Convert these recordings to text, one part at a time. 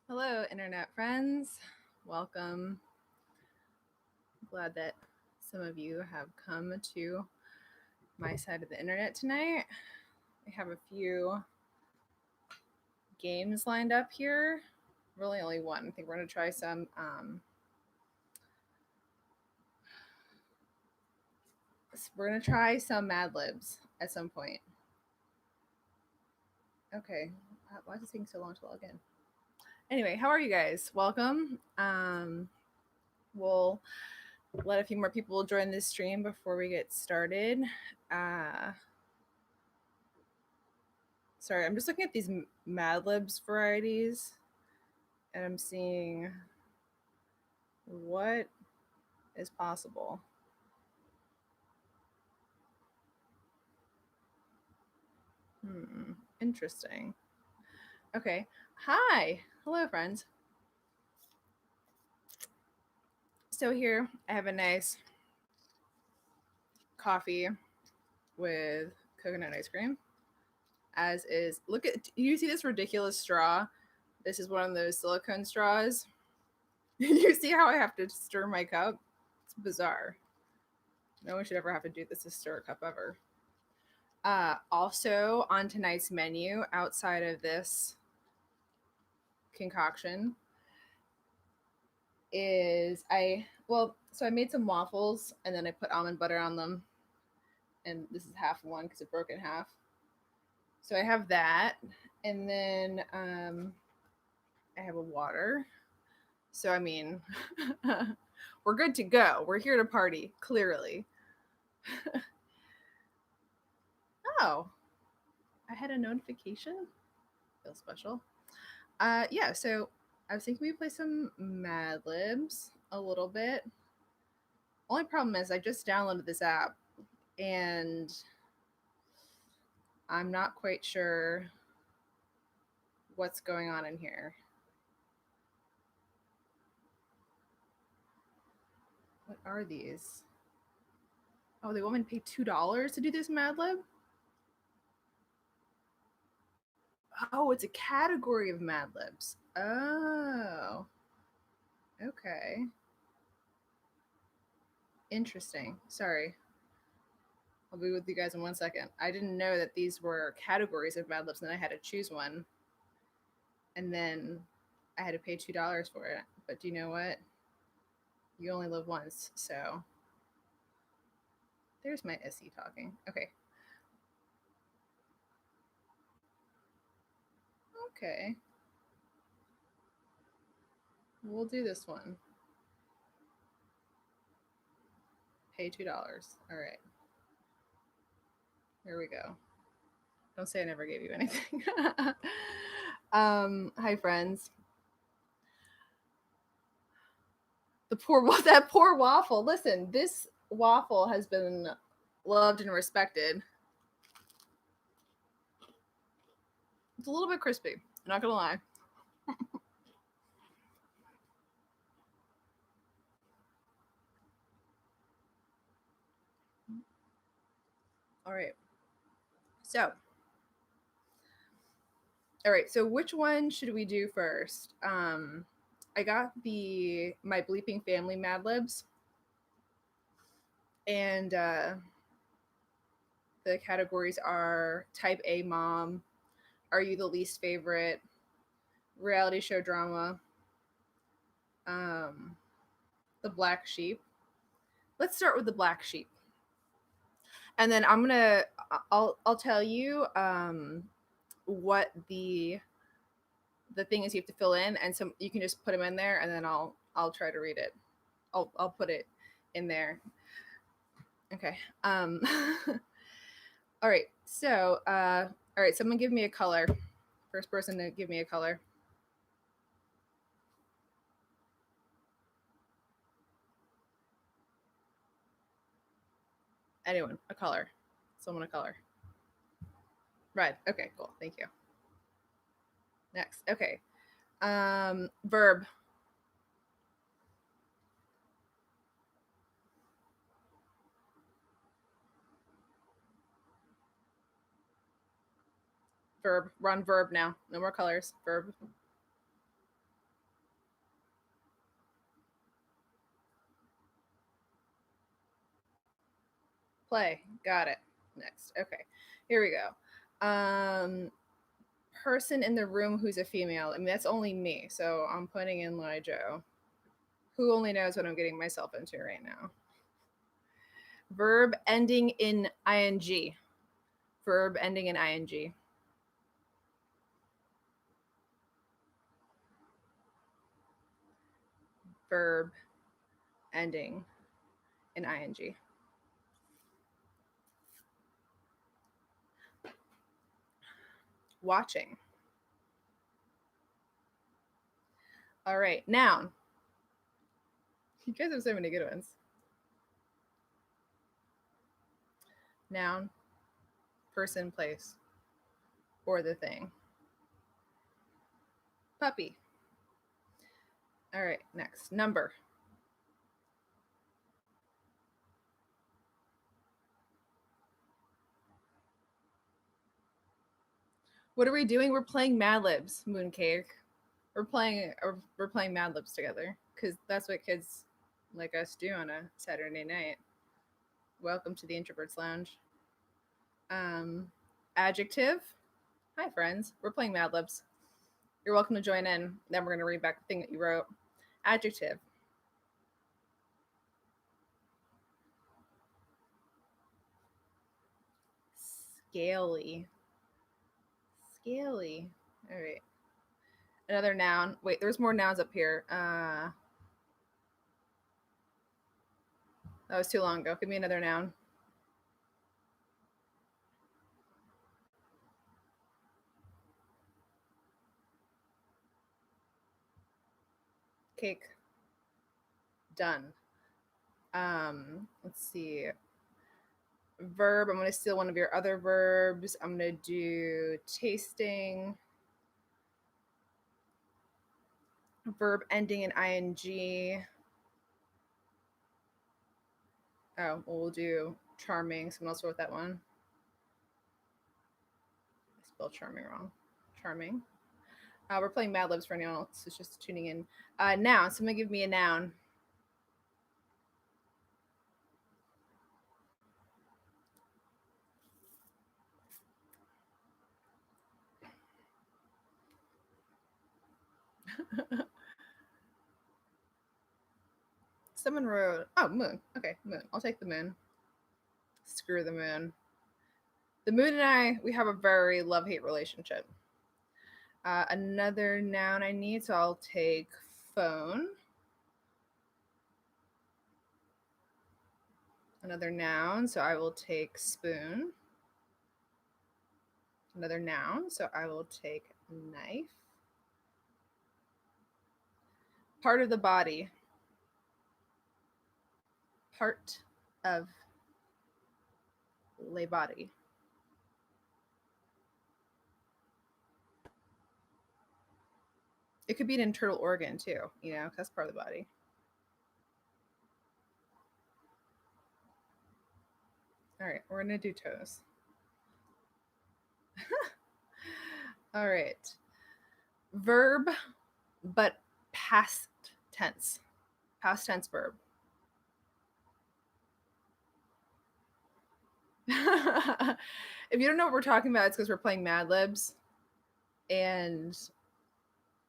Hello, internet friends. Welcome. Glad that some of you have come to my side of the internet tonight. We have a few games lined up here. Really, only one. I think we're going to try some. We're going to try some Mad Libs at some point. Okay. Why is it taking so long to log in? Anyway, how are you guys? Welcome. We'll let a few more people join this stream before we get started. Sorry, I'm just looking at these Mad Libs varieties, and I'm seeing what is possible. Interesting. Okay. Hi. Hello, friends. So here I have a nice coffee with coconut ice cream. As is, look at, you see this ridiculous straw? This is one of those silicone straws. You see how I have to stir my cup? It's bizarre. No one should ever have to do this to stir a cup ever. Also on tonight's menu, outside of this concoction, is I made some waffles and then I put almond butter on them, and this is half one because it broke in half. So I have that, and then I have a water. So I mean, we're good to go. We're here to party, clearly. Oh, I had a notification. Feels special. Yeah, so I was thinking we play some Mad Libs a little bit. Only problem is I just downloaded this app and I'm not quite sure what's going on in here. What are these? Oh, they want me to pay $2 to do this Mad Lib? Oh, it's a category of Mad Libs. Oh. Okay. Interesting. Sorry. I'll be with you guys in 1 second. I didn't know that these were categories of Mad Libs, and then I had to choose one. And then I had to pay $2 for it. But do you know what? You only live once, so there's my SE talking. Okay. Okay. We'll do this one. Pay $2. All right. Here we go. Don't say I never gave you anything. Hi, friends. That poor waffle. Listen, this waffle has been loved and respected. It's a little bit crispy. I'm not gonna lie. All right. So which one should we do first? I got my Bleeping Family Mad Libs, and the categories are Type A Mom, Are You the Least Favorite, Reality Show Drama, The Black Sheep. Let's start with the Black Sheep, and then I'll tell you what the thing is you have to fill in, and some you can just put them in there, and then I'll try to read it. I'll put it in there. Okay. All right. So all right, someone give me a color. First person to give me a color. Anyone, a color. Someone a color. Red. Okay, cool. Thank you. Next. Okay. Verb. Verb. We're on verb now. No more colors. Verb. Play. Got it. Next. Okay. Here we go. Person in the room who's a female. I mean, that's only me. So I'm putting in Lijo. Who only knows what I'm getting myself into right now? Verb ending in ing. Verb ending in ing. Verb ending in ing. Watching. All right, noun. You guys have so many good ones. Noun, person, place, or the thing. Puppy. All right, next. Number. What are we doing? We're playing Mad Libs, Mooncake. We're playing Mad Libs together because that's what kids like us do on a Saturday night. Welcome to the Introverts Lounge. Adjective. Hi, friends. We're playing Mad Libs. You're welcome to join in. Then we're going to read back the thing that you wrote. Adjective. Scaly. Scaly. All right. Another noun. Wait, there's more nouns up here. That was too long ago. Give me another noun. Cake. Done. Let's see. Verb. I'm going to steal one of your other verbs. I'm going to do tasting. Verb ending in ing. Oh, well, we'll do charming. Someone else wrote that one. I spelled charming wrong. Charming. We're playing Mad Libs for anyone else who's just tuning in. Noun. Someone give me a noun. Someone wrote, oh, moon. Okay, moon. I'll take the moon. Screw the moon. The moon and I, we have a very love-hate relationship. Another noun I need, so I'll take phone. Another noun, so I will take spoon. Another noun, so I will take knife. Part of the body. Part of le body. It could be an internal organ too, you know, that's part of the body. All right, we're gonna do toes. All right. Verb, but past tense. Past tense verb. If you don't know what we're talking about, it's because we're playing Mad Libs and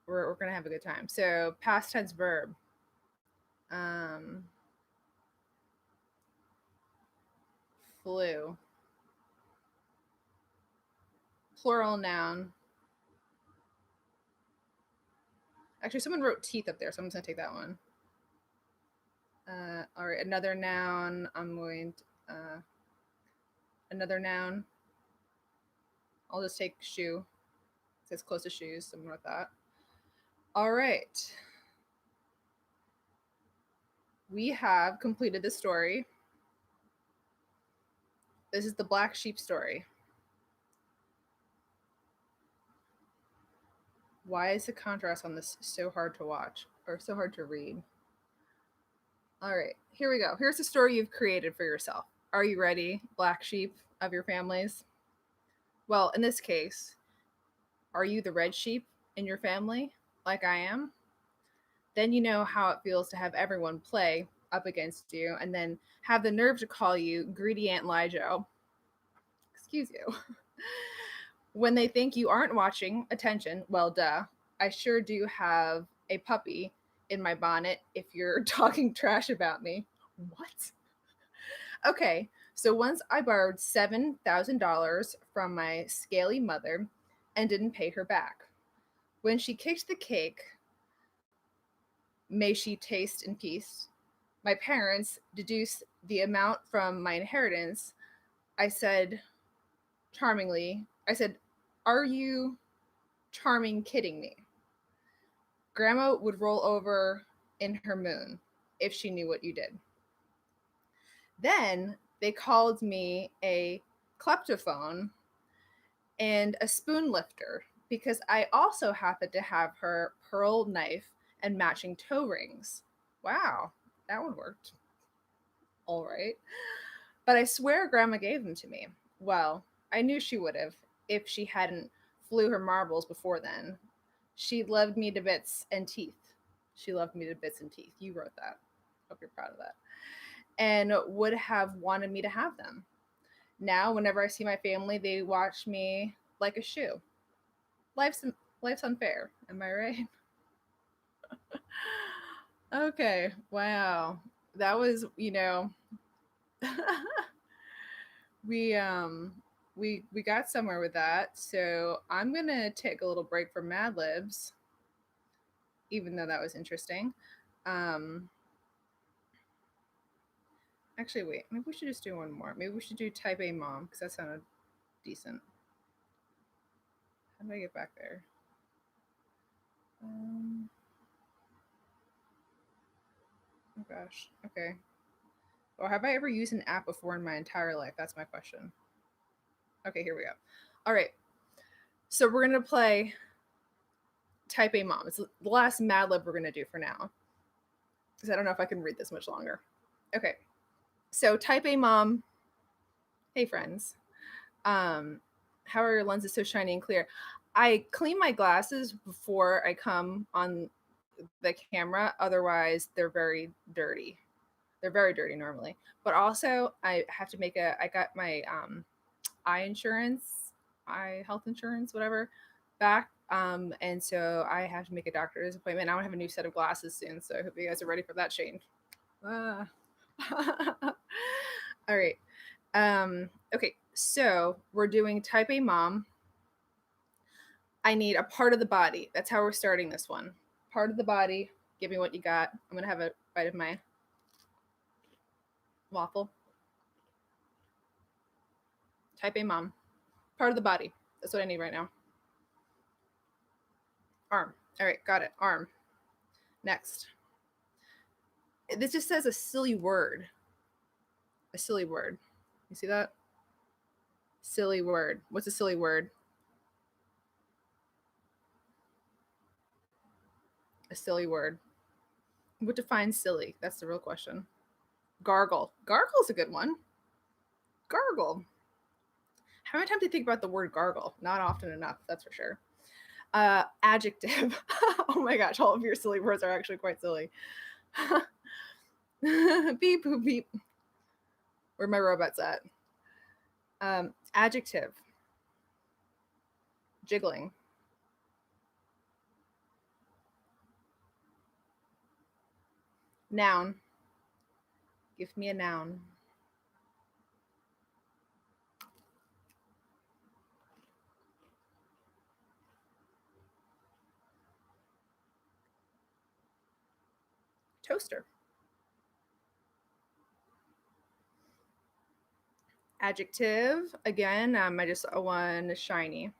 we're gonna have a good time. So past tense verb. Flu. Plural noun. Actually, someone wrote teeth up there, so I'm just gonna take that one. All right, another noun. I'm going to, another noun. I'll just take shoe. It's close to shoes, something like that. All right. We have completed the story. This is the black sheep story. Why is the contrast on this so hard to watch or so hard to read? All right, here we go. Here's the story you've created for yourself. Are you ready, black sheep of your families? Well, in this case, Are you the red sheep in your family, like I am? Then you know how it feels to have everyone play up against you and then have the nerve to call you greedy Aunt Lijo. Excuse you. When they think you aren't watching attention, well, duh. I sure do have a puppy in my bonnet if you're talking trash about me. What? Okay, so once I borrowed $7,000 from my scaly mother and didn't pay her back. When she kicked the cake, may she taste in peace, my parents deduced the amount from my inheritance. I said, charmingly, I said, are you charming kidding me? Grandma would roll over in her moon if she knew what you did. Then they called me a kleptophone and a spoon lifter because I also happened to have her pearl knife and matching toe rings. Wow, that one worked. All right. But I swear Grandma gave them to me. Well, I knew she would have if she hadn't flew her marbles before then. She loved me to bits and teeth. She loved me to bits and teeth. You wrote that. Hope you're proud of that. And would have wanted me to have them. Now, whenever I see my family, they watch me like a shoe. Life's unfair. Am I right? Okay. Wow. That was, we we got somewhere with that. So I'm gonna take a little break from Mad Libs, even though that was interesting. Um, Actually, wait. Maybe we should just do one more. Maybe we should do Type A Mom because that sounded decent. How do I get back there? Oh gosh. Okay. Or have I ever used an app before in my entire life? That's my question. Okay, here we go. All right. So we're gonna play Type A Mom. It's the last Mad Lib we're gonna do for now. Because I don't know if I can read this much longer. Okay. So Type A Mom. Hey friends. How are your lenses so shiny and clear? I clean my glasses before I come on the camera. Otherwise, they're very dirty. They're very dirty normally. But also, I have to I got my eye health insurance, whatever, back. And so I have to make a doctor's appointment. I want to have a new set of glasses soon. So I hope you guys are ready for that change. All right. Okay, so we're doing Type A Mom. I need a part of the body. That's how we're starting this one. Part of the body. Give me what you got. I'm going to have a bite of my waffle. Type A Mom. Part of the body. That's what I need right now. Arm. All right, got it. Arm. Next. This just says a silly word. A silly word. You see that? Silly word. What's a silly word? A silly word. What defines silly? That's the real question. Gargle. Gargle's a good one. Gargle. How many times do you think about the word gargle? Not often enough, that's for sure. Adjective. Oh my gosh, all of your silly words are actually quite silly. Beep, boop, beep. Where my robot's at. Adjective. Jiggling. Noun. Give me a noun. Toaster. Adjective. Again, I just one shiny.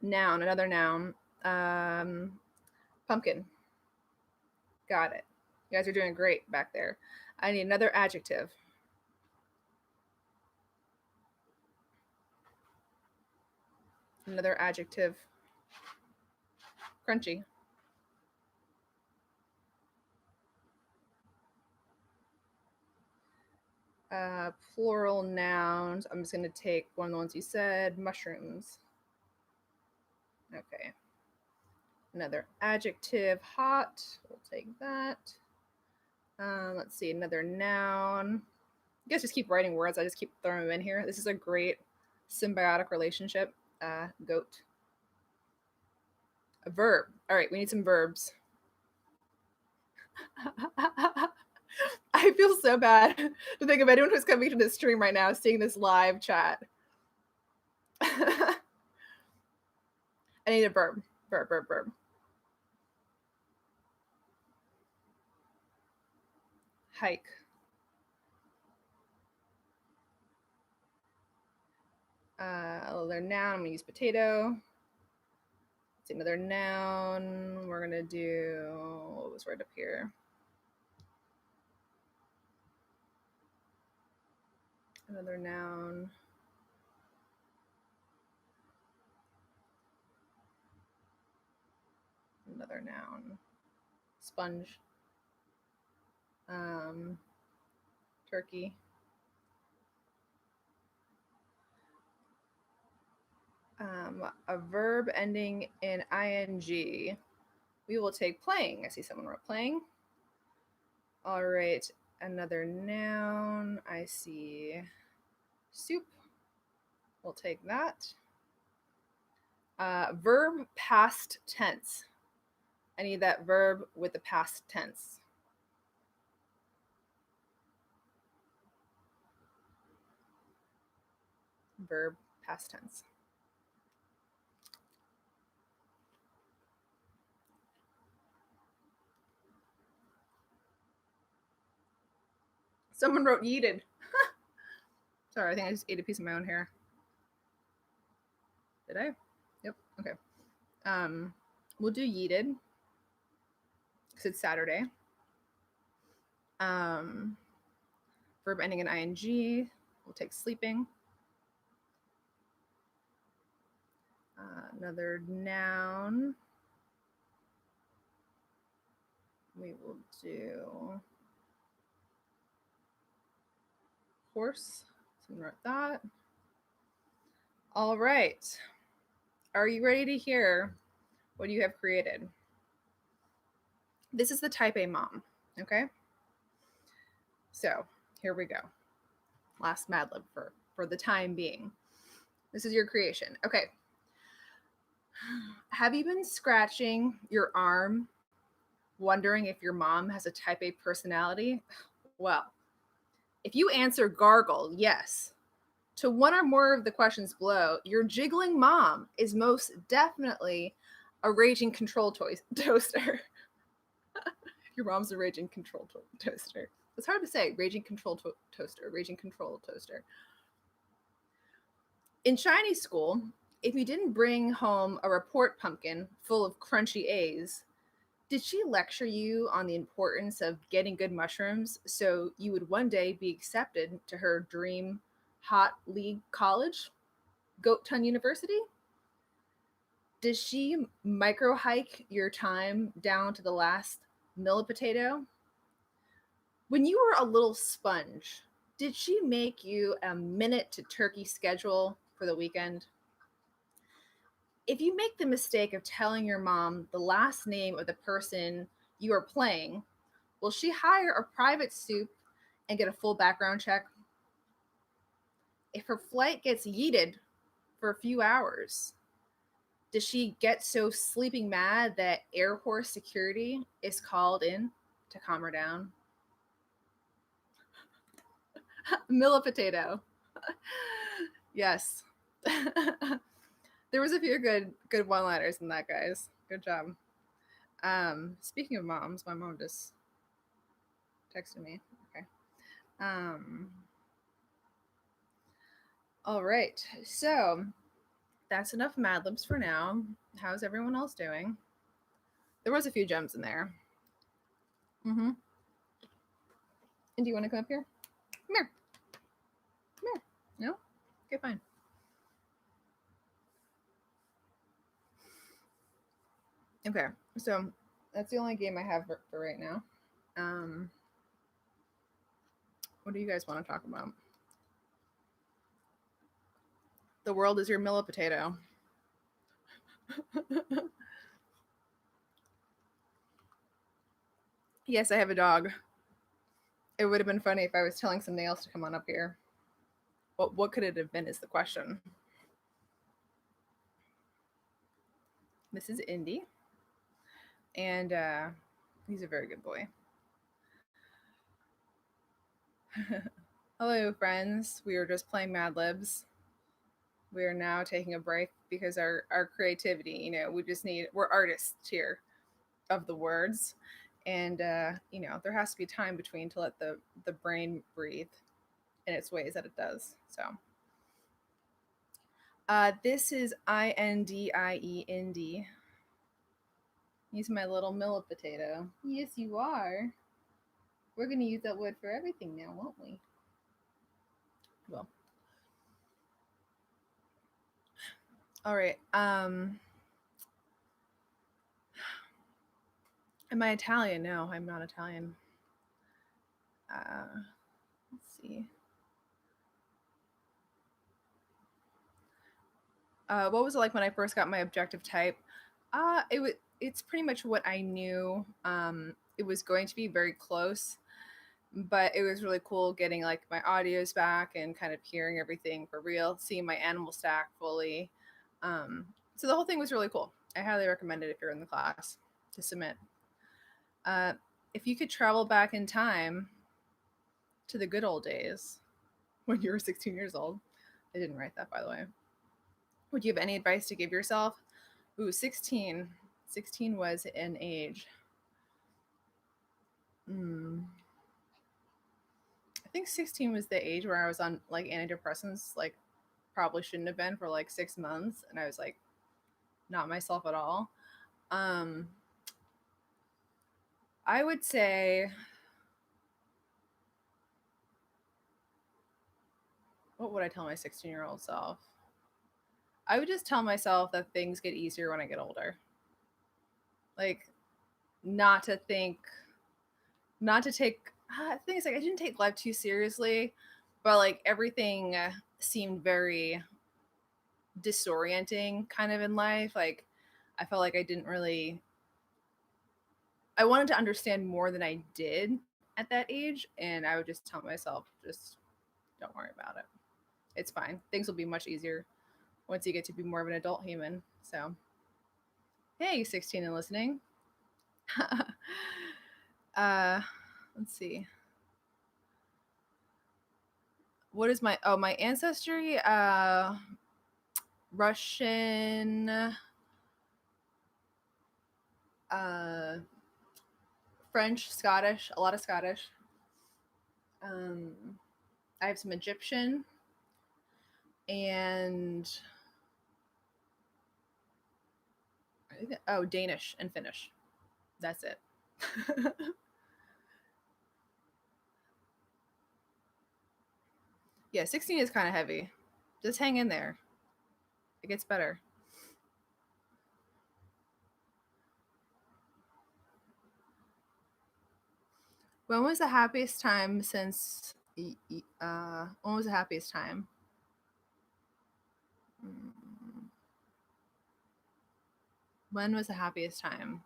Noun. Another noun. Pumpkin. Got it. You guys are doing great back there. I need another adjective. Another adjective. Crunchy. Plural nouns. I'm just going to take one of the ones you said, mushrooms. Okay. Another adjective, hot. We'll take that. Let's see, another noun. You guys just keep writing words. I just keep throwing them in here. This is a great symbiotic relationship. Goat. A verb. All right, we need some verbs. I feel so bad to think of anyone who's coming to this stream right now seeing this live chat. I need a verb. Verb. Hike. Another noun. I'm gonna use potato. Let's see, another noun. We're gonna do, what was right up here? Another noun. Another noun. Sponge. Turkey. A verb ending in ing. We will take playing. I see someone wrote playing. All right, another noun. I see soup. We'll take that. Verb past tense. I need that verb with the past tense. Verb past tense. Someone wrote yeeted. Sorry, I think I just ate a piece of my own hair. Did I? Yep. Okay. We'll do yeeted because it's Saturday. Verb ending in ing. We'll take sleeping. Another noun. We will do horse. Someone wrote that. All right. Are you ready to hear what you have created? This is the type A mom, okay? So here we go. Last Mad Lib for the time being. This is your creation. Okay. Have you been scratching your arm, wondering if your mom has a type A personality? Well, if you answer gargle, yes, to one or more of the questions below, your jiggling mom is most definitely a raging control toaster. Your mom's a raging control toaster. It's hard to say, raging control toaster, raging control toaster. In Chinese school, if you didn't bring home a report pumpkin full of crunchy A's, did she lecture you on the importance of getting good mushrooms so you would one day be accepted to her dream hot league college, Goat Ton University? Does she micro hike your time down to the last millipotato? When you were a little sponge, did she make you a minute to turkey schedule for the weekend? If you make the mistake of telling your mom the last name of the person you are playing, will she hire a private soup and get a full background check? If her flight gets yeeted for a few hours, does she get so sleeping mad that Air Force security is called in to calm her down? Millipotato. Yes. There was a few good one-liners in that, guys. Good job. Speaking of moms, my mom just texted me. Okay. All right. So that's enough Mad Libs for now. How's everyone else doing? There was a few gems in there. And do you want to come up here? Come here. Come here. No? Okay, fine. Okay, so that's the only game I have for right now. What do you guys want to talk about? The world is your millet potato. Yes, I have a dog. It would have been funny if I was telling something else to come on up here. What could it have been is the question. This is Indy. And he's a very good boy. Hello, friends. We are just playing Mad Libs. We are now taking a break because our creativity, we're artists here of the words. And, there has to be time between to let the brain breathe in its ways that it does. So, this is INDIE, Indy. He's my little millet potato. Yes, you are. We're going to use that word for everything now, won't we? Well. All right. Am I Italian? No, I'm not Italian. Let's see. What was it like when I first got my objective type? It's pretty much what I knew. It was going to be very close, but it was really cool getting like my audios back and kind of hearing everything for real, seeing my animal stack fully. So the whole thing was really cool. I highly recommend it if you're in the class to submit. If you could travel back in time to the good old days when you were 16 years old, I didn't write that, by the way. Would you have any advice to give yourself? Ooh, 16. 16 was an age. I think 16 was the age where I was on like antidepressants, like probably shouldn't have been for like 6 months, and I was like not myself at all. I would say, what would I tell my 16-year-old self? I would just tell myself that things get easier when I get older. Like, not to take. The thing is, like, I didn't take life too seriously, but like everything seemed very disorienting, kind of in life. Like, I felt like I didn't really. I wanted to understand more than I did at that age, and I would just tell myself, just don't worry about it. It's fine. Things will be much easier once you get to be more of an adult human. So, hey, 16 and listening. Let's see. What is my ancestry? Russian, French, Scottish, a lot of Scottish. I have some Egyptian and Danish and Finnish. That's it. Yeah, 16 is kind of heavy. Just hang in there. It gets better. When was the happiest time since? When was the happiest time? When was the happiest time?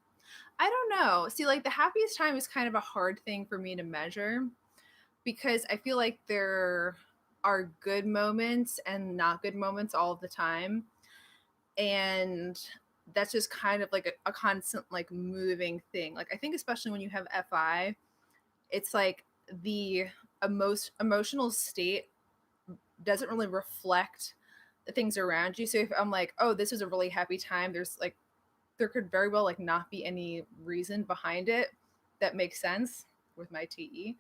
I don't know. See, like the happiest time is kind of a hard thing for me to measure because I feel like there are good moments and not good moments all the time. And that's just kind of like a constant like moving thing. Like I think especially when you have FI, it's like the emotional state doesn't really reflect the things around you. So if I'm like, oh, this was a really happy time, there could very well like not be any reason behind it that makes sense with my TE.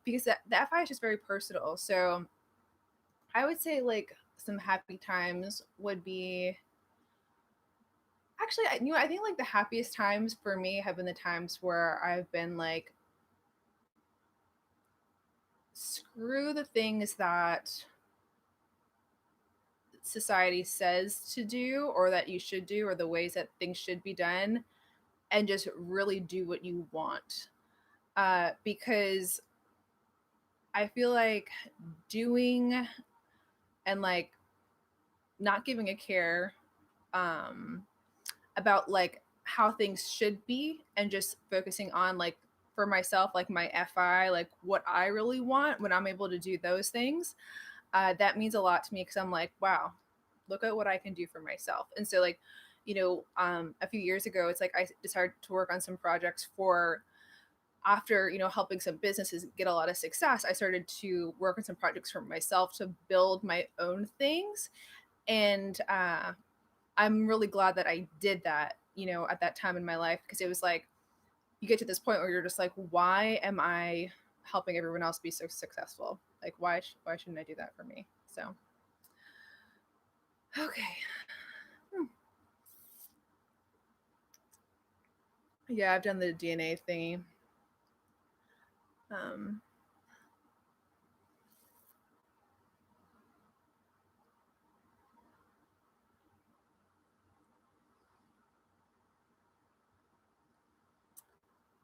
Because the FI is just very personal. So I would say like some happy times would be actually, I think like the happiest times for me have been the times where I've been like, screw the things that society says to do or that you should do or the ways that things should be done and just really do what you want. Because I feel like doing and like not giving a care um about like how things should be and just focusing on like for myself like my fi like what I really want when I'm able to do those things, that means a lot to me because I'm like, wow, look at what I can do for myself. And so like, a few years ago, it's like I decided to work on some projects for after helping some businesses get a lot of success. I started to work on some projects for myself to build my own things. And I'm really glad that I did that, at that time in my life, because it was like you get to this point where you're just like, why am I helping everyone else be so successful? Like, why shouldn't I do that for me? So, okay. Hmm. Yeah, I've done the DNA thingy. Um,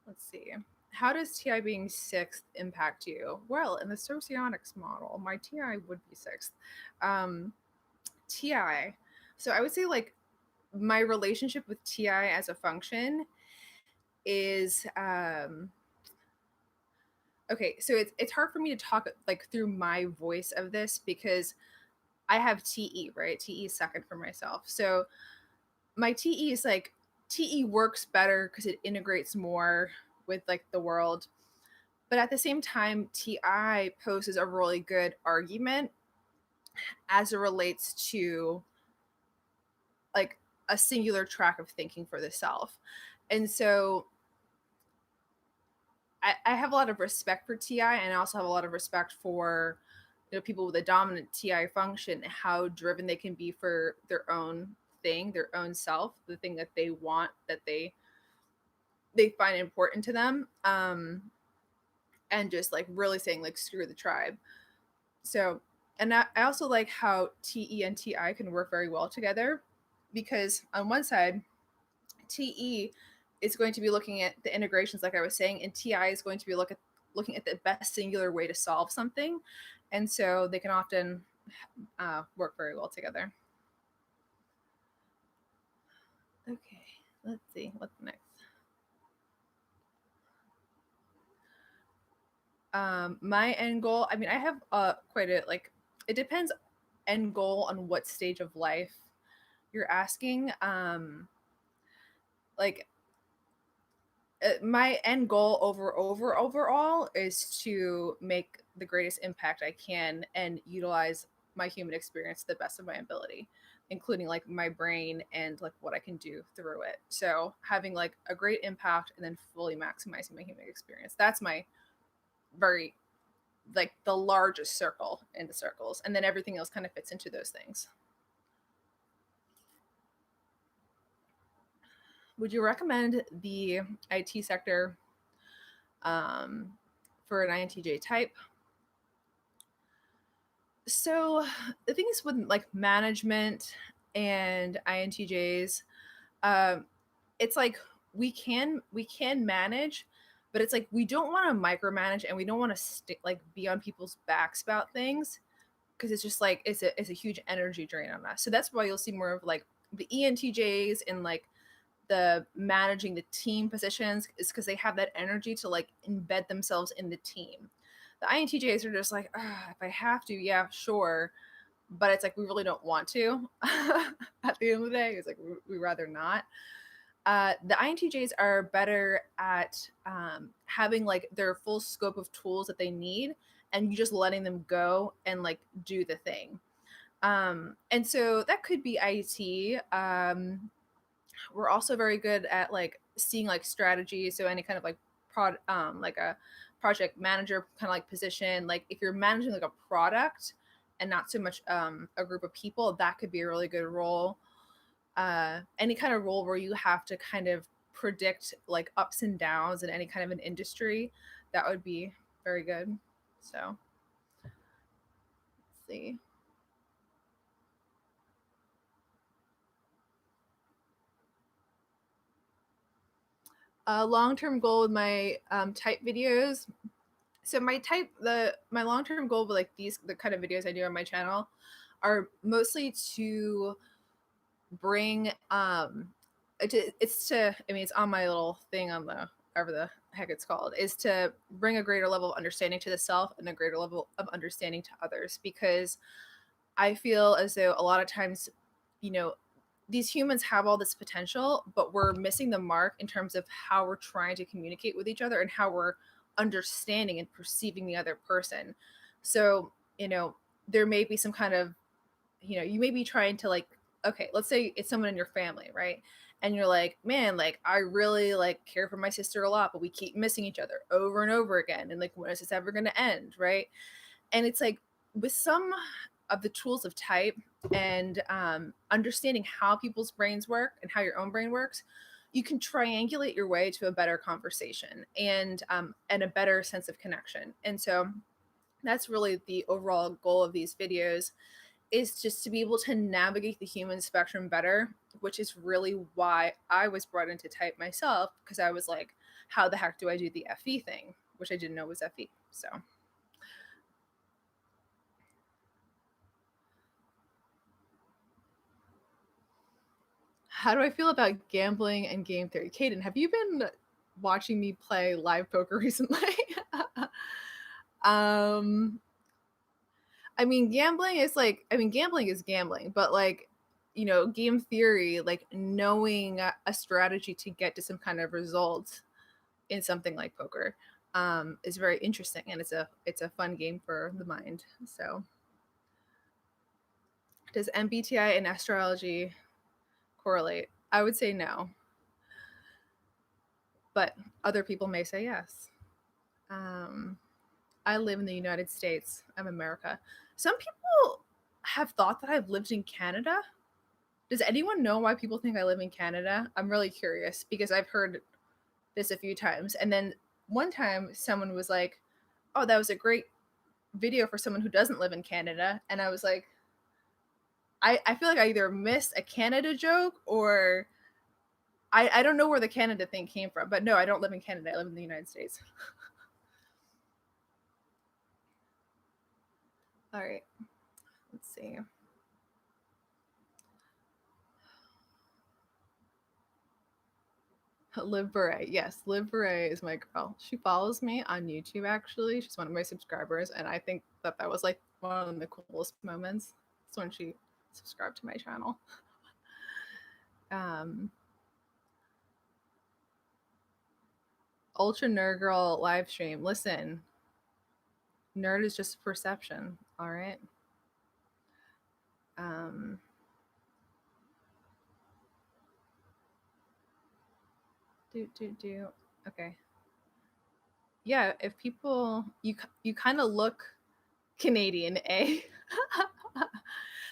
let's see. How does TI being sixth impact you? Well, in the socionics model, my TI would be sixth. Um, TI. So I would say like my relationship with TI as a function is okay. So it's hard for me to talk like through my voice of this because I have TE, right? TE is second for myself. So my TE is like TE works better because it integrates more with like the world. But at the same time, TI poses a really good argument as it relates to like a singular track of thinking for the self. And so I have a lot of respect for TI, and I also have a lot of respect for people with a dominant TI function, how driven they can be for their own thing, their own self, the thing that they want, that they find important to them, and just like really saying like screw the tribe. So, and I also like how TE and TI can work very well together, because on one side, TE is going to be looking at the integrations, like I was saying, and TI is going to be looking at the best singular way to solve something, and so they can often work very well together. Okay, let's see what's next. My end goal. I mean, I have quite a like. It depends end goal on what stage of life you're asking. Like my end goal overall is to make the greatest impact I can and utilize my human experience to the best of my ability, including like my brain and like what I can do through it. So having like a great impact and then fully maximizing my human experience. That's my very like the largest circle in the circles. And then everything else kind of fits into those things. Would you recommend the IT sector um, for an INTJ type? So the thing is with like management and INTJs, um, it's like we can manage, but it's like we don't want to micromanage and we don't want to stick like be on people's backs about things, because it's just like it's a huge energy drain on us. So that's why you'll see more of like the ENTJs and like the managing the team positions, is because they have that energy to like embed themselves in the team. The INTJs are just like, if I have to, yeah, sure, but it's like we really don't want to. At the end of the day, it's like we rather not. The INTJs are better at having like their full scope of tools that they need, and you just letting them go and like do the thing. And so that could be IT. We're also very good at like seeing like strategy. So any kind of like like a project manager kind of like position. Like if you're managing like a product and not so much a group of people, that could be a really good role. Any kind of role where you have to kind of predict like ups and downs in any kind of an industry, that would be very good. So let's see. A long-term goal with my type videos. So my long-term goal with like the kind of videos I do on my channel are mostly to bring it's to, I mean, it's on my little thing on the, whatever the heck it's called, is to bring a greater level of understanding to the self and a greater level of understanding to others, because I feel as though a lot of times, you know, these humans have all this potential, but we're missing the mark in terms of how we're trying to communicate with each other and how we're understanding and perceiving the other person. So, there may be some kind of, you may be trying to like, okay, let's say it's someone in your family, right? And you're like, man, like I really like care for my sister a lot, but we keep missing each other over and over again. And like, when is this ever going to end? Right. And it's like, with some of the tools of type and understanding how people's brains work and how your own brain works, you can triangulate your way to a better conversation and a better sense of connection. And so that's really the overall goal of these videos, is just to be able to navigate the human spectrum better, which is really why I was brought into type myself, because I was like, how the heck do I do the FE thing, which I didn't know was FE. So how do I feel about gambling and game theory? Kaden, have you been watching me play live poker recently? um gambling is gambling, but like, game theory, like knowing a strategy to get to some kind of result in something like poker, is very interesting, and it's a fun game for the mind. So, does MBTI and astrology correlate? I would say no, but other people may say yes. Um, I live in the United States. I'm America. Some people have thought that I've lived in Canada. Does anyone know why people think I live in Canada? I'm really curious because I've heard this a few times. And then one time someone was like, "Oh, that was a great video for someone who doesn't live in Canada." And I was like, I feel like I either missed a Canada joke or I don't know where the Canada thing came from. But no, I don't live in Canada. I live in the United States. All right. Let's see. Liv Beret. Yes, Liv Beret is my girl. She follows me on YouTube, actually. She's one of my subscribers. And I think that was like one of the coolest moments. It's when she subscribed to my channel. Um, Ultra Nerd Girl live stream. Listen, nerd is just a perception. All right. Um, do. Okay. Yeah, if people, you kind of look Canadian, eh?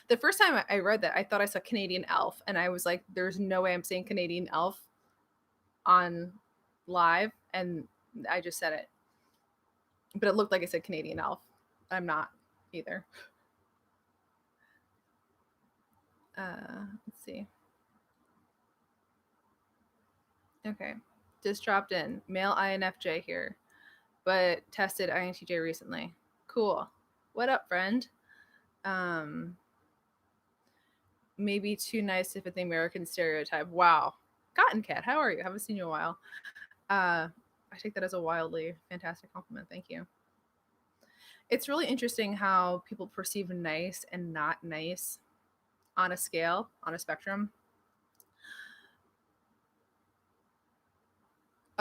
The first time I read that, I thought I saw Canadian Elf, and I was like, "There's no way I'm saying Canadian Elf on live," and I just said it, but it looked like I said Canadian Elf. I'm not either. Let's see. Okay, just dropped in. Male INFJ here, but tested INTJ recently. Cool. What up, friend? Um, Maybe too nice to fit the American stereotype. Wow. Cotton Cat, how are you? Haven't seen you in a while. I take that as a wildly fantastic compliment. Thank you. It's really interesting how people perceive nice and not nice on a scale, on a spectrum.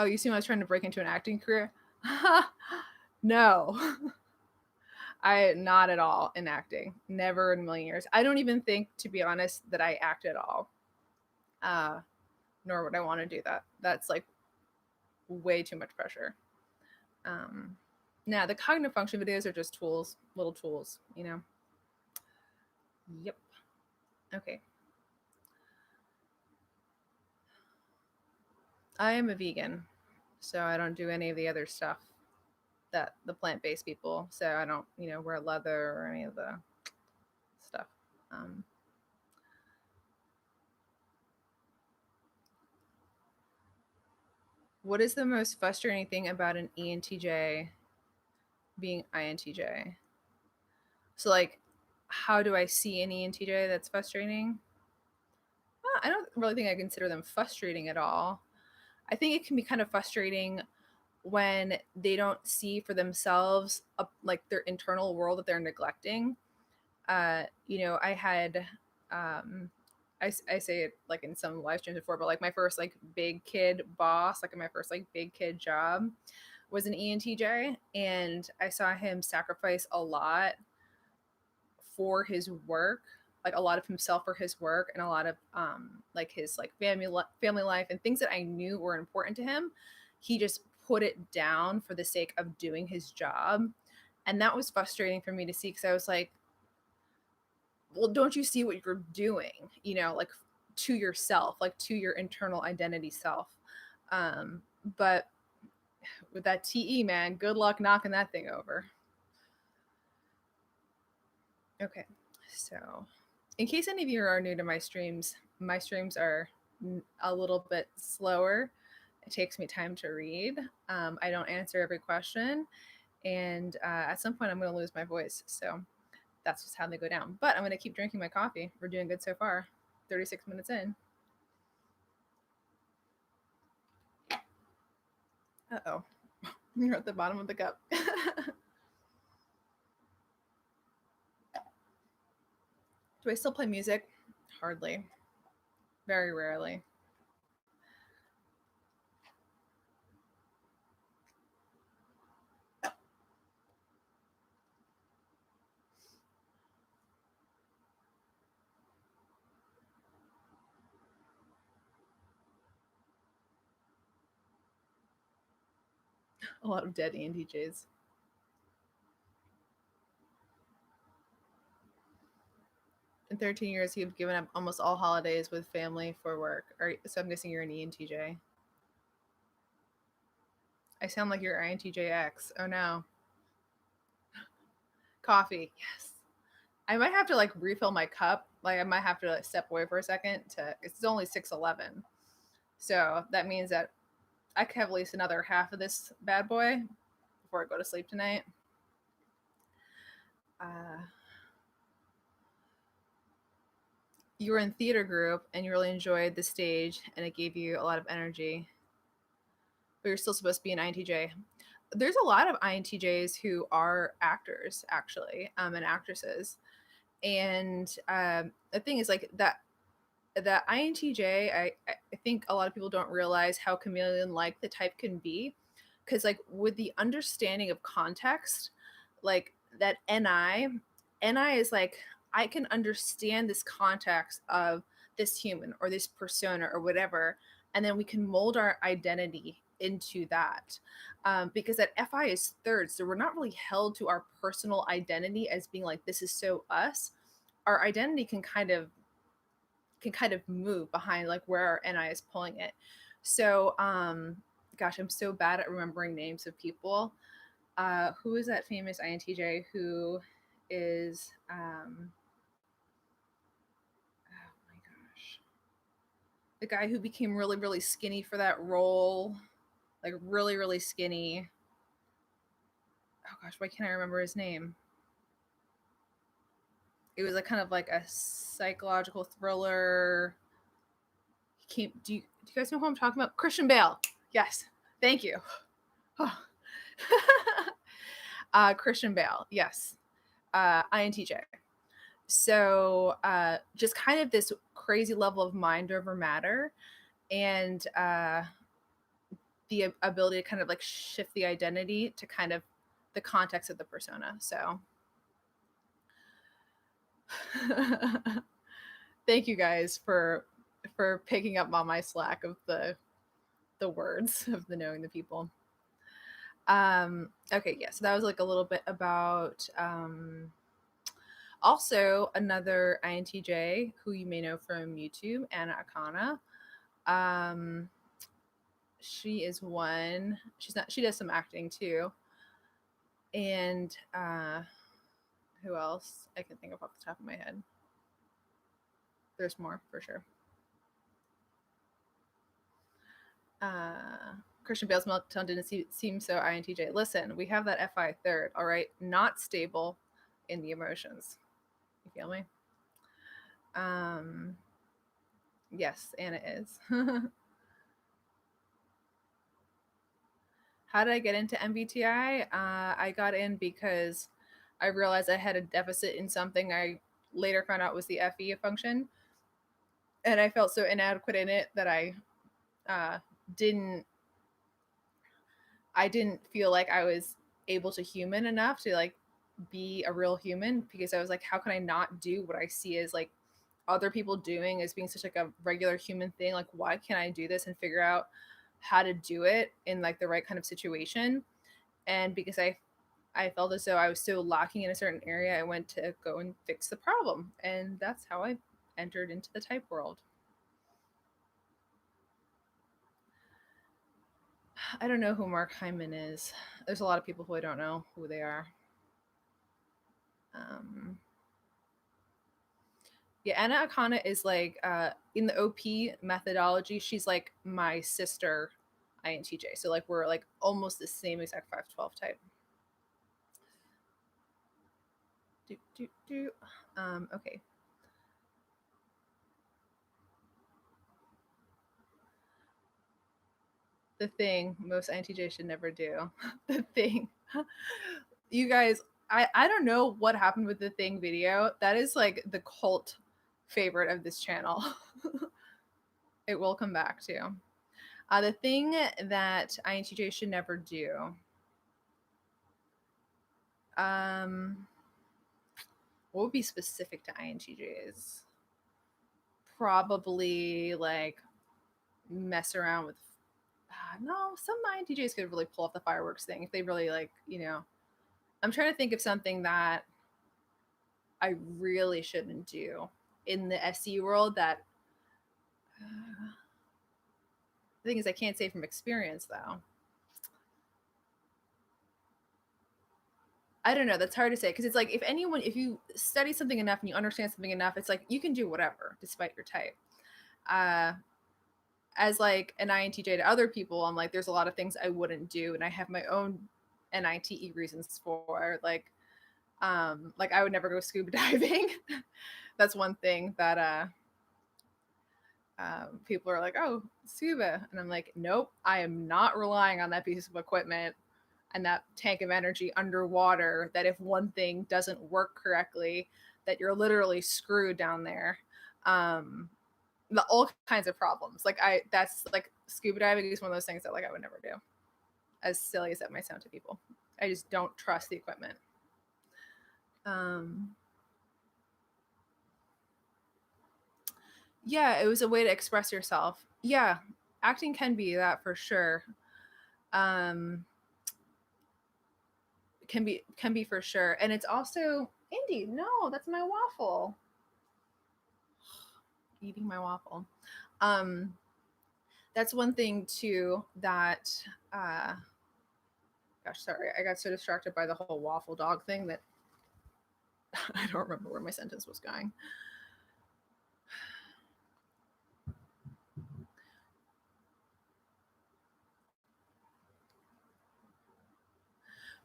Oh, you see, I was trying to break into an acting career? No, I not at all in acting. Never in a million years. I don't even think, to be honest, that I act at all. Uh, Nor would I want to do that. That's like way too much pressure. Um, Now, the cognitive function videos are just tools, little tools, you know? Yep. Okay. I am a vegan, so I don't do any of the other stuff that the plant-based people. So I don't, wear leather or any of the stuff. Um, what is the most frustrating thing about an ENTJ being INTJ. So like, how do I see an ENTJ that's frustrating? Well, I don't really think I consider them frustrating at all. I think it can be kind of frustrating when they don't see for themselves like their internal world that they're neglecting. I had, I say it like in some live streams before, but like my first like big kid boss, like my first like big kid job was an ENTJ, and I saw him sacrifice a lot for his work, like a lot of himself for his work, and a lot of like his like family life and things that I knew were important to him. He just put it down for the sake of doing his job, and that was frustrating for me to see, because I was like, well, don't you see what you're doing, like to yourself, like to your internal identity self. But with that TE, man, good luck knocking that thing over. Okay, so in case any of you are new to my streams are a little bit slower. It takes me time to read. I don't answer every question, and at some point I'm going to lose my voice. So that's just how they go down. But I'm going to keep drinking my coffee. We're doing good so far. 36 minutes in. Uh-oh. You're at the bottom of the cup. Do I still play music? Hardly. Very rarely. A lot of dead ENTJs. In 13 years, you've given up almost all holidays with family for work. So I'm guessing you're an ENTJ. I sound like you're INTJX. Oh no. Coffee. Yes. I might have to like refill my cup. Like I might have to like, step away for a second it's only 6:11. So that means that I could have at least another half of this bad boy before I go to sleep tonight. You were in theater group and you really enjoyed the stage and it gave you a lot of energy, but you're still supposed to be an INTJ. There's a lot of INTJs who are actors, actually, and actresses. And the thing is, like that INTJ, I think a lot of people don't realize how chameleon-like the type can be, because like with the understanding of context, like that NI is like, I can understand this context of this human or this persona or whatever, and then we can mold our identity into that. Because that FI is third, so we're not really held to our personal identity as being like, this is so us. Our identity can kind of move behind like where our NI is pulling it. So gosh, I'm so bad at remembering names of people. Who is that famous INTJ who is oh my gosh, the guy who became really really skinny for that role, like really really skinny. Oh gosh, why can't I remember his name? It was like kind of like a psychological thriller. Do you guys know who I'm talking about? Christian Bale. Yes, thank you. Christian Bale, yes. INTJ. So just kind of this crazy level of mind over matter, and the ability to kind of like shift the identity to kind of the context of the persona. So thank you guys for picking up on my slack of the words of the knowing the people. Okay, yeah, so that was like a little bit about also another INTJ who you may know from YouTube, Anna Akana. She is one. She does some acting too. And who else I can think of off the top of my head? There's more for sure. Christian Bale's meltdown didn't seem so INTJ. Listen, we have that FI third, all right? Not stable in the emotions. You feel me? Yes, Anna is. How did I get into MBTI? I got in because I realized I had a deficit in something I later found out was the FE function. And I felt so inadequate in it that uh, didn't I didn't feel like I was able to human enough to like be a real human, because I was like, how can I not do what I see as like other people doing as being such like a regular human thing? Like, why can't I do this and figure out how to do it in like the right kind of situation? And because I felt as though I was so lacking in a certain area, I went to go and fix the problem. And that's how I entered into the type world. I don't know who Mark Hyman is. There's a lot of people who I don't know who they are. Yeah, Anna Akana is like in the OP methodology, she's like my sister INTJ. So like we're like almost the same exact 512 type. Okay. The thing most INTJ should never do. The thing. You guys, I don't know what happened with the thing video. That is like the cult favorite of this channel. It will come back to. The thing that INTJ should never do. What would be specific to INTJs? Probably like mess around with. No, some INTJs could really pull off the fireworks thing if they really like, you know. I'm trying to think of something that I really shouldn't do in the SE world that. The thing is, I can't say from experience though. I don't know. That's hard to say because it's like if you study something enough and you understand something enough, it's like you can do whatever despite your type. As like an INTJ to other people, I'm like, there's a lot of things I wouldn't do, and I have my own NITE reasons for like I would never go scuba diving. That's one thing that people are like, oh, scuba, and I'm like, nope, I am not relying on that piece of equipment and that tank of energy underwater, that if one thing doesn't work correctly, that you're literally screwed down there. All kinds of problems. Like that's like scuba diving is one of those things that like I would never do. As silly as that might sound to people, I just don't trust the equipment. Yeah, it was a way to express yourself. Yeah, acting can be that for sure. Can be for sure, and it's also Indy. No, that's my waffle. Eating my waffle. That's one thing too that. Gosh, sorry, I got so distracted by the whole waffle dog thing that I don't remember where my sentence was going.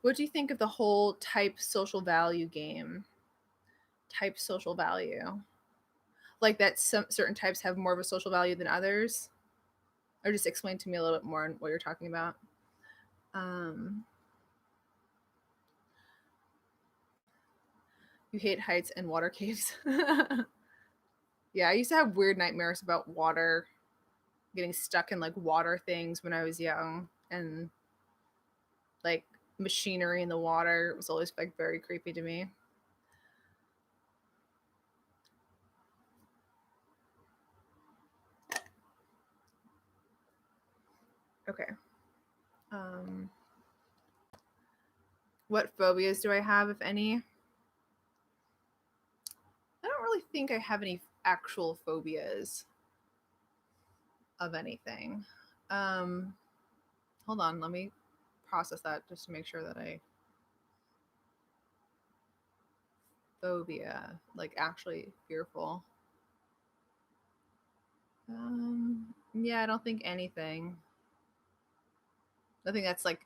What do you think of the whole type social value game? Type social value. Like that some certain types have more of a social value than others? Or just explain to me a little bit more on what you're talking about. You hate heights and water caves. Yeah, I used to have weird nightmares about water, getting stuck in like water things when I was young, and like machinery in the water was always like very creepy to me. Okay. What phobias do I have, if any? I don't really think I have any actual phobias of anything. Hold on, let me process that just to make sure that I phobia, like actually fearful. Yeah, I don't think anything. Nothing that's like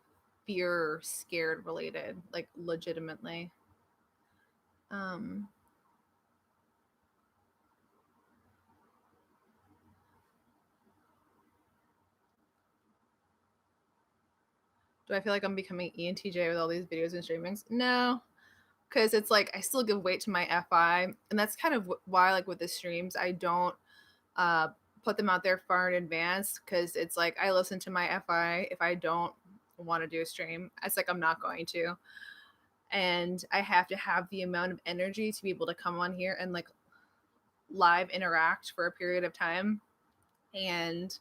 fear or scared related, like legitimately. Um, do I feel like I'm becoming ENTJ with all these videos and streamings? No, because it's like I still give weight to my FI, and that's kind of why, like with the streams, I don't uh, put them out there far in advance because it's like I listen to my FI. If I don't want to do a stream, it's like I'm not going to, and I have to have the amount of energy to be able to come on here and like live interact for a period of time. And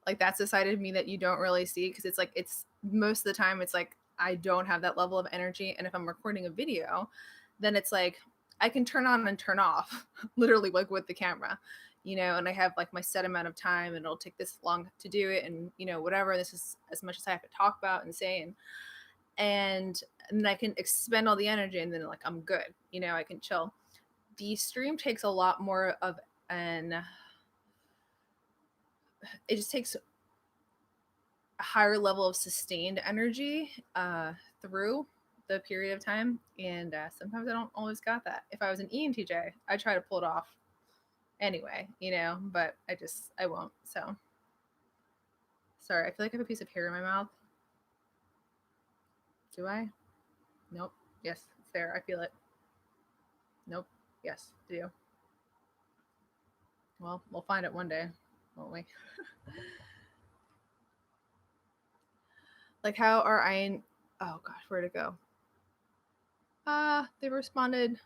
like that's a side of me that you don't really see because it's like it's most of the time it's like I don't have that level of energy. And if I'm recording a video, then it's like I can turn on and turn off literally like with the camera, you know, and I have like my set amount of time and it'll take this long to do it, and you know whatever, this is as much as I have to talk about and say, and I can expend all the energy and then like I'm good, you know, I can chill. The stream takes a lot more of an it just takes a higher level of sustained energy through the period of time, and sometimes I don't always got that. If I was an ENTJ, I try to pull it off anyway, you know, but I won't. So sorry, I feel like I have a piece of hair in my mouth. Do I? Nope. Yes, it's there. I feel it. Nope. Yes, I do. Well, we'll find it one day, won't we? Like how are I? Oh gosh, where'd it go? They responded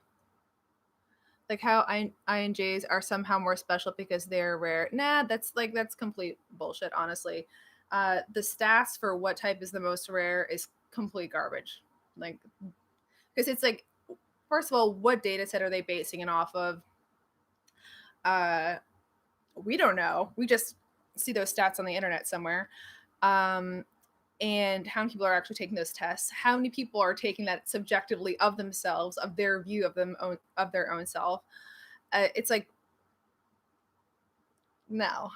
like how INJs are somehow more special because they're rare. Nah, that's complete bullshit, honestly. The stats for what type is the most rare is complete garbage. Like, because it's like, first of all, what data set are they basing it off of? Uh, we don't know. We just see those stats on the internet somewhere. Um, and how many people are actually taking those tests? How many people are taking that subjectively of themselves, of their view of of their own self? It's like no.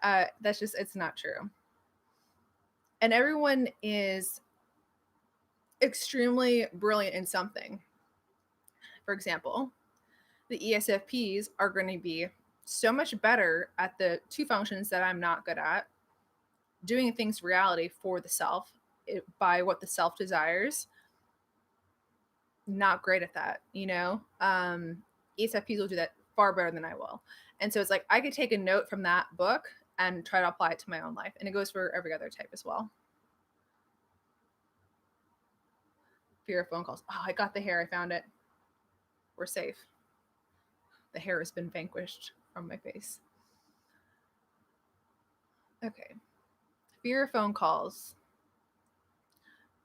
That's just it's not true. And everyone is extremely brilliant in something. For example, the ESFPs are going to be so much better at the two functions that I'm not good at, doing things reality for the self by what the self desires. Not great at that, you know. ESFPs will do that far better than I will. And so it's like I could take a note from that book and try to apply it to my own life. And it goes for every other type as well. Fear of phone calls. Oh, I got the hair. I found it. We're safe. The hair has been vanquished from my face. Okay. Fear of phone calls.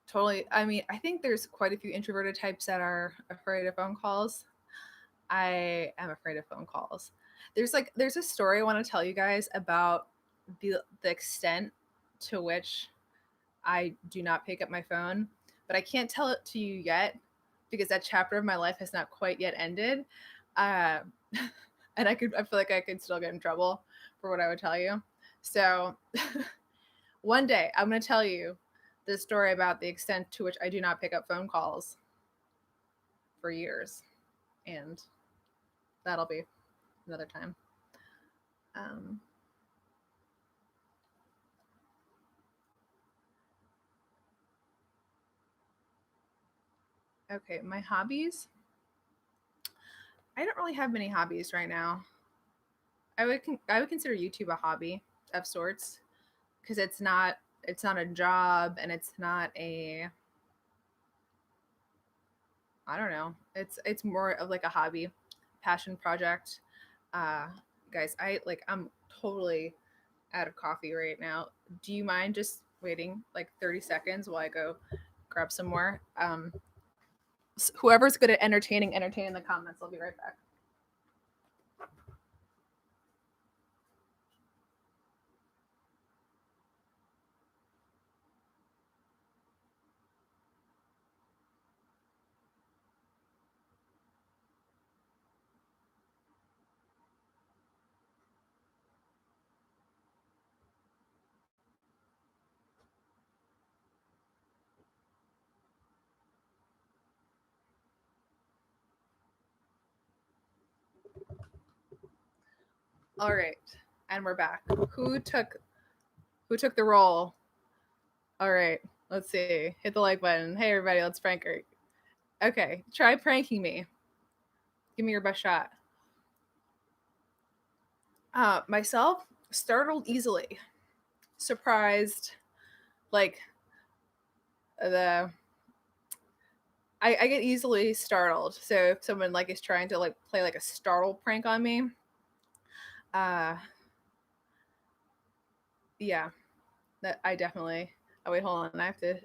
Totally. I mean, I think there's quite a few introverted types that are afraid of phone calls. I am afraid of phone calls. There's a story I want to tell you guys about the extent to which I do not pick up my phone, but I can't tell it to you yet because that chapter of my life has not quite yet ended. Uh, and I feel like I could still get in trouble for what I would tell you. So one day I'm going to tell you the story about the extent to which I do not pick up phone calls for years, and that'll be another time. Um, okay, my hobbies. I don't really have many hobbies right now. I would consider YouTube a hobby of sorts because it's not a job and it's not a I don't know. It's more of like a hobby, passion project. Uh guys, I'm totally out of coffee right now. Do you mind just waiting like 30 seconds while I go grab some more? Whoever's good at entertain in the comments. I'll be right back. All right, and we're back. Who took the role? All right, let's see. Hit the like button. Hey everybody, let's prank her. Okay, try pranking me. Give me your best shot. Myself, startled easily, surprised, like the I get easily startled. So if someone like is trying to like play like a startle prank on me, uh, yeah, that I definitely. Oh wait, hold on. I have to.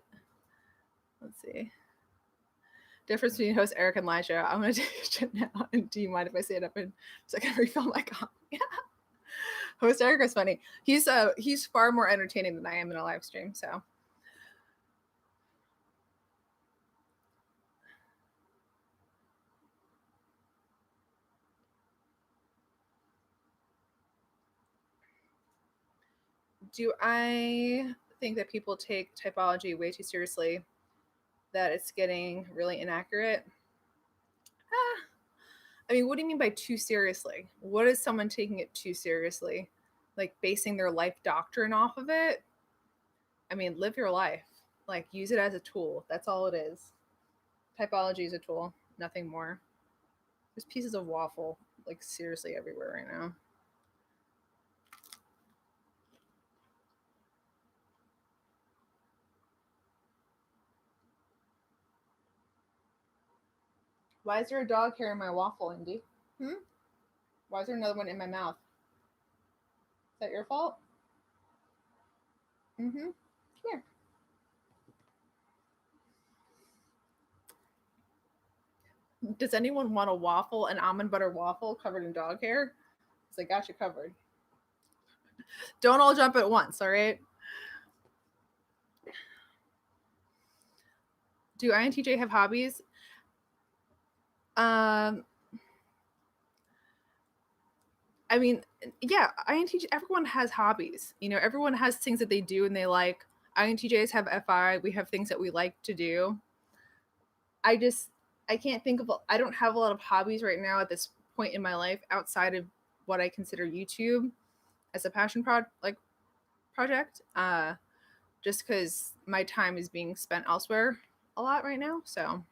Let's see. Difference between host Eric and Elijah. I'm gonna take it now. And do you mind if I say it up and so I can refill my coffee? Host Eric is funny. He's far more entertaining than I am in a live stream. So do I think that people take typology way too seriously? That it's getting really inaccurate? I mean, what do you mean by too seriously? What is someone taking it too seriously? Like basing their life doctrine off of it? I mean, live your life. Like use it as a tool. That's all it is. Typology is a tool, nothing more. There's pieces of waffle like seriously everywhere right now. Why is there a dog hair in my waffle, Indy? Why is there another one in my mouth? Is that your fault? Come here. Does anyone want a waffle, an almond butter waffle covered in dog hair? Because I got you covered. Don't all jump at once, all right? Do INTJ have hobbies? I mean, yeah, INTJ, everyone has hobbies. You know, everyone has things that they do and they like. INTJs have FI. We have things that we like to do. I can't think of, I don't have a lot of hobbies right now at this point in my life outside of what I consider YouTube as a passion project. Just because my time is being spent elsewhere a lot right now. So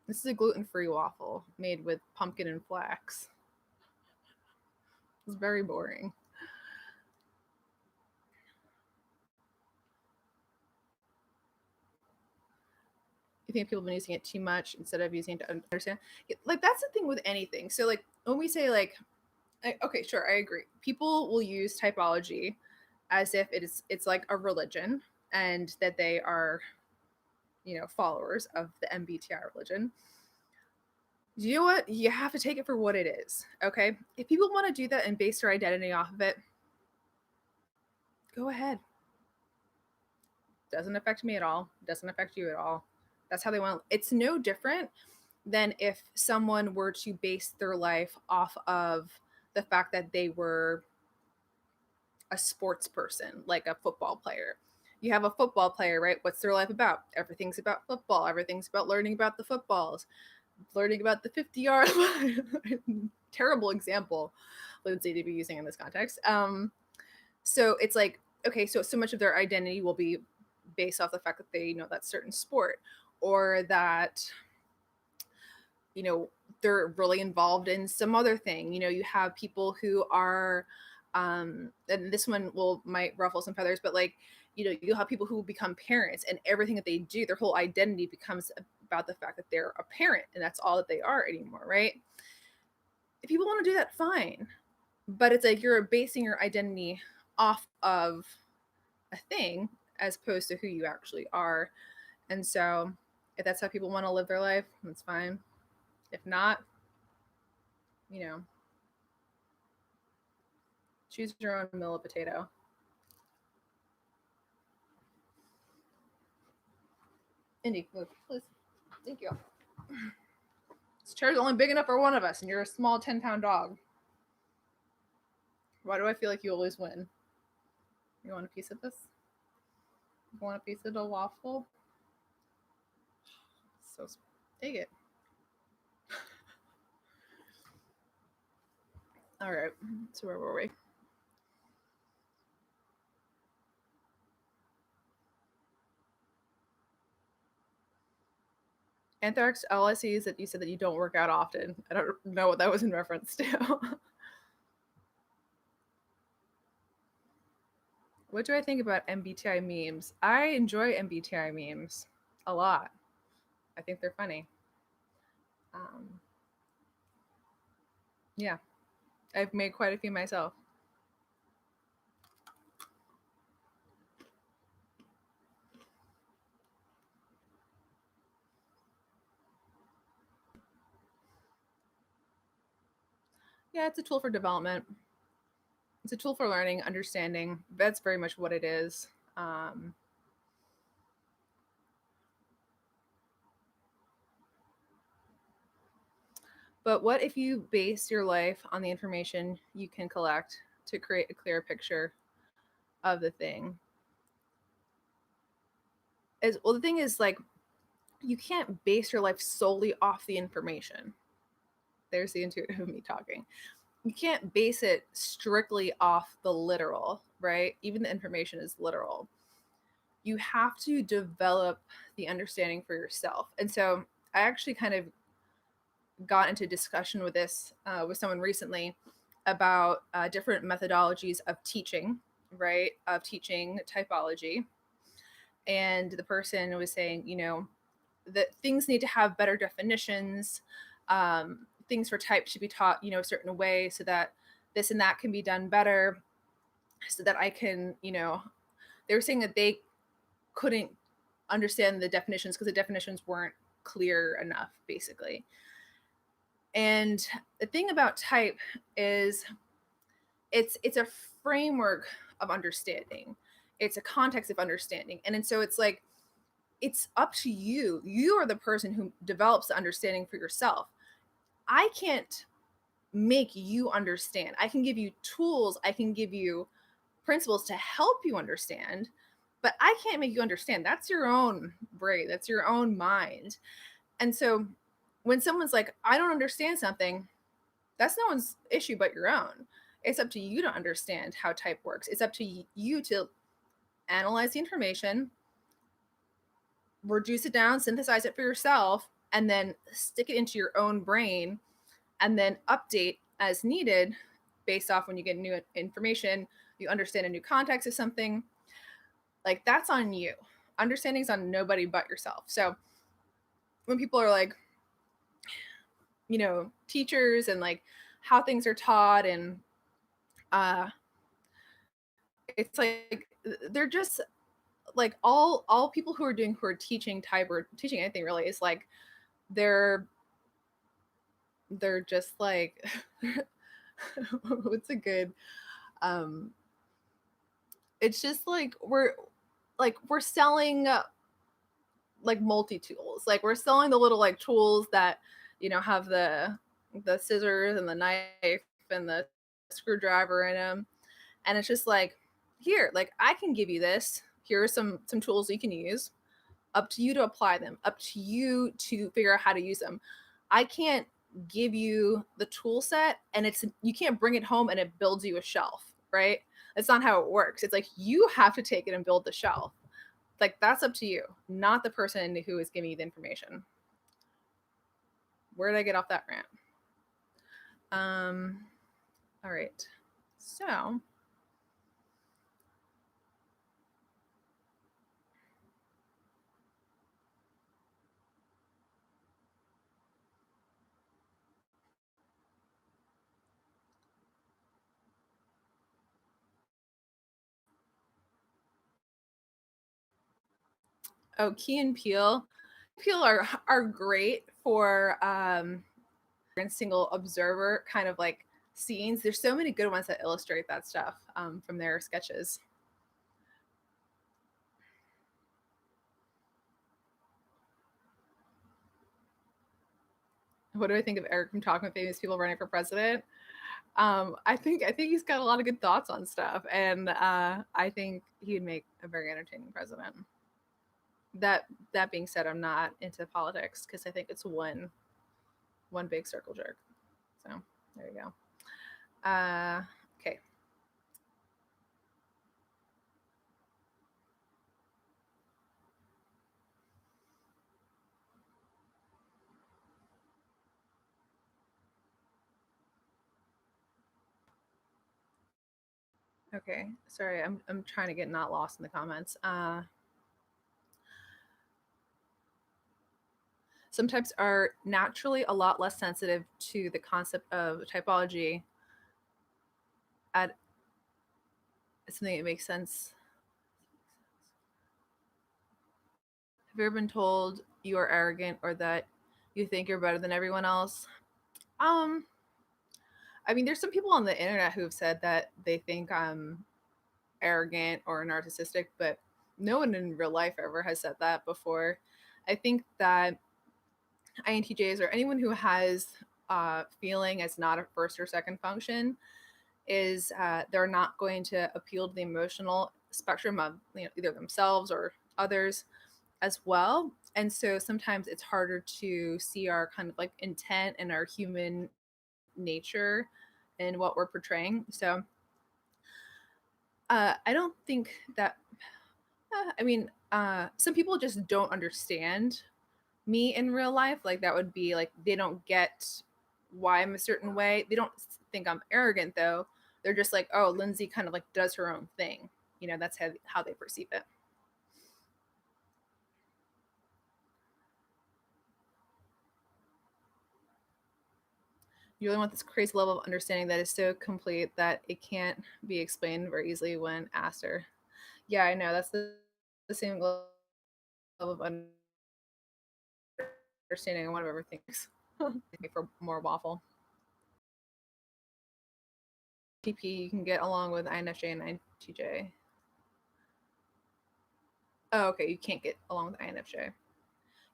this is a gluten-free waffle made with pumpkin and flax. It's very boring. You think people have been using it too much instead of using it to understand? Like that's the thing with anything. So like when we say like, okay, sure, I agree. People will use typology as if it's like a religion and that they are, you know, followers of the MBTI religion. You know what? You have to take it for what it is. Okay. If people want to do that and base their identity off of it, go ahead. Doesn't affect me at all. Doesn't affect you at all. That's how they want. It's no different than if someone were to base their life off of the fact that they were a sports person, like a football player. You have a football player, right? What's their life about? Everything's about football. Everything's about learning about the footballs, learning about the 50-yard line. Terrible example, Lindsay, to be using in this context. So it's like, okay, so much of their identity will be based off the fact that they know that certain sport or that, you know, they're really involved in some other thing. You know, you have people who are, and this one might ruffle some feathers, but like, you know, you'll have people who become parents and everything that they do, their whole identity becomes about the fact that they're a parent and that's all that they are anymore, right? If people want to do that, fine. But it's like you're basing your identity off of a thing as opposed to who you actually are. And so if that's how people want to live their life, that's fine. If not, you know, choose your own meal of potato. Indy, move, please. Thank you. This chair's only big enough for one of us, and you're a small 10-pound dog. Why do I feel like you always win? You want a piece of this? You want a piece of the waffle? So take it. All right. So where were we? Anthrax, all I see is that you said that you don't work out often. I don't know what that was in reference to. What do I think about MBTI memes? I enjoy MBTI memes a lot. I think they're funny. Um, yeah, I've made quite a few myself. Yeah, it's a tool for development. It's a tool for learning, understanding. That's very much what it is. Um, but what if you base your life on the information you can collect to create a clear picture of the thing? Is well, the thing is like you can't base your life solely off the information. There's the intuitive of me talking. You can't base it strictly off the literal, right? Even the information is literal. You have to develop the understanding for yourself. And so I actually kind of got into discussion with this with someone recently about different methodologies of teaching, right? Of teaching typology. And the person was saying, you know, that things need to have better definitions. Things for type should be taught, you know, a certain way so that this and that can be done better, so that I can, you know, they were saying that they couldn't understand the definitions because the definitions weren't clear enough, basically. And the thing about type is it's a framework of understanding. It's a context of understanding. And so it's like it's up to you. You are the person who develops the understanding for yourself. I can't make you understand. I can give you tools, I can give you principles to help you understand, but I can't make you understand. That's your own brain, that's your own mind. And so when someone's like, I don't understand something, that's no one's issue but your own. It's up to you to understand how type works. It's up to you to analyze the information, reduce it down, synthesize it for yourself, and then stick it into your own brain and then update as needed based off when you get new information, you understand a new context of something. Like that's on you. Understanding's on nobody but yourself. So when people are like, you know, teachers and like how things are taught and uh it's like they're just like all people who are teaching type or teaching anything really is like they're they're just like what's a good um it's just like we're selling like multi tools. Like we're selling the little like tools that you know have the scissors and the knife and the screwdriver in them, and it's just like here, like I can give you this. Here are some tools you can use. Up to you to apply them. Up to you to figure out how to use them. I can't give you the tool set and it's you can't bring it home and it builds you a shelf, right? That's not how it works. It's like you have to take it and build the shelf. Like that's up to you, not the person who is giving you the information. Where did I get off that rant? Um, all right. So, oh, Key and Peele. Peele are great for and single observer kind of like scenes. There's so many good ones that illustrate that stuff from their sketches. What do I think of Eric from Talking with Famous People running for president? I think he's got a lot of good thoughts on stuff, and I think he'd make a very entertaining president. That being said, I'm not into politics because I think it's one big circle jerk. So there you go. Okay. Okay. Sorry, I'm trying to get not lost in the comments. Some types are naturally a lot less sensitive to the concept of typology at something that makes sense. Have you ever been told you are arrogant or that you think you're better than everyone else? Um, I mean, there's some people on the internet who've said that they think I'm arrogant or narcissistic, but no one in real life ever has said that before. I think that INTJs or anyone who has feeling as not a first or second function is they're not going to appeal to the emotional spectrum of either themselves or others as well. And so sometimes it's harder to see our kind of like intent and our human nature in what we're portraying. So I don't think that, I mean, some people just don't understand me in real life. Like that would be like, they don't get why I'm a certain way. They don't think I'm arrogant though. They're just like, oh, Lindsay kind of like does her own thing. That's how they perceive it. You really want this crazy level of understanding that is so complete that it can't be explained very easily when asked. Or, yeah, I know that's the same level of understanding one of everything. For more waffle. TP you can get along with INFJ and INTJ. Oh, okay, you can't get along with INFJ.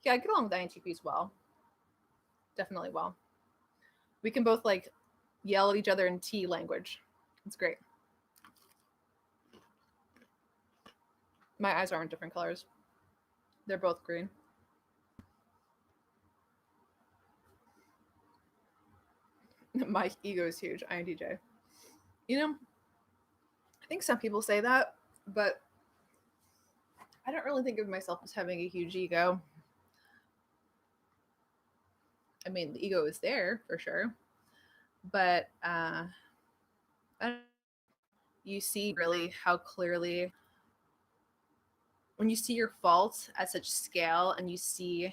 Yeah, I get along with INTP as well. Definitely well. We can both like yell at each other in T language. It's great. My eyes aren't different colors. They're both green. My ego is huge. INTJ. You know, I think some people say that, but I don't really think of myself as having a huge ego. I mean, the ego is there for sure, but you see really how clearly when you see your faults at such scale and you see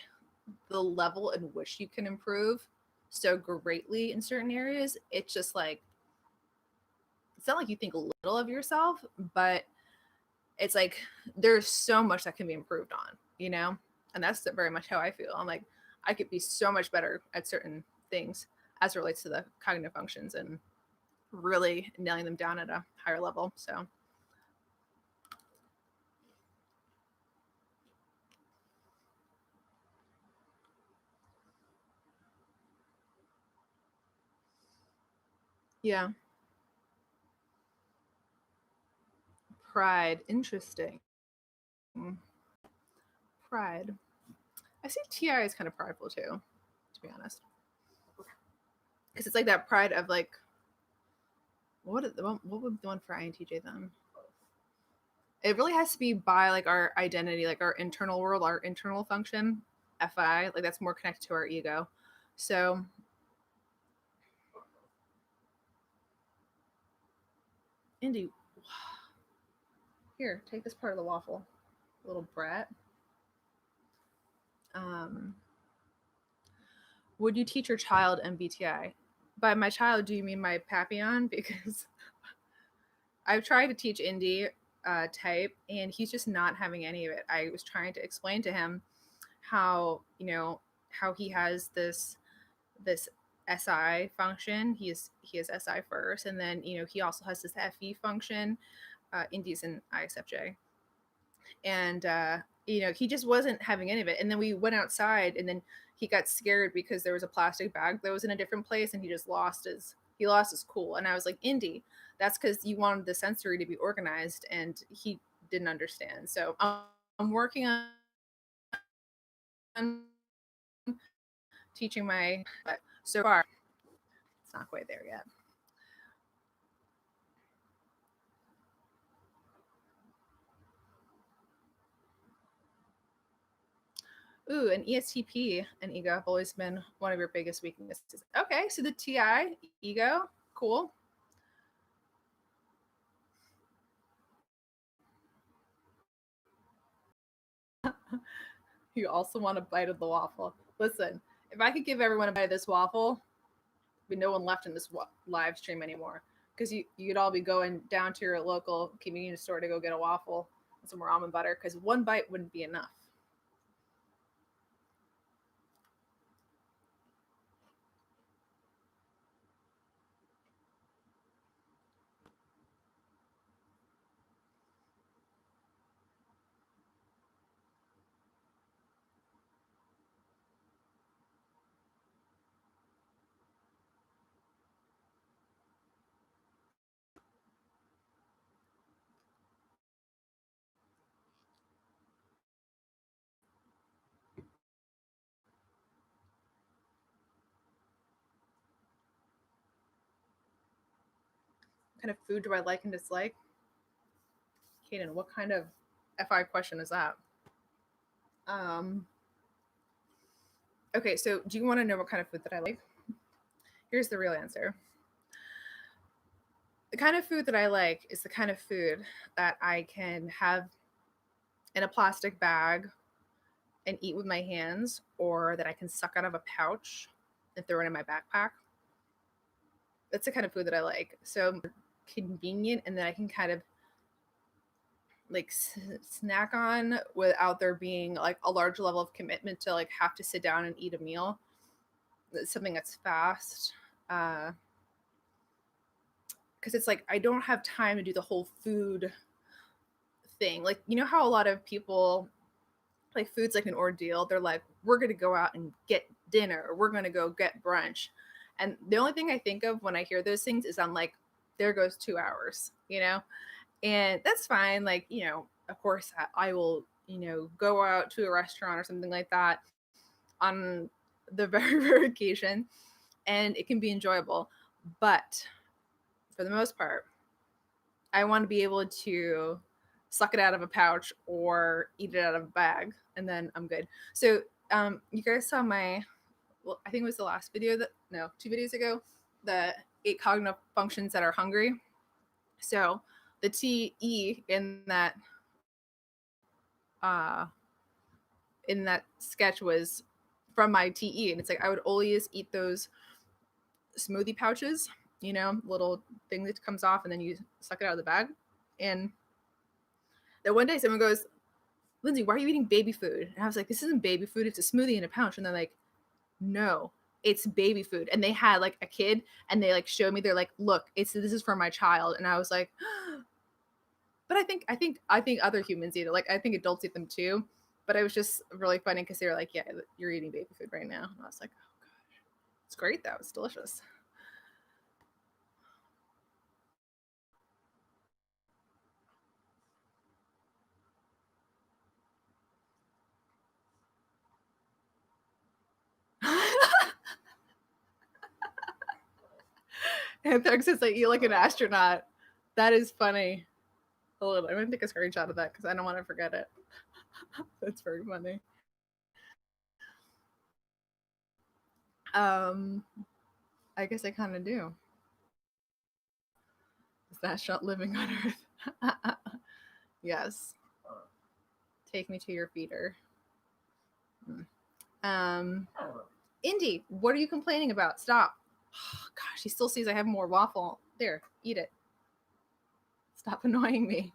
the level in which you can improve so greatly in certain areas, it's just like it's not like you think little of yourself, but it's like there's so much that can be improved on. And that's very much how I feel. I'm like, I could be so much better at certain things as it relates to the cognitive functions and really nailing them down at a higher level. So yeah. Pride, interesting. Pride. I see TI is kind of prideful too, to be honest, because it's like that pride of like, what would the one for INTJ then? It really has to be by like our identity, like our internal world, our internal function. FI, like that's more connected to our ego. So Indy, here, take this part of the waffle, little brat. Um, would you teach your child MBTI? By my child, do you mean my Papillon? Because I've tried to teach Indy type, and he's just not having any of it. I was trying to explain to him how how he has this SI function. He has SI first, and then he also has this FE function. Indy's an ISFJ, and he just wasn't having any of it. And then we went outside, and then he got scared because there was a plastic bag that was in a different place, and he lost his cool. And I was like, Indy, that's because you wanted the sensory to be organized, and he didn't understand. So I'm working on teaching my, but so far it's not quite there yet. Ooh, an ESTP and ego have always been one of your biggest weaknesses. Okay, so the TI, ego, cool. You also want a bite of the waffle. Listen, if I could give everyone a bite of this waffle, there'd be no one left in this live stream anymore. Because you'd all be going down to your local convenience store to go get a waffle and some ramen butter, because one bite wouldn't be enough. What kind of food do I like and dislike? Kaden, what kind of FI question is that? Um, okay, so do you want to know what kind of food that I like? Here's the real answer. The kind of food that I like is the kind of food that I can have in a plastic bag and eat with my hands, or that I can suck out of a pouch and throw it in my backpack. That's the kind of food that I like. So convenient, and that I can kind of like snack on without there being like a large level of commitment to like have to sit down and eat a meal. It's something that's fast. Because it's like I don't have time to do the whole food thing. Like, you know how a lot of people, like, food's like an ordeal. They're like, we're gonna go out and get dinner, or we're gonna go get brunch. And the only thing I think of when I hear those things is I'm like, there goes 2 hours, you know? And that's fine. Like, you know, of course I will, you know, go out to a restaurant or something like that on the very rare occasion, and it can be enjoyable. But for the most part, I want to be able to suck it out of a pouch or eat it out of a bag, and then I'm good. So, you guys saw my, well, I think it was the last video that, no, 2 videos ago, the 8 cognitive functions that are hungry. So, the TE uh, in that sketch was from my TE, and it's like I would always eat those smoothie pouches, you know, little thing that comes off, and then you suck it out of the bag. And then one day someone goes, Lindsay, why are you eating baby food? And I was like, this isn't baby food. It's a smoothie in a pouch. And they're like, no, it's baby food. And they had like a kid, and they like showed me, they're like, look, this is for my child. And I was like, but I think other humans eat it. Like, I think adults eat them too. But it was just really funny because they were like, yeah, you're eating baby food right now. And I was like, oh gosh, it's great though. It's delicious. And Thug says I eat like an astronaut. That is funny. Hold on, I'm gonna take a screenshot of that because I don't want to forget it. That's very funny. Um, I guess I kind of do. Is that shot living on Earth? Yes. Take me to your feeder. Indy, what are you complaining about? Stop. Oh, gosh, he still sees I have more waffle. There, eat it. Stop annoying me.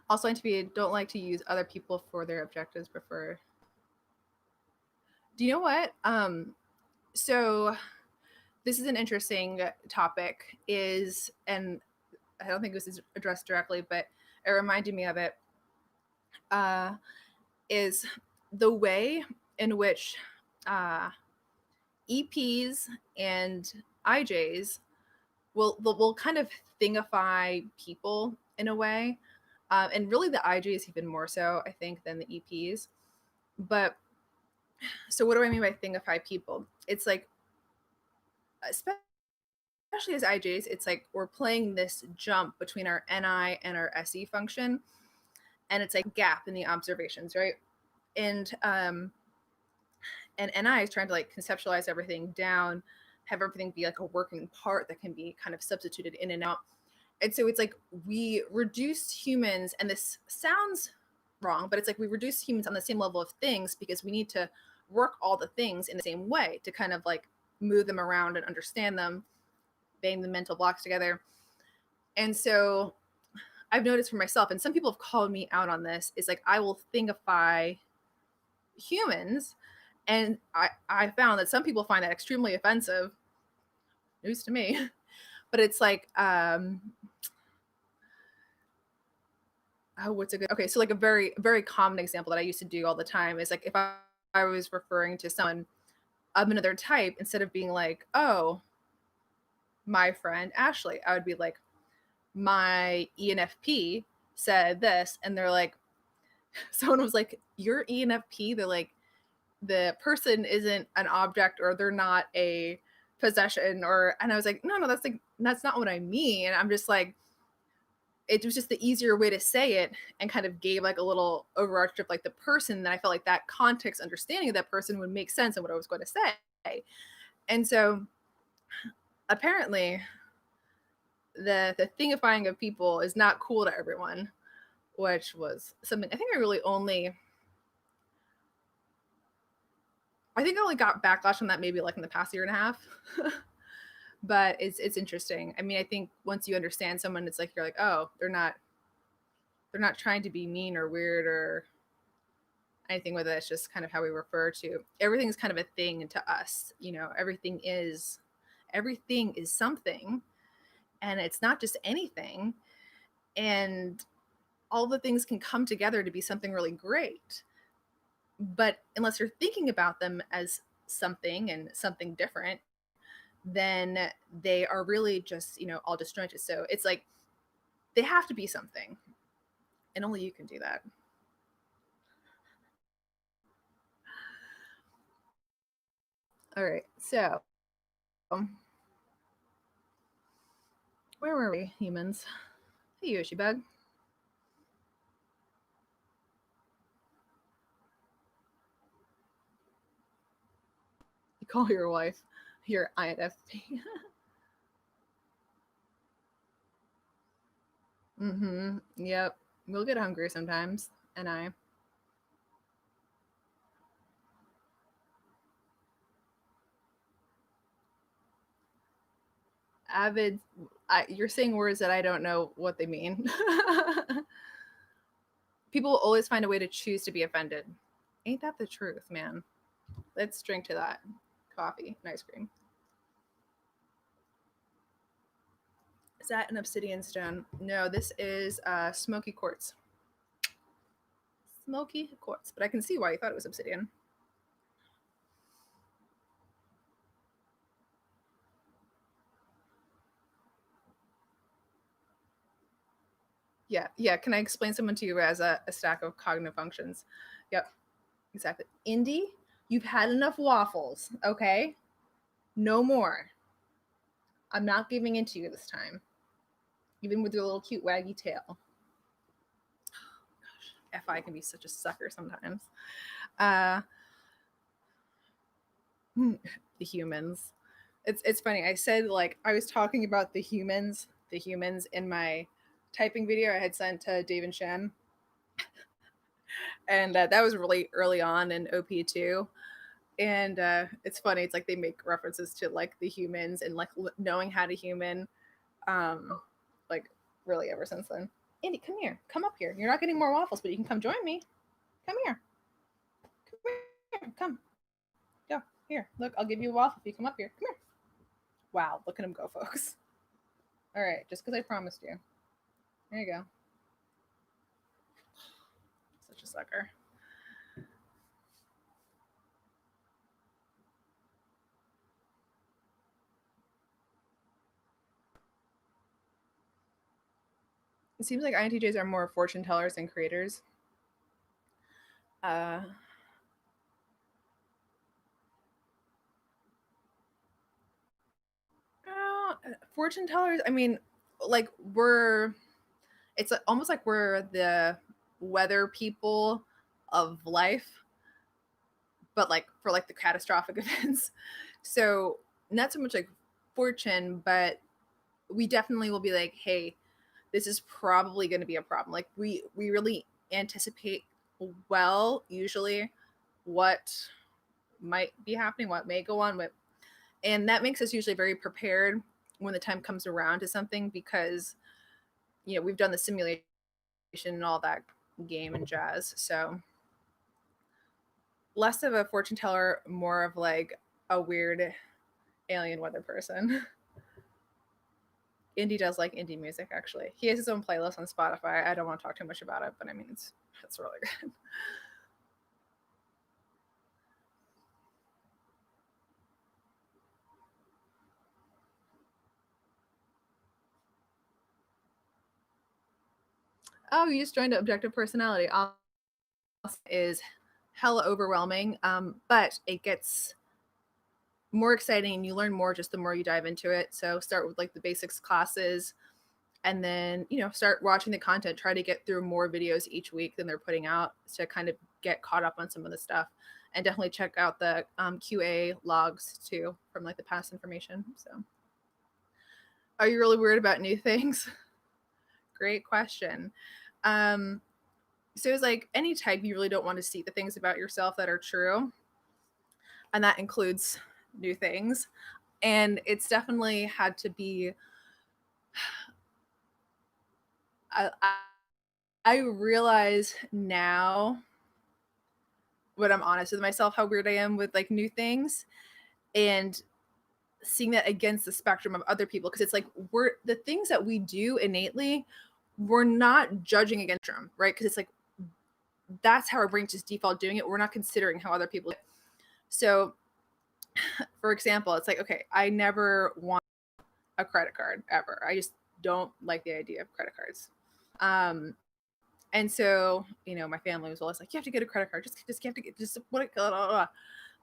Also, INTJ don't like to use other people for their objectives. Prefer. Do you know what? So this is an interesting topic. And I don't think this is addressed directly, but it reminded me of it. Is the way in which EPs and IJs will kind of thingify people in a way, and really the IJs even more so, I think, than the EPs. But so what do I mean by thingify people? It's like, especially especially as IJs, it's like we're playing this jump between our NI and our SE function, and it's like a gap in the observations, right? And NI is trying to like conceptualize everything down, have everything be like a working part that can be kind of substituted in and out. And so it's like we reduce humans, and this sounds wrong, but it's like we reduce humans on the same level of things because we need to work all the things in the same way to kind of like move them around and understand them, bang the mental blocks together. And so I've noticed for myself, and some people have called me out on this, is like I will thingify humans. And I found that some people find that extremely offensive. News to me. But it's like, oh, what's a good, okay, so like a very, very common example that I used to do all the time is like if I was referring to someone of another type, instead of being like, oh, my friend Ashley, I would be like, my ENFP said this. And they're like, someone was like, you're ENFP? They're like, the person isn't an object, or they're not a possession, or, and I was like, no, that's like, that's not what I mean. And I'm just like, it was just the easier way to say it, and kind of gave like a little overarch of like the person, that I felt like that context understanding of that person would make sense in what I was going to say. And so apparently the thingifying of people is not cool to everyone, which was something I think I think I only got backlash on that maybe like in the past year and a half. But it's interesting. I mean, I think once you understand someone, it's like you're like, oh, they're not trying to be mean or weird or anything with it. It's just kind of how we refer to everything's kind of a thing to us. You know, everything is something, and it's not just anything. And all the things can come together to be something really great. But unless you're thinking about them as something and something different, then they are really just, all disjointed. So it's like they have to be something, and only you can do that. All right, so where were we, humans? Hey, Yoshi Bug. You call your wife your INFP. Mm-hmm. Yep. We'll get hungry sometimes, and I. Avid. You're saying words that I don't know what they mean. People will always find a way to choose to be offended. Ain't that the truth, man? Let's drink to that. Coffee and ice cream. Is that an obsidian stone? No, this is smoky quartz. Smoky quartz. But I can see why you thought it was obsidian. Yeah. Can I explain someone to you as a stack of cognitive functions? Yep, exactly. Indy, you've had enough waffles, okay? No more. I'm not giving in to you this time, even with your little cute waggy tail. Gosh, FI can be such a sucker sometimes. The humans. It's funny. I said like I was talking about the humans in my typing video I had sent to Dave and Shen, and that was really early on in OP2. And it's funny. It's like they make references to like the humans and like knowing how to human, like really ever since then. Andy, come here. Come up here. You're not getting more waffles, but you can come join me. Come here. Come here. Come. Go. Here. Look, I'll give you a waffle if you come up here. Come here. Wow, look at him go, folks. All right, just because I promised you. There you go. Such a sucker. It seems like INTJs are more fortune tellers than creators. Uh, Fortune tellers, I mean, like it's almost like we're the weather people of life, but like for like the catastrophic events. So not so much like fortune, but we definitely will be like, hey, this is probably going to be a problem. Like we really anticipate well usually what might be happening, what may go on, with, and that makes us usually very prepared when the time comes around to something, because we've done the simulation and all that game and jazz. So less of a fortune teller, more of like a weird alien weather person. Indie does like indie music, actually. He has his own playlist on Spotify. I don't want to talk too much about it, but I mean, it's really good. Oh, you just joined Objective Personality. Is hella overwhelming, but it gets more exciting and you learn more just the more you dive into it. So start with like the basics classes, and then start watching the content. Try to get through more videos each week than they're putting out to kind of get caught up on some of the stuff, and definitely check out the QA logs too from like the past information. So are you really worried about new things? Great question. So it's like any type, you really don't want to see the things about yourself that are true, and that includes new things. And it's definitely had to be I, I realize now, when I'm honest with myself, how weird I am with like new things, and seeing that against the spectrum of other people, because it's like we're the things that we do innately, we're not judging against them, right? Because it's like that's how our brain just default doing it. We're not considering how other people do it. So for example, it's like, okay, I never want a credit card ever. I just don't like the idea of credit cards. Um, and so, my family was always like, you have to get a credit card. Just you have to get just what blah, blah, blah.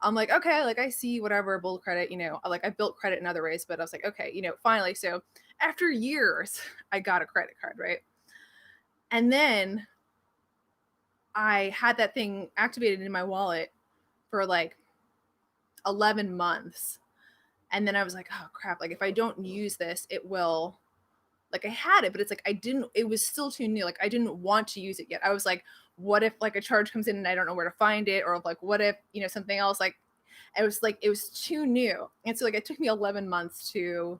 I'm like, okay, like I see whatever bull credit, like I built credit in other ways, but I was like, okay, finally. So after years, I got a credit card, right? And then I had that thing activated in my wallet for like 11 months. And then I was like, oh crap, like if I don't use this, it will, like I had it, but it's like it was still too new. Like I didn't want to use it yet. I was like, what if like a charge comes in and I don't know where to find it? Or like, what if, something else, like, it was too new. And so like it took me 11 months to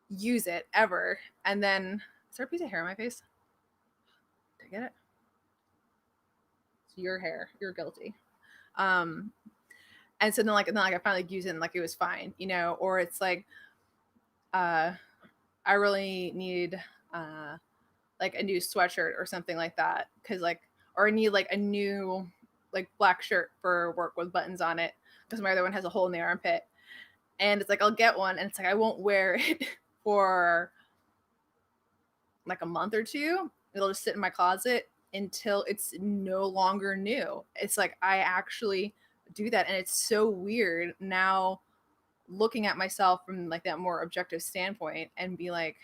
use it ever. And then, is there a piece of hair on my face? Did I get it? It's your hair. You're guilty. Um, and so then I finally used it and like it was fine, or it's like, uh, I really need like a new sweatshirt or something like that, because like, or I need like a new like black shirt for work with buttons on it, because my other one has a hole in the armpit. And it's like I'll get one and it's like I won't wear it for like a month or two. It'll just sit in my closet until it's no longer new. It's like I actually do that, and it's so weird now looking at myself from like that more objective standpoint and be like,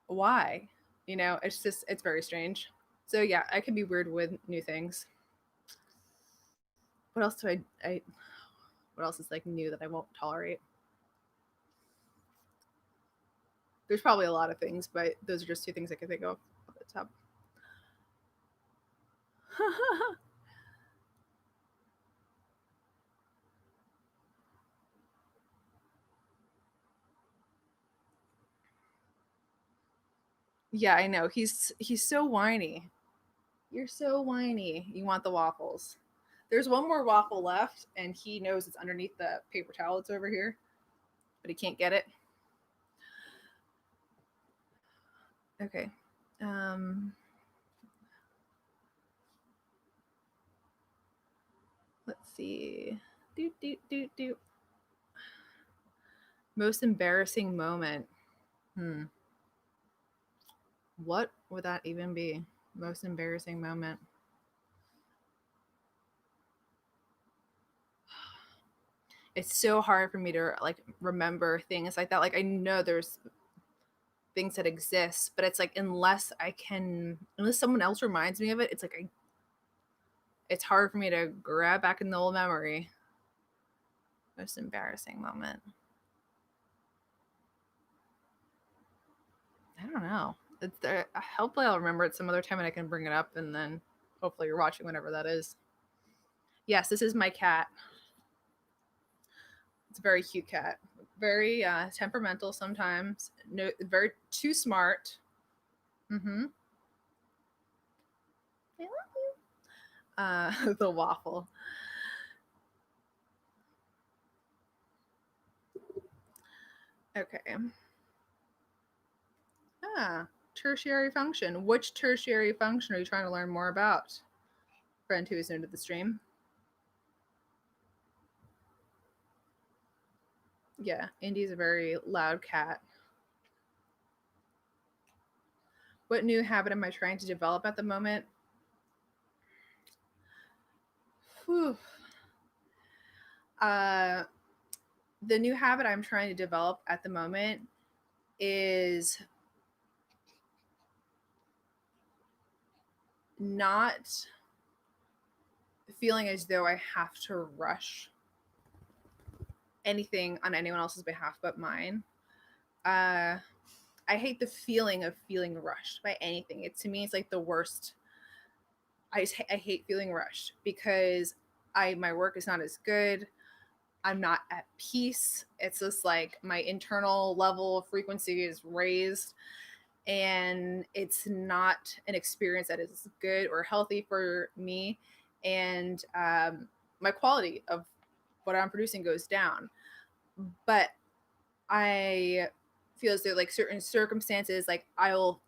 why? It's very strange. So yeah, I can be weird with new things. What else do I what else is like new that I won't tolerate? There's probably a lot of things, but those are just two things I can think of off the top. Yeah, I know. He's so whiny. You're so whiny. You want the waffles. There's one more waffle left, and he knows it's underneath the paper towel that's over here, but he can't get it. Okay. Um, let's see. Doot, doot, doot, doot. Most embarrassing moment. What would that even be? Most embarrassing moment. it's so hard for me to like remember things like that. Like I know there's things that exist, but it's like unless someone else reminds me of it, it's like it's hard for me to grab back in the old memory. Most embarrassing moment. I don't know. It's there. Hopefully, I'll remember it some other time and I can bring it up, and then hopefully you're watching whenever that is. Yes, this is my cat. It's a very cute cat. Very temperamental sometimes. No, very too smart. Mm-hmm. I love you. The waffle. Okay. Ah, tertiary function. Which tertiary function are you trying to learn more about? Friend who is new to the stream. Yeah, Indy's a very loud cat. What new habit am I trying to develop at the moment? Whew. Uh, the new habit I'm trying to develop at the moment is not feeling as though I have to rush anything on anyone else's behalf but mine. I hate the feeling of feeling rushed by anything. It to me, it's like the worst. I hate feeling rushed because my work is not as good. I'm not at peace. It's just like my internal level of frequency is raised, and it's not an experience that is good or healthy for me. And my quality of what I'm producing goes down. But I feel as though, like, certain circumstances, like, I'll,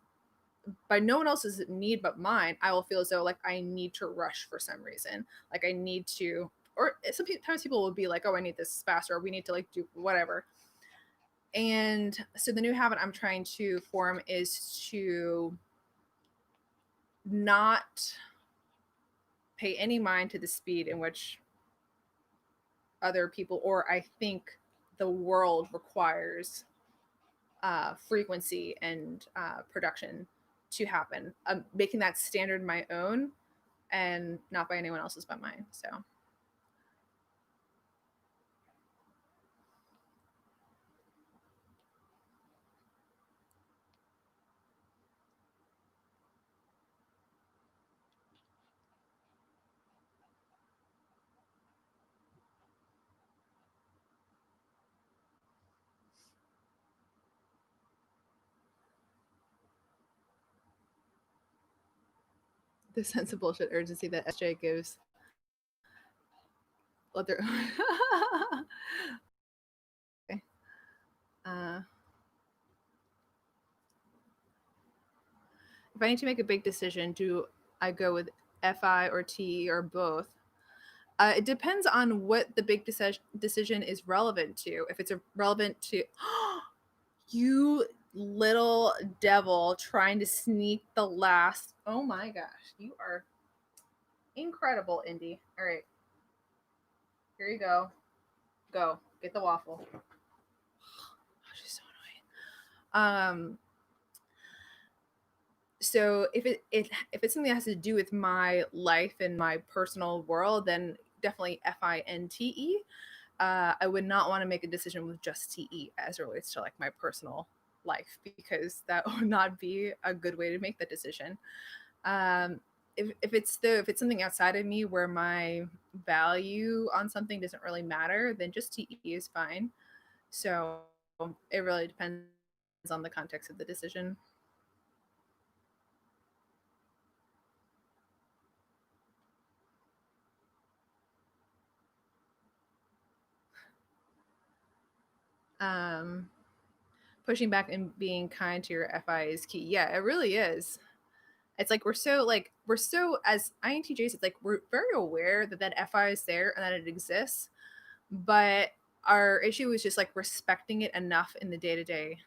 by no one else's need but mine, I will feel as though like I need to rush for some reason. Like I need to, or sometimes people will be like, oh, I need this faster, or we need to like do whatever. And so the new habit I'm trying to form is to not pay any mind to the speed in which other people, or I think the world requires frequency and production to happen. Making that standard my own and not by anyone else's but mine. So the sense of bullshit urgency that SJ gives. Other okay. If I need to make a big decision, do I go with FI or TE or both? It depends on what the big decision is relevant to. If it's relevant to you little devil trying to sneak the last. Oh my gosh, you are incredible, Indy. All right, here you go. Go get the waffle. Oh, she's so annoying. So if it's something that has to do with my life and my personal world, then definitely FINTE. I would not want to make a decision with just TE as it relates to like my personal life, because that would not be a good way to make that decision. If it's something outside of me where my value on something doesn't really matter, then just TE is fine. So it really depends on the context of the decision. Um, Pushing back and being kind to your FI is key. Yeah, it really is. It's like we're so as INTJs, it's like we're very aware that FI is there and that it exists, but our issue is just like respecting it enough in the day-to-day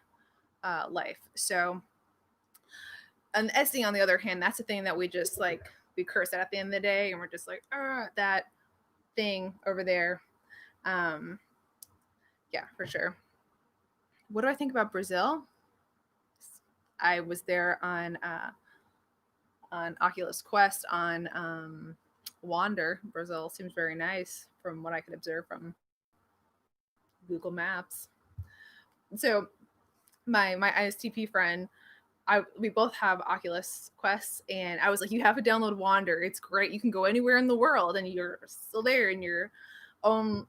life. So, and SD on the other hand, that's the thing that we just like we curse at the end of the day, and we're just like, that thing over there. Yeah, for sure. What do I think about Brazil? I was there on Oculus Quest on Wander. Brazil seems very nice from what I could observe from Google Maps. So my ISTP friend, we both have Oculus Quests, and I was like, you have to download Wander. It's great. You can go anywhere in the world, and you're still there in your own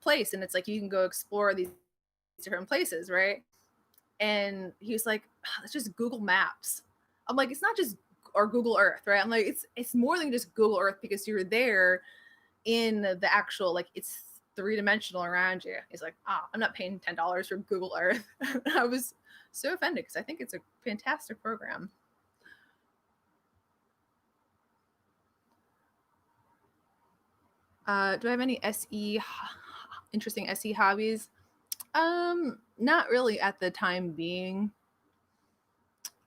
place, and it's like you can go explore these different places, right? And he was like, oh, it's just Google Maps. I'm like, it's not just or Google Earth, right? I'm like, it's more than just Google Earth because you're there in the actual it's three-dimensional around you. He's like, I'm not paying $10 for Google Earth. I was so offended because I think it's a fantastic program. Do I have any interesting SE hobbies? Not really at the time being.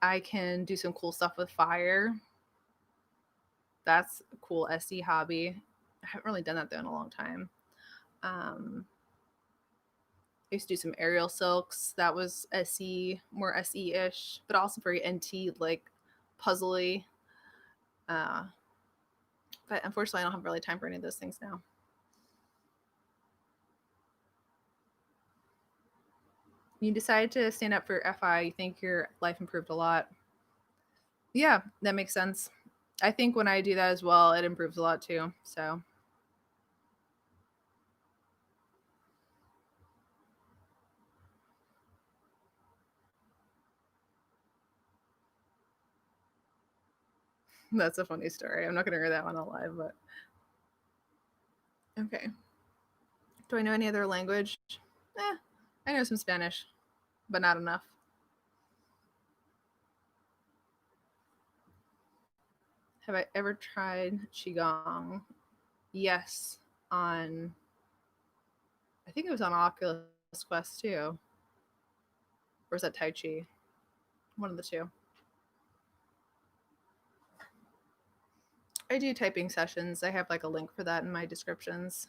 I can do some cool stuff with fire. That's a cool SE hobby. I haven't really done that though in a long time. I used to do some aerial silks. That was SE, more SE-ish, but also very NT, like puzzly. But unfortunately, I don't have really time for any of those things now. You decided to stand up for FI. You think your life improved a lot. Yeah, that makes sense. I think when I do that as well, it improves a lot too. So that's a funny story. I'm not going to hear that one alive, but okay. Do I know any other language? I know some Spanish, but not enough. Have I ever tried Qigong? Yes, on I think it was on Oculus Quest too. Or is that Tai Chi? One of the two. I do typing sessions. I have like a link for that in my descriptions,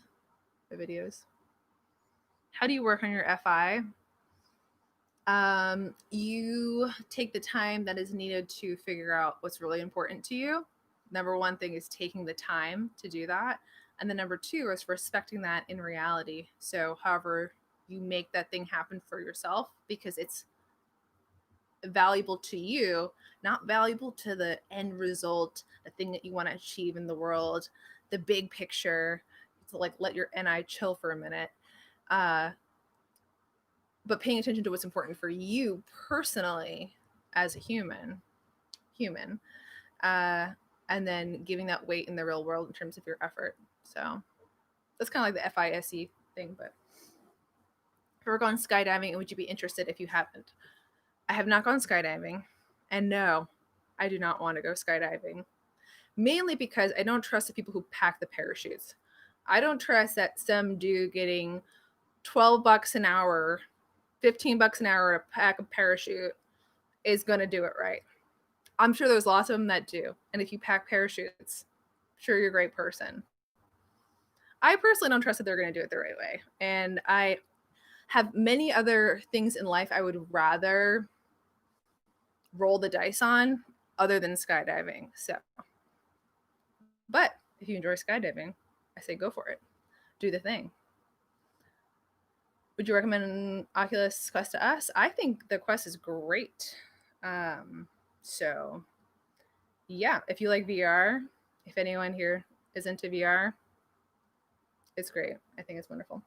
the videos. How do you work on your FI? You take the time that is needed to figure out what's really important to you. Number one thing is taking the time to do that. And then number two is respecting that in reality. So, however, you make that thing happen for yourself because it's valuable to you, not valuable to the end result, the thing that you want to achieve in the world, the big picture. To like let your NI chill for a minute. But paying attention to what's important for you personally as a human, uh, and then giving that weight in the real world in terms of your effort. So that's kind of like the FISE thing. But if we're going skydiving, would you be interested if you haven't? I have not gone skydiving, and no, I do not want to go skydiving. Mainly because I don't trust the people who pack the parachutes. I don't trust that some dude getting $12 an hour, $15 an hour to pack a parachute is going to do it right. I'm sure there's lots of them that do. And if you pack parachutes, I'm sure you're a great person. I personally don't trust that they're going to do it the right way. And I have many other things in life I would rather roll the dice on other than skydiving. So, but if you enjoy skydiving, I say go for it. Do the thing. Would you recommend Oculus Quest to us? I think the Quest is great. So, yeah, if you like VR, if anyone here is into VR, it's great. I think it's wonderful.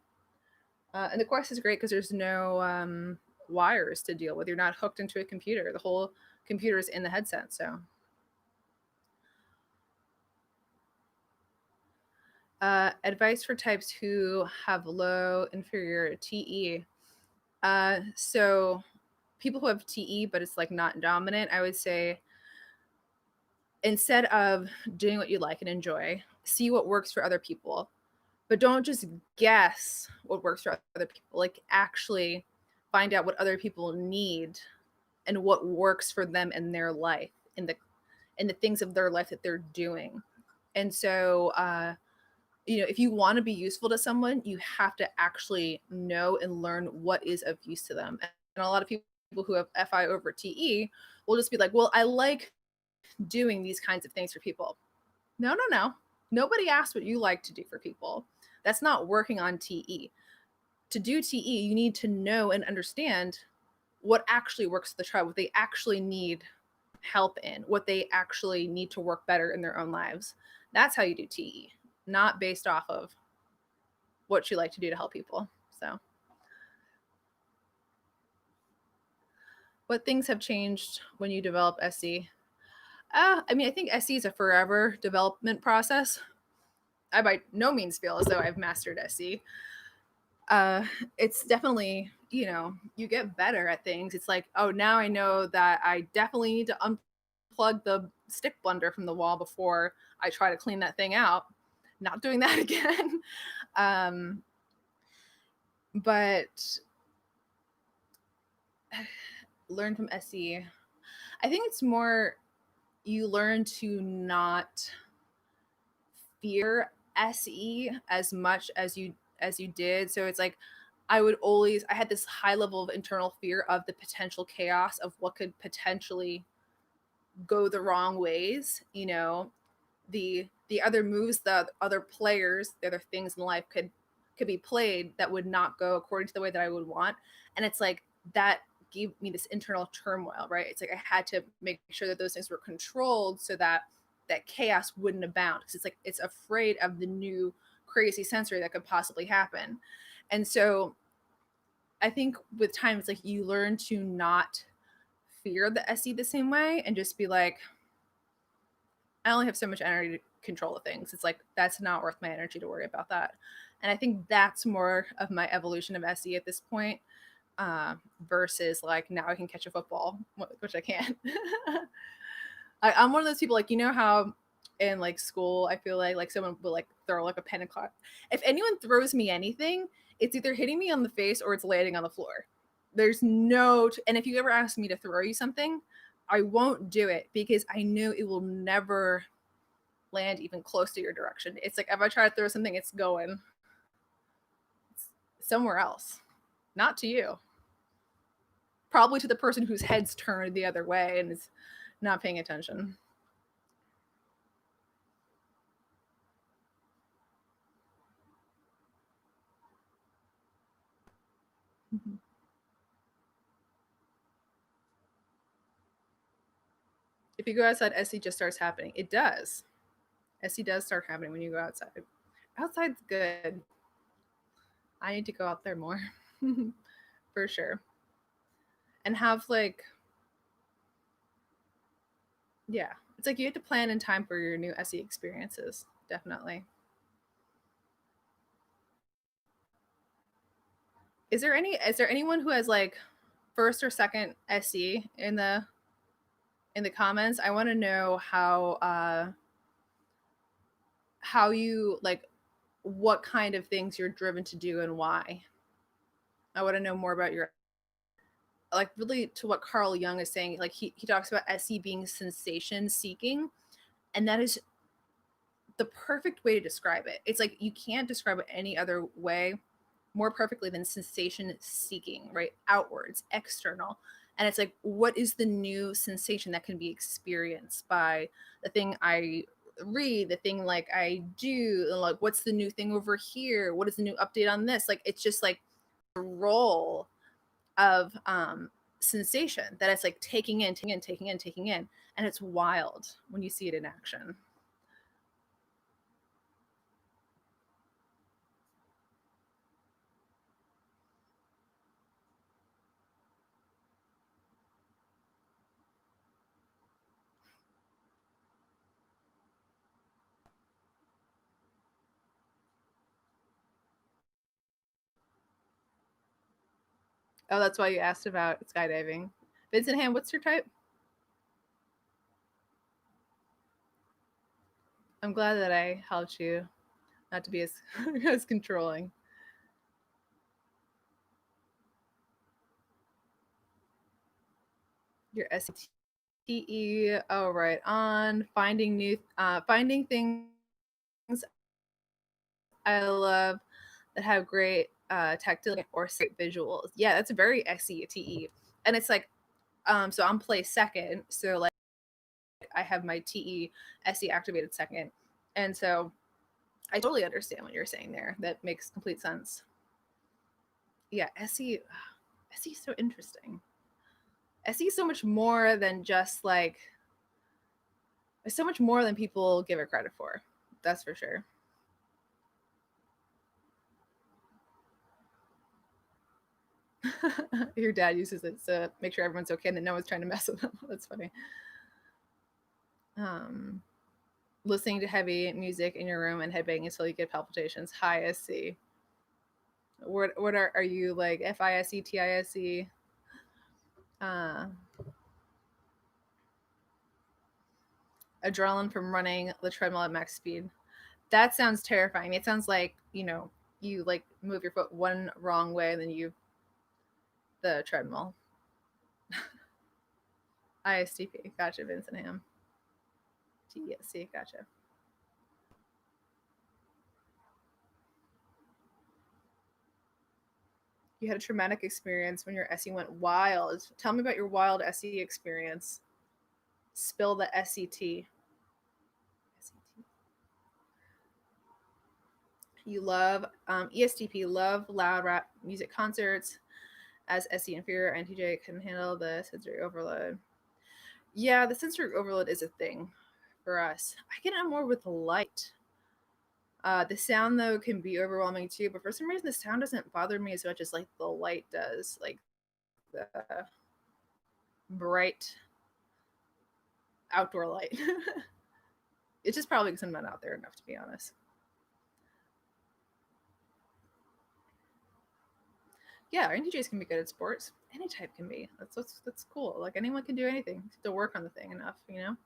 And the Quest is great because there's no wires to deal with. You're not hooked into a computer. The whole computer is in the headset. So, advice for types who have low inferior TE. So, people who have TE, but it's like not dominant, I would say instead of doing what you like and enjoy, see what works for other people. But don't just guess what works for other people. Like actually find out what other people need and what works for them in their life, in the things of their life that they're doing. And so if you want to be useful to someone, you have to actually know and learn what is of use to them. And a lot of people who have FI over TE will just be like, well, I like doing these kinds of things for people. No, no, no. Nobody asked what you like to do for people. That's not working on TE. To do TE, you need to know and understand what actually works for the tribe, what they actually need help in, what they actually need to work better in their own lives. That's how you do TE, not based off of what you like to do to help people. So, what things have changed when you develop SE? I mean, I think SE is a forever development process. I by no means feel as though I've mastered SE. It's definitely, you get better at things. It's like, oh, now I know that I definitely need to unplug the stick blender from the wall before I try to clean that thing out. Not doing that again. But learn from SE. I think it's more you learn to not fear SE as much as you did. So it's like I had this high level of internal fear of the potential chaos of what could potentially go the wrong ways, the other moves, the other players, the other things in life could be played that would not go according to the way that I would want. And it's like that gave me this internal turmoil, right? It's like I had to make sure that those things were controlled so that that chaos wouldn't abound, because it's like it's afraid of the new crazy sensory that could possibly happen. And so I think with time it's like you learn to not fear the SE the same way and just be like, I only have so much energy to control the things. It's like that's not worth my energy to worry about that. And I think that's more of my evolution of SE at this point, versus like now I can catch a football, which I can't. I'm one of those people, like, how in like school I feel like someone will like throw like a pen and clock. If anyone throws me anything, it's either hitting me on the face or it's landing on the floor. There's no and if you ever ask me to throw you something, I won't do it because I know it will never land even close to your direction. It's like if I try to throw something, it's going somewhere else, not to you. Probably to the person whose head's turned the other way and is not paying attention. Mm-hmm. If you go outside, SE just starts happening. It does. SE does start happening when you go outside. Outside's good. I need to go out there more. For sure. And have like, yeah, it's like you have to plan in time for your new SE experiences. Definitely. Is there anyone who has like first or second SE in the comments? I want to know how you like what kind of things you're driven to do and why. I want to know more about your, like, really to what Carl Jung is saying. Like he talks about SE being sensation seeking, and that is the perfect way to describe it. It's like you can't describe it any other way more perfectly than sensation seeking, right? Outwards, external. And it's like, what is the new sensation that can be experienced by the thing I read, the thing like I do, like what's the new thing over here? What is the new update on this? Like it's just like a role of sensation that it's like taking in, taking in, taking in, taking in. And it's wild when you see it in action. Oh, that's why you asked about skydiving. Vincent Ham, what's your type? I'm glad that I helped you not to be as as controlling. Your STE. Oh, right on. Finding things I love that have great tactile or visuals. Yeah, that's very SE. And it's like, so I'm placed second. So like I have my SE activated second. And so I totally understand what you're saying there. That makes complete sense. Yeah, SE is so interesting. SE is so much more than just like, it's so much more than people give it credit for. That's for sure. Your dad uses it to make sure everyone's okay and that no one's trying to mess with them. That's funny. Um, Listening to heavy music in your room and headbanging until you get palpitations. High SC. What are you like? FISE, TISE? Uh, Adrenaline from running the treadmill at max speed. That sounds terrifying. It sounds like, you like move your foot one wrong way and then you the treadmill. ISTP. Gotcha, Vincent Ham. TSC. Gotcha. You had a traumatic experience when your SE went wild. Tell me about your wild SE experience. Spill the SET. You love ESTP, love loud rap music concerts. As SE inferior, INTJ can handle the sensory overload. Yeah, the sensory overload is a thing for us. I get on more with the light. The sound though can be overwhelming too, but for some reason the sound doesn't bother me as much as like the light does, like the bright outdoor light. It's just probably because I'm not out there enough, to be honest. Yeah, INTJs can be good at sports. Any type can be. That's cool. Like anyone can do anything to work on the thing enough, you know.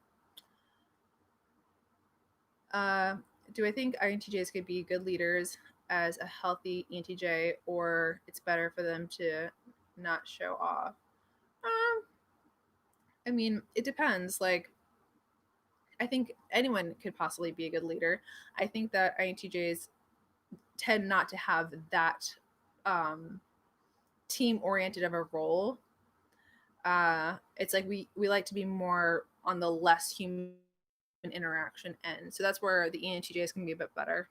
Uh, do I think INTJs could be good leaders as a healthy ENTJ, or it's better for them to not show off? Um, I mean, it depends. Like, I think anyone could possibly be a good leader. I think that INTJs tend not to have that um, team oriented of a role. It's like we like to be more on the less human interaction end. So that's where the ENTJs can be a bit better.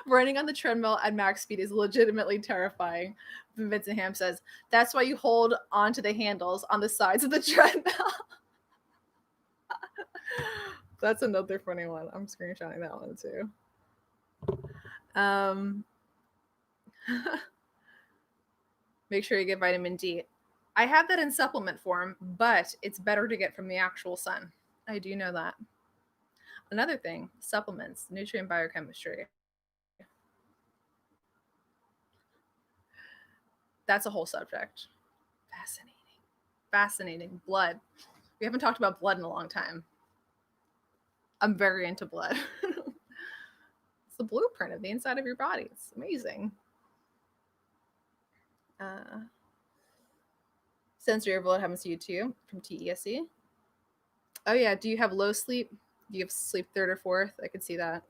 Running on the treadmill at max speed is legitimately terrifying. Vincent Ham says, that's why you hold onto the handles on the sides of the treadmill. That's another funny one. I'm screenshotting that one too. Um, make sure you get vitamin D. I have that in supplement form, but it's better to get from the actual sun. I do know that. Another thing, supplements, nutrient biochemistry. That's a whole subject. Fascinating. Fascinating. Blood. We haven't talked about blood in a long time. I'm very into blood. It's the blueprint of the inside of your body. It's amazing. Sensory overload happens to you too, from TESC. Oh yeah, do you have low sleep? Do you have sleep third or fourth? I could see that.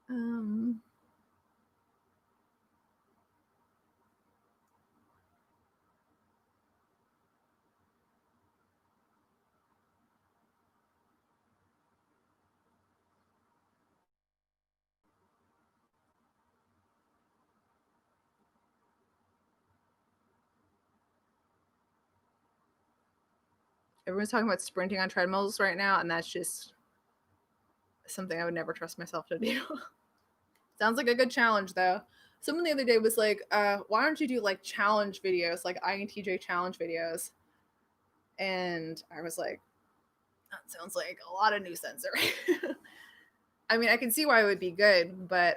Um, Everyone's talking about sprinting on treadmills right now, and that's just something I would never trust myself to do. Sounds like a good challenge though. Someone the other day was like, why don't you do like challenge videos, like INTJ challenge videos? And I was like, that sounds like a lot of new sensory. I mean, I can see why it would be good, but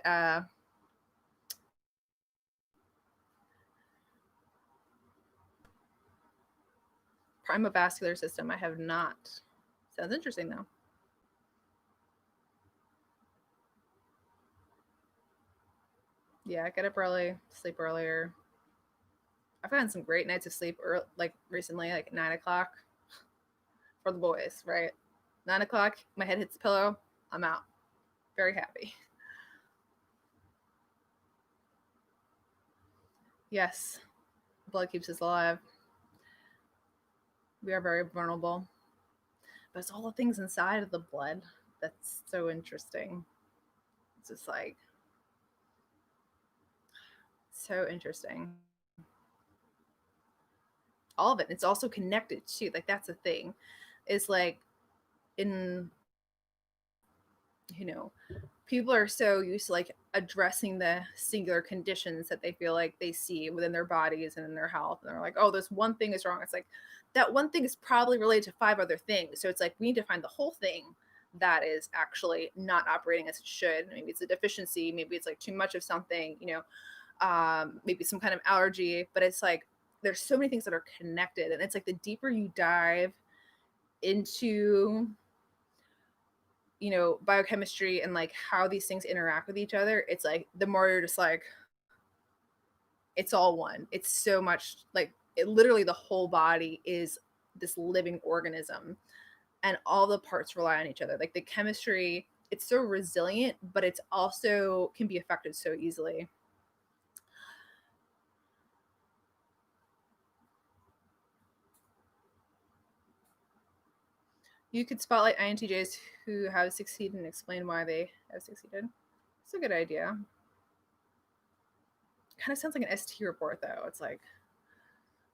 primovascular system, I have not. Sounds interesting though. Yeah, get up early, sleep earlier. I've gotten some great nights of sleep, like recently, like 9 o'clock. for the boys, right? 9 o'clock, my head hits the pillow, I'm out. Very happy. Yes, blood keeps us alive. We are very vulnerable. But it's all the things inside of the blood that's so interesting. It's just like so interesting. All of it. It's also connected too. Like that's the thing. It's like in you know, people are so used to like addressing the singular conditions that they feel like they see within their bodies and in their health. And they're like, oh, this one thing is wrong. It's like that one thing is probably related to 5 other things. So it's like we need to find the whole thing that is actually not operating as it should. Maybe it's a deficiency, maybe it's like too much of something, maybe some kind of allergy, but it's like there's so many things that are connected. And it's like the deeper you dive into biochemistry and like how these things interact with each other, it's like the more you're just like, it's all one. It's so much like it literally the whole body is this living organism and all the parts rely on each other. Like the chemistry, it's so resilient, but it's also can be affected so easily. You could spotlight INTJs who have succeeded and explain why they have succeeded. It's a good idea. Kind of sounds like an ST report though. It's like,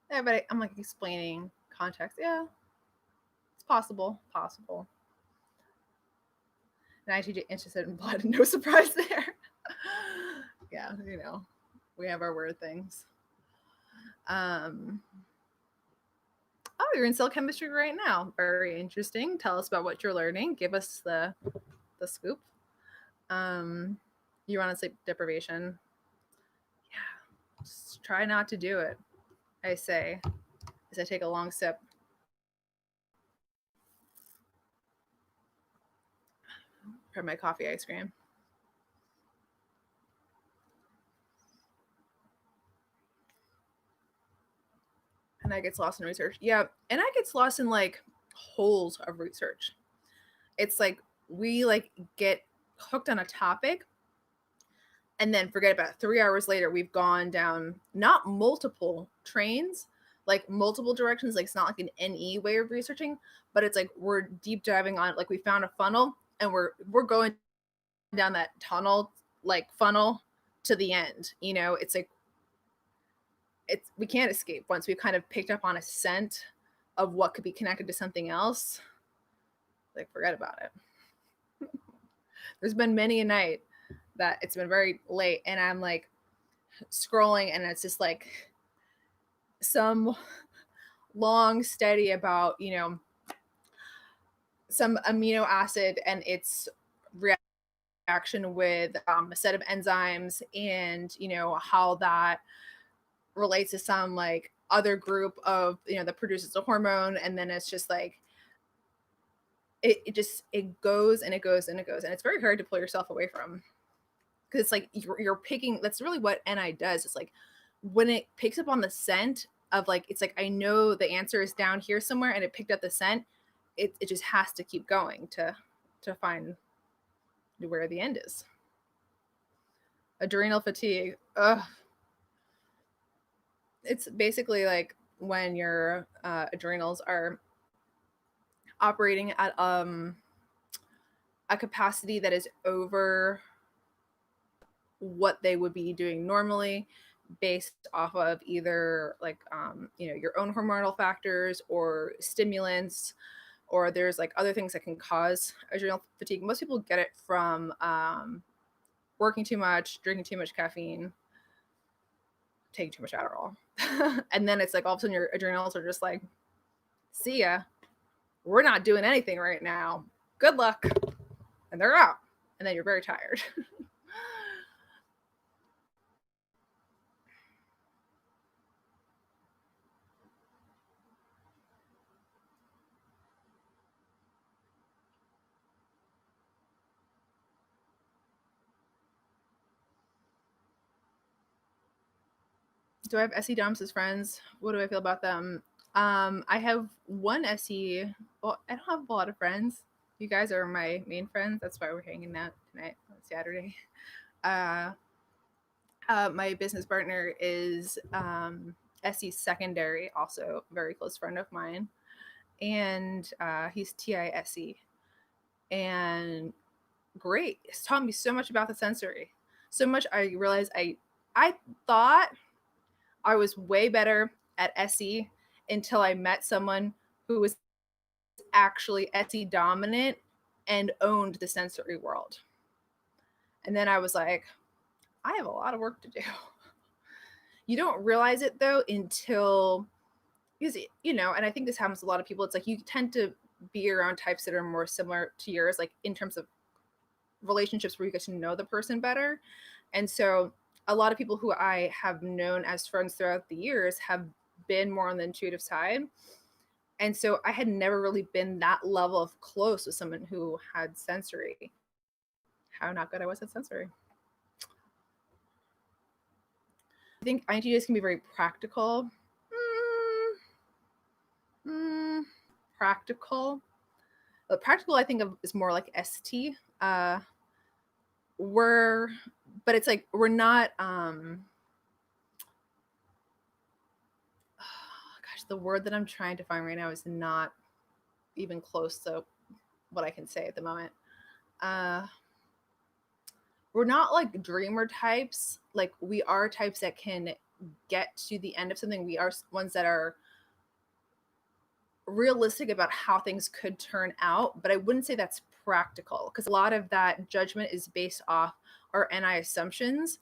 yeah, but I'm like explaining context. Yeah, it's possible. And INTJ interested in blood. No surprise there. Yeah, we have our weird things. Oh, you're in cell chemistry right now. Very interesting. Tell us about what you're learning. Give us the scoop. You're on sleep deprivation. Yeah, just try not to do it. I say, as I take a long sip. From my coffee ice cream. And I gets lost in research. Yeah, and I gets lost in like holes of research. It's like we like get hooked on a topic and then forget about it. 3 hours later we've gone down not multiple trains, like multiple directions. Like it's not like an NE way of researching, but it's like we're deep diving on it. Like we found a funnel and we're going down that tunnel, like funnel to the end. It's like we can't escape once we've kind of picked up on a scent of what could be connected to something else. Like forget about it. There's been many a night that it's been very late and I'm like scrolling and it's just like some long study about some amino acid and its reaction with a set of enzymes and how that relates to some like other group of that produces a hormone, and then it's just like it goes and it goes and it goes, and it's very hard to pull yourself away from, because it's like you're picking. That's really what NI does. It's like when it picks up on the scent of like, it's like I know the answer is down here somewhere and it picked up the scent, it just has to keep going to find where the end is. Adrenal fatigue. Ugh. It's basically like when your adrenals are operating at a capacity that is over what they would be doing normally, based off of either like your own hormonal factors or stimulants, or there's like other things that can cause adrenal fatigue. Most people get it from working too much, drinking too much caffeine, taking too much Adderall. And then it's like all of a sudden your adrenals are just like, see ya, we're not doing anything right now, good luck. And they're out, and then you're very tired. Do I have SE Doms as friends? What do I feel about them? I have one SE well, I don't have a lot of friends. You guys are my main friends. That's why we're hanging out tonight on Saturday. Uh, my business partner is SE Secondary, also a very close friend of mine, and he's TISE, and great. It's taught me so much about the sensory. So much I realized I thought I was way better at SE until I met someone who was actually SE dominant and owned the sensory world. And then I was like, I have a lot of work to do. You don't realize it though until, because, you know, and I think this happens to a lot of people. It's like you tend to be around types that are more similar to yours, like in terms of relationships where you get to know the person better. And so a lot of people who I have known as friends throughout the years have been more on the intuitive side. And so I had never really been that level of close with someone who had sensory. How not good I was at sensory. I think INTJs can be very practical. Practical. But practical, I think of is more like ST. But it's like we're not. Gosh, the word that I'm trying to find right now is not even close to what I can say at the moment. We're not like dreamer types. Like we are types that can get to the end of something. We are ones that are realistic about how things could turn out, but I wouldn't say that's practical because a lot of that judgment is based off our NI assumptions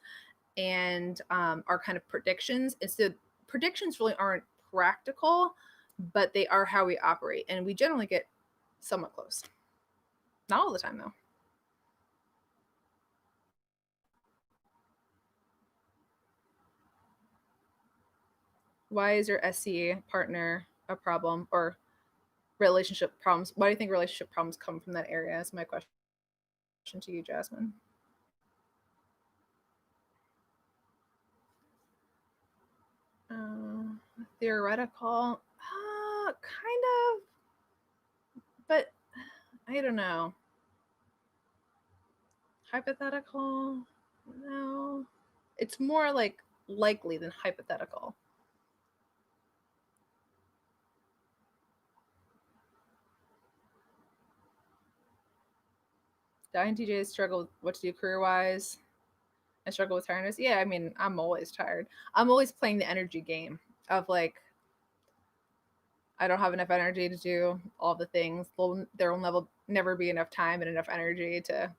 and our kind of predictions. And so predictions really aren't practical, but they are how we operate. And we generally get somewhat close. Not all the time, though. Why is your SE partner a problem or relationship problems? Why do you think relationship problems come from that area? Is my question to you, Jasmine. Theoretical, kind of, but I don't know. Hypothetical, no. It's more like likely than hypothetical. The INTJs struggle with what to do career wise. I struggle with tiredness. Yeah, I mean, I'm always tired. I'm always playing the energy game of like, I don't have enough energy to do all the things. There will never be enough time and enough energy to.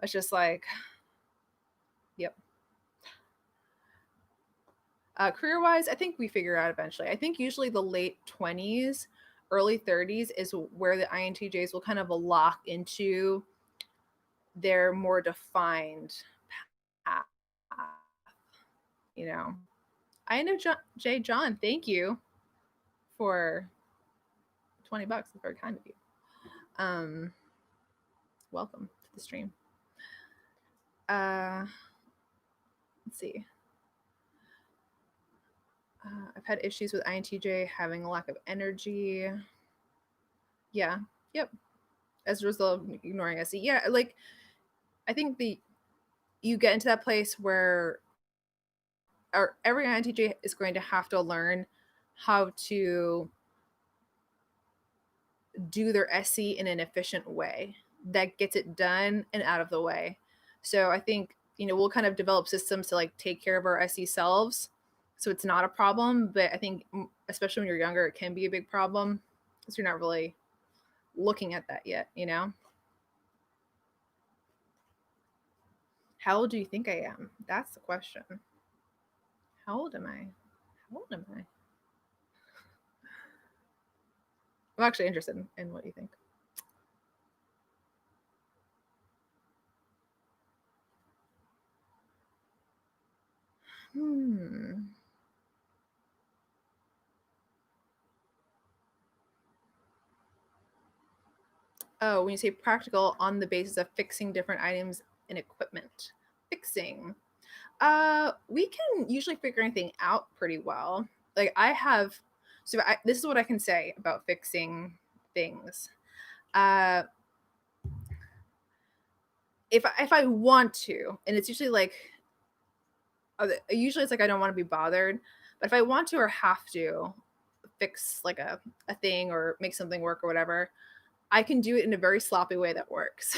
It's just like, yep. Career wise, I think we figure out eventually. I think usually the late 20s, early 30s is where the INTJs will kind of lock into their more defined path. You know, I know Jay John, thank you for $20. It's very kind of you. Welcome to the stream. Let's see. I've had issues with INTJ having a lack of energy. Yeah. Yep. As a result of ignoring SE. Yeah. Like, I think you get into that place where every INTJ is going to have to learn how to do their SE in an efficient way that gets it done and out of the way. So I think, we'll kind of develop systems to like take care of our SE selves. So it's not a problem, but I think especially when you're younger, it can be a big problem because you're not really looking at that yet, How old do you think I am? That's the question. How old am I? How old am I? I'm actually interested in what you think. Oh, when you say practical, on the basis of fixing different items and equipment. Fixing. We can usually figure anything out pretty well. Like this is what I can say about fixing things. Uh, if I want to, and it's usually like, usually it's like I don't want to be bothered, but if I want to or have to fix like a thing or make something work or whatever, I can do it in a very sloppy way that works.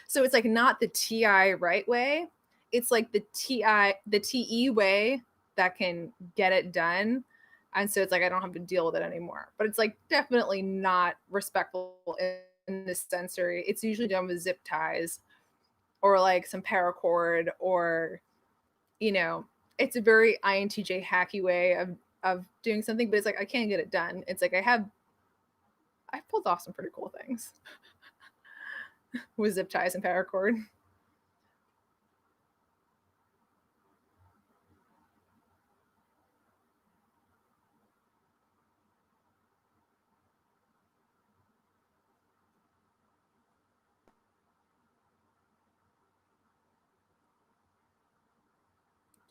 So it's like not the TI right way. It's like the TE way that can get it done. And so it's like I don't have to deal with it anymore. But it's like definitely not respectful in the sensory. It's usually done with zip ties or like some paracord, or it's a very INTJ hacky way of doing something, but it's like I can't get it done. It's like I've pulled off some pretty cool things with zip ties and paracord.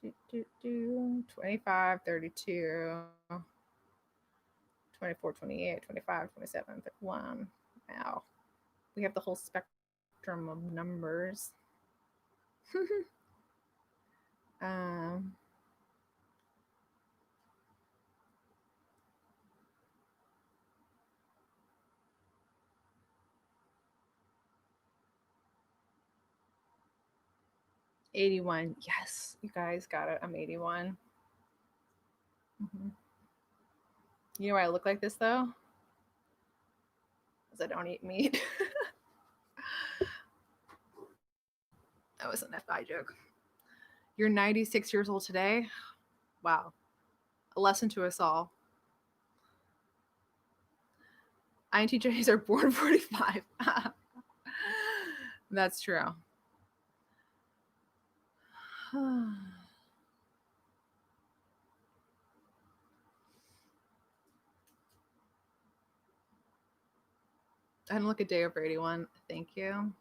Do, do, do. 25, 32, 24, 28, 25, 27, 31. Wow. We have the whole spectrum of numbers. um, 81. Yes, you guys got it. I'm 81. Mm-hmm. You know why I look like this though? Because I don't eat meat. That was an FI joke. You're 96 years old today? Wow. A lesson to us all. INTJs are born 45. That's true. I didn't look a day over 81. Thank you.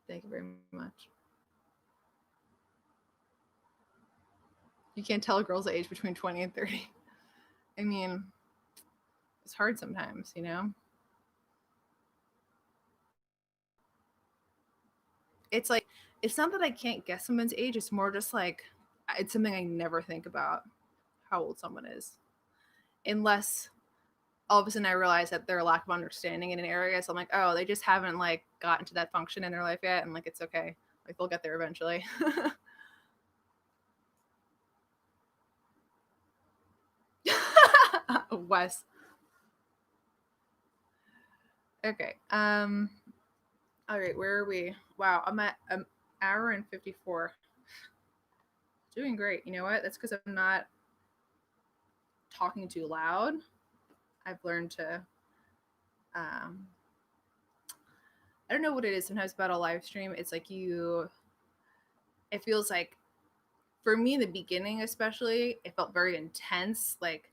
Thank you very much. You can't tell a girl's age between 20 and 30. I mean, it's hard sometimes, It's like, it's not that I can't guess someone's age. It's more just like, it's something I never think about how old someone is. Unless all of a sudden I realize that their lack of understanding in an area. So I'm like, oh, they just haven't like gotten to that function in their life yet. And like, it's okay. Like they'll get there eventually. Wes. Okay. All right, where are we? Wow, I'm at an hour and 54. Doing great. You know what? That's because I'm not talking too loud. I've learned to I don't know what it is sometimes about a live stream. It's like it feels like, for me in the beginning especially, it felt very intense. Like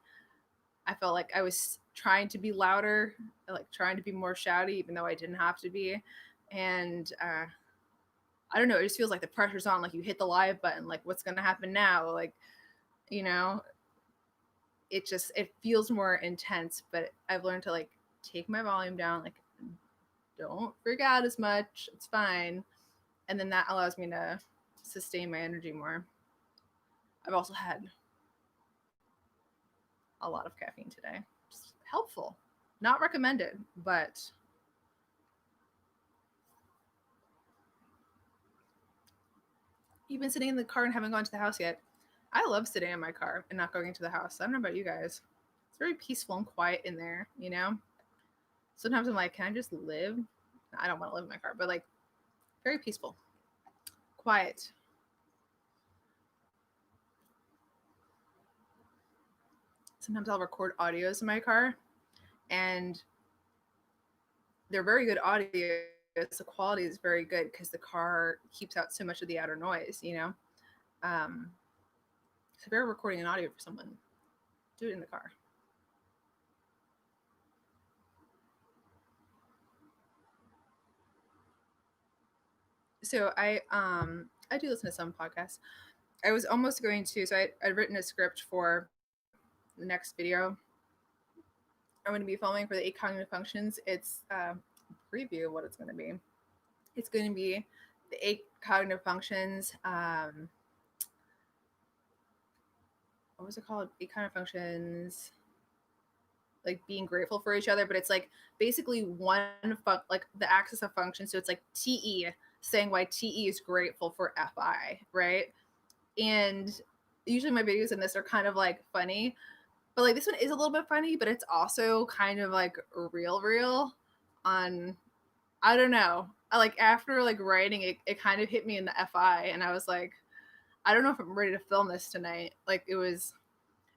I felt like I was trying to be louder, like trying to be more shouty, even though I didn't have to be. And I don't know, it just feels like the pressure's on. Like you hit the live button, like what's gonna happen now? Like, you know, it feels more intense. But I've learned to like take my volume down, like don't freak out as much. It's fine. And then that allows me to sustain my energy more. I've also had a lot of caffeine today. Just helpful. Not recommended, but you've been sitting in the car and haven't gone to the house yet. I love sitting in my car and not going into the house. I don't know about you guys. It's very peaceful and quiet in there, Sometimes I'm like, can I just live? I don't want to live in my car, but like very peaceful, quiet. Sometimes I'll record audios in my car and they're very good audio. The quality is very good because the car keeps out so much of the outer noise, So if you're recording an audio for someone, do it in the car. So I do listen to some podcasts. I was almost going to, so I'd written a script for the next video, I'm going to be filming for the 8 cognitive functions. It's a preview of what it's going to be. It's going to be the 8 cognitive functions. What was it called? 8 cognitive functions. Like being grateful for each other, but it's like basically like the axis of function. So it's like TE saying why TE is grateful for FI, right? And usually my videos in this are kind of like funny, but like this one is a little bit funny, but it's also kind of like real on, I don't know. Like after like writing it, it kind of hit me in the FI, and I was like, I don't know if I'm ready to film this tonight. Like it was,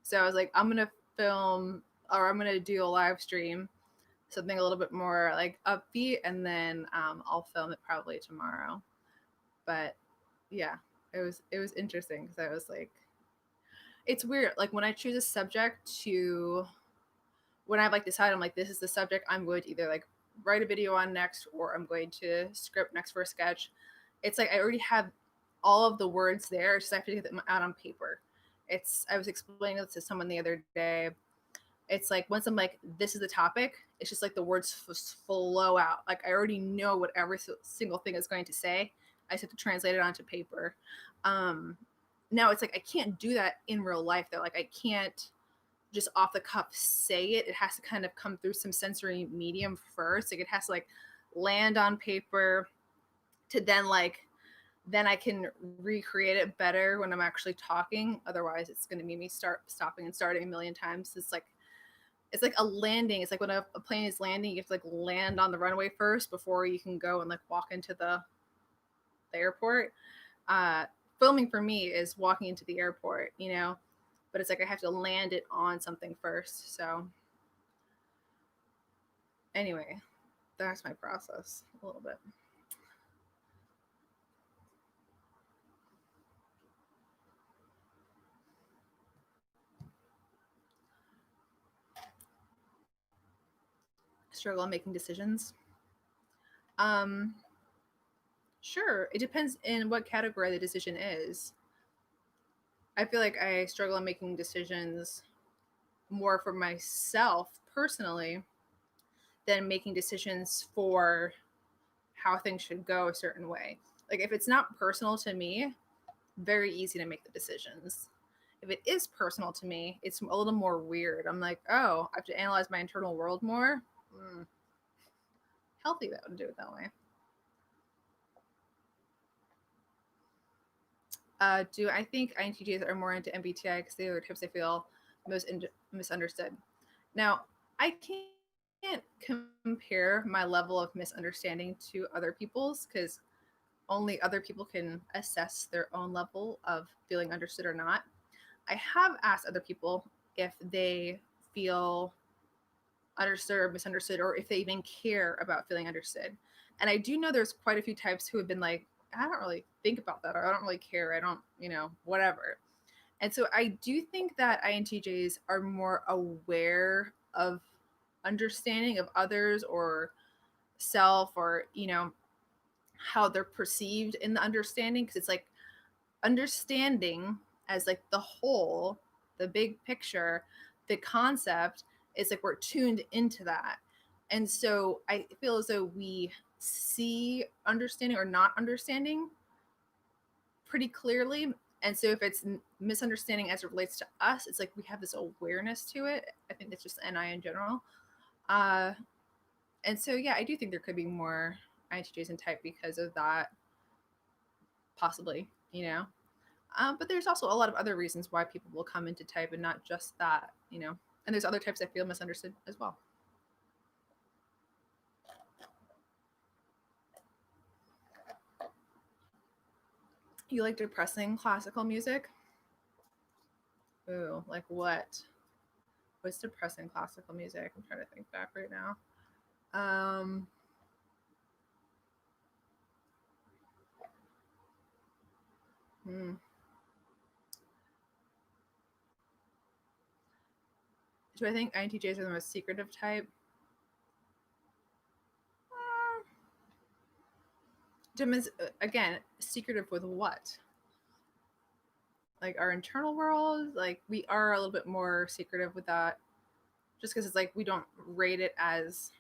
so I was like, I'm gonna film, or I'm gonna do a live stream, something a little bit more like upbeat, and then I'll film it probably tomorrow. But yeah, it was interesting because I was like, it's weird. Like when I choose a subject to, when I like decide, I'm like, this is the subject I'm going to either like write a video on next, or I'm going to script next for a sketch. It's like I already have all of the words there. It's just I have to get them out on paper. I was explaining this to someone the other day. It's like once I'm like, this is the topic, it's just like the words flow out. Like I already know what every single thing is going to say. I just have to translate it onto paper. Um, Now it's like I can't do that in real life though. Like I can't just off the cuff say it. It has to kind of come through some sensory medium first. Like it has to like land on paper to then I can recreate it better when I'm actually talking. Otherwise, it's going to make me stopping and starting a million times. It's like a landing. It's like when a plane is landing, you have to like land on the runway first before you can go and like walk into the airport. Uh, Filming for me is walking into the airport, you know, but it's like I have to land it on something first. So anyway, that's my process a little bit. Struggle on making decisions. Um, sure, it depends in what category the decision is. I feel like I struggle on making decisions more for myself personally than making decisions for how things should go a certain way. Like if it's not personal to me, very easy to make the decisions. If it is personal to me, it's a little more weird. I'm like, oh, I have to analyze my internal world more. Healthy though to do it that way. Do I think INTJs are more into MBTI because they are the types I feel most misunderstood? Now, I can't compare my level of misunderstanding to other people's because only other people can assess their own level of feeling understood or not. I have asked other people if they feel understood or misunderstood, or if they even care about feeling understood. And I do know there's quite a few types who have been like, I don't really think about that, or I don't really care. I don't, whatever. And so I do think that INTJs are more aware of understanding of others or self, or, how they're perceived in the understanding. Cause it's like understanding as like the whole, the big picture, the concept is like we're tuned into that. And so I feel as though we see understanding or not understanding pretty clearly. And so if it's misunderstanding as it relates to us, it's like we have this awareness to it. I think it's just NI in general. Uh, and so, yeah, I do think there could be more INTJs in type because of that, possibly, But there's also a lot of other reasons why people will come into type and not just that, And there's other types that feel misunderstood as well. You like depressing classical music? Ooh, like what? What's depressing classical music? I'm trying to think back right now. Um, hmm. Do I think INTJs are the most secretive type? Again, secretive with what? Like our internal world? Like we are a little bit more secretive with that. just because it's like we don't rate it as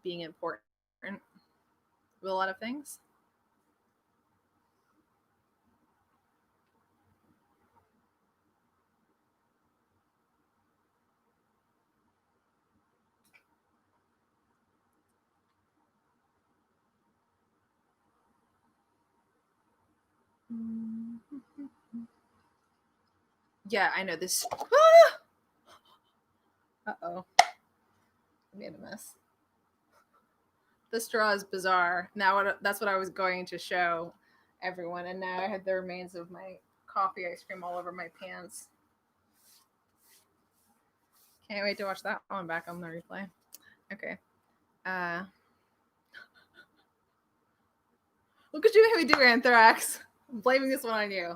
being important with a lot of things. Yeah, I know this. Uh-oh. I made a mess. The straw is bizarre. Now that's what I was going to show everyone, and now I had the remains of my coffee ice cream all over my pants. Can't wait to watch that one back on the replay. Okay. Look at you having to do Anthrax. I'm blaming this one on you.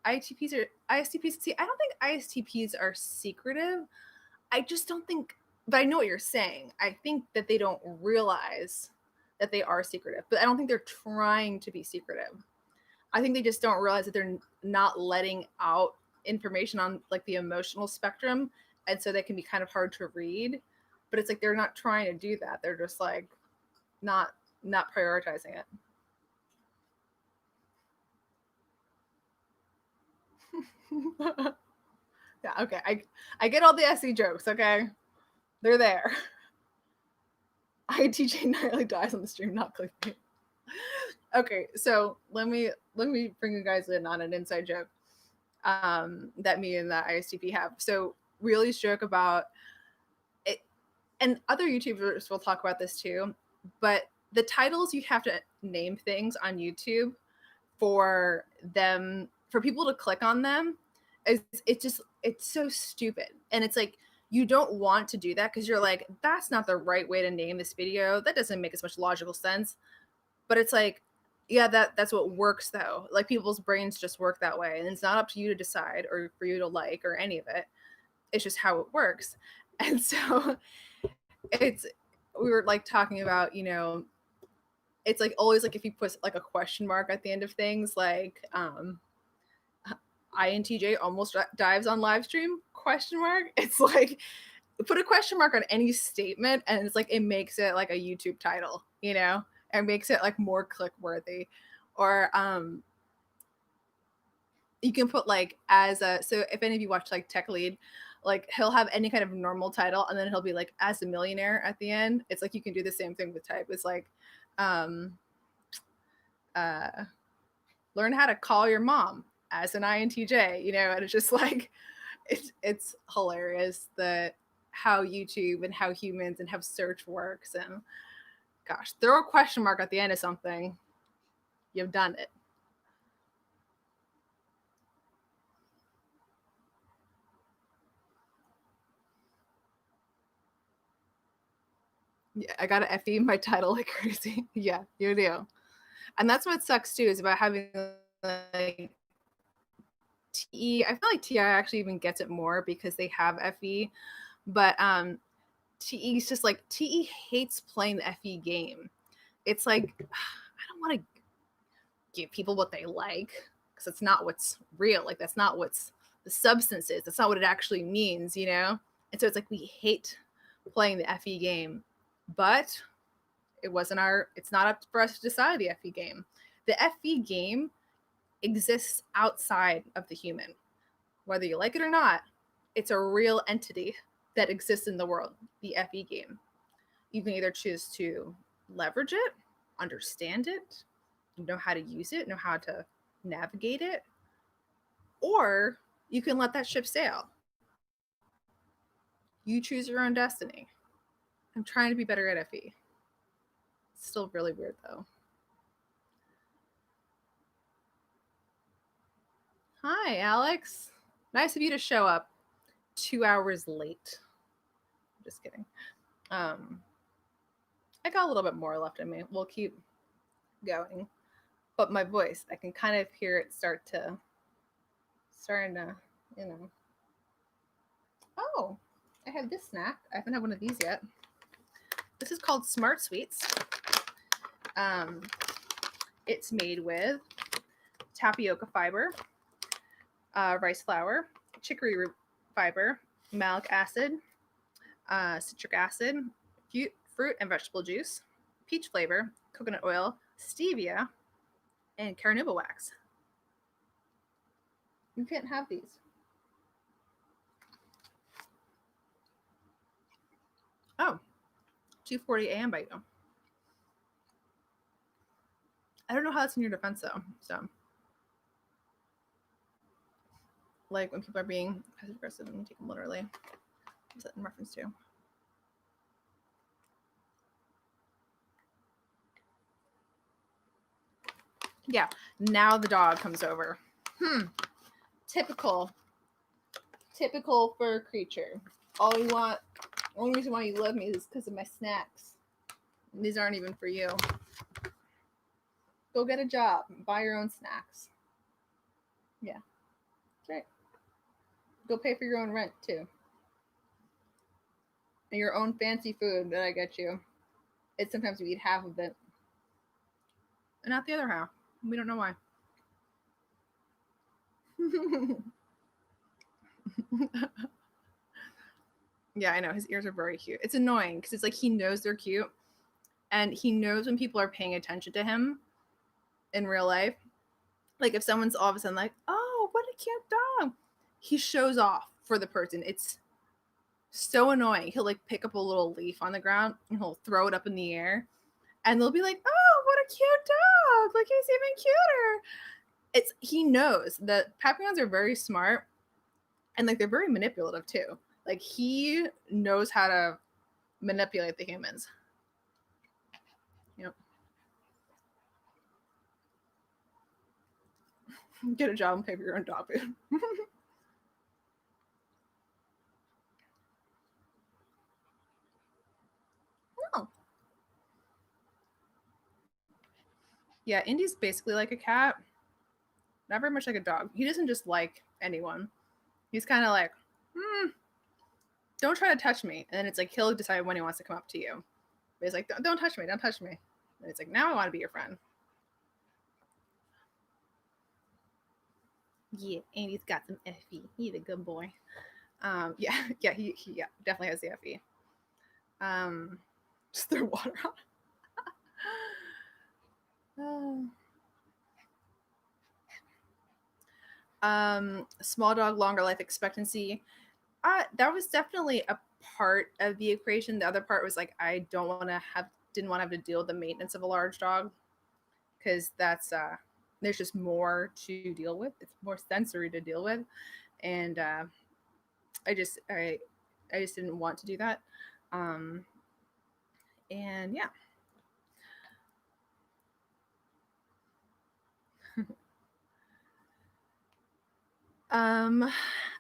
ITPs are ISTPs. See, I don't think ISTPs are secretive. I just don't think, but I know what you're saying. I think that they don't realize that they are secretive, but I don't think they're trying to be secretive. I think they just don't realize that they're not letting out information on like the emotional spectrum, and so they can be kind of hard to read. But it's like they're not trying to do that. They're just like not prioritizing it. Yeah, okay. I get all the SE jokes, okay? They're there. INTJ nearly dies on the stream, not clickbait. Okay, so let me bring you guys in on an inside joke that me and the ISTP have. So we always joke about it, and other YouTubers will talk about this too, but the titles you have to name things on YouTube for them, for people to click on them, it's so stupid. And it's like, you don't want to do that because you're like, that's not the right way to name this video. That doesn't make as much logical sense. But it's like, yeah, that's what works though. Like people's brains just work that way. And it's not up to you to decide or for you to like or any of it. It's just how it works. And so we were like talking about, you know, it's like always like if you put like a question mark at the end of things, like INTJ almost dives on live stream question mark. It's like put a question mark on any statement and it's like it makes it like a YouTube title, you know, and makes it like more click worthy. Or you can put like as a, so if any of you watch like Tech Lead, like he'll have any kind of normal title and then he'll be like as a millionaire at the end. It's like you can do the same thing with type. It's like learn how to call your mom as an INTJ, you know, and it's just like it's hilarious that how YouTube and how humans and how search works. And gosh, throw a question mark at the end of something, you've done it. Yeah, I gotta FE my title like crazy. Yeah, you do. And that's what sucks too, is about having like TE. I feel like TI actually even gets it more because they have FE, but TE's just like, TE hates playing the FE game. It's like, I don't want to give people what they like because it's not what's real. Like that's not what's the substance is. That's not what it actually means, you know? And so it's like we hate playing the FE game, but it's not up for us to decide the FE game. The FE game exists outside of the human. Whether you like it or not, it's a real entity that exists in the world, the FE game. You can either choose to leverage it, understand it, know how to use it, know how to navigate it, or you can let that ship sail. You choose your own destiny. I'm trying to be better at FE. It's still really weird though. Hi, Alex. Nice of you to show up 2 hours late. Just kidding. I got a little bit more left in me. We'll keep going. But my voice, I can kind of hear it starting to, you know. Oh, I have this snack. I haven't had one of these yet. This is called Smart Sweets. It's made with tapioca fiber, rice flour, chicory root fiber, malic acid, citric acid, fruit and vegetable juice, peach flavor, coconut oil, stevia, and carnauba wax. You can't have these. Oh, 2:40 a.m. by you. I don't know how that's in your defense though. So, like when people are being passive aggressive, and take them literally. What's that in reference to? Yeah. Now the dog comes over. Typical fur creature. Only reason why you love me is because of my snacks. These aren't even for you. Go get a job. Buy your own snacks. Yeah. That's right. Go pay for your own rent too. And your own fancy food that I get you. It's sometimes you eat half of it. And not the other half. We don't know why. Yeah, I know. His ears are very cute. It's annoying because it's like he knows they're cute. And he knows when people are paying attention to him in real life. Like if someone's all of a sudden like, oh, what a cute dog. He shows off for the person. It's so annoying. He'll like pick up a little leaf on the ground and he'll throw it up in the air. And they'll be like, oh, what a cute dog. Like he's even cuter. He knows that Papillons are very smart and like they're very manipulative too. Like he knows how to manipulate the humans. Yep. Get a job and pay for your own dog food. Oh. Yeah, Indy's basically like a cat. Not very much like a dog. He doesn't just like anyone. He's kind of like, don't try to touch me. And then it's like he'll decide when he wants to come up to you. But he's like, don't touch me, don't touch me. And it's like, now I want to be your friend. Yeah, Andy's got some FE. He's a good boy. Yeah, he definitely has the FE. Just throw water on. Small dog, longer life expectancy. That was definitely a part of the equation. The other part was like I didn't want to have to deal with the maintenance of a large dog because that's there's just more to deal with. It's more sensory to deal with, and I just didn't want to do that. And yeah.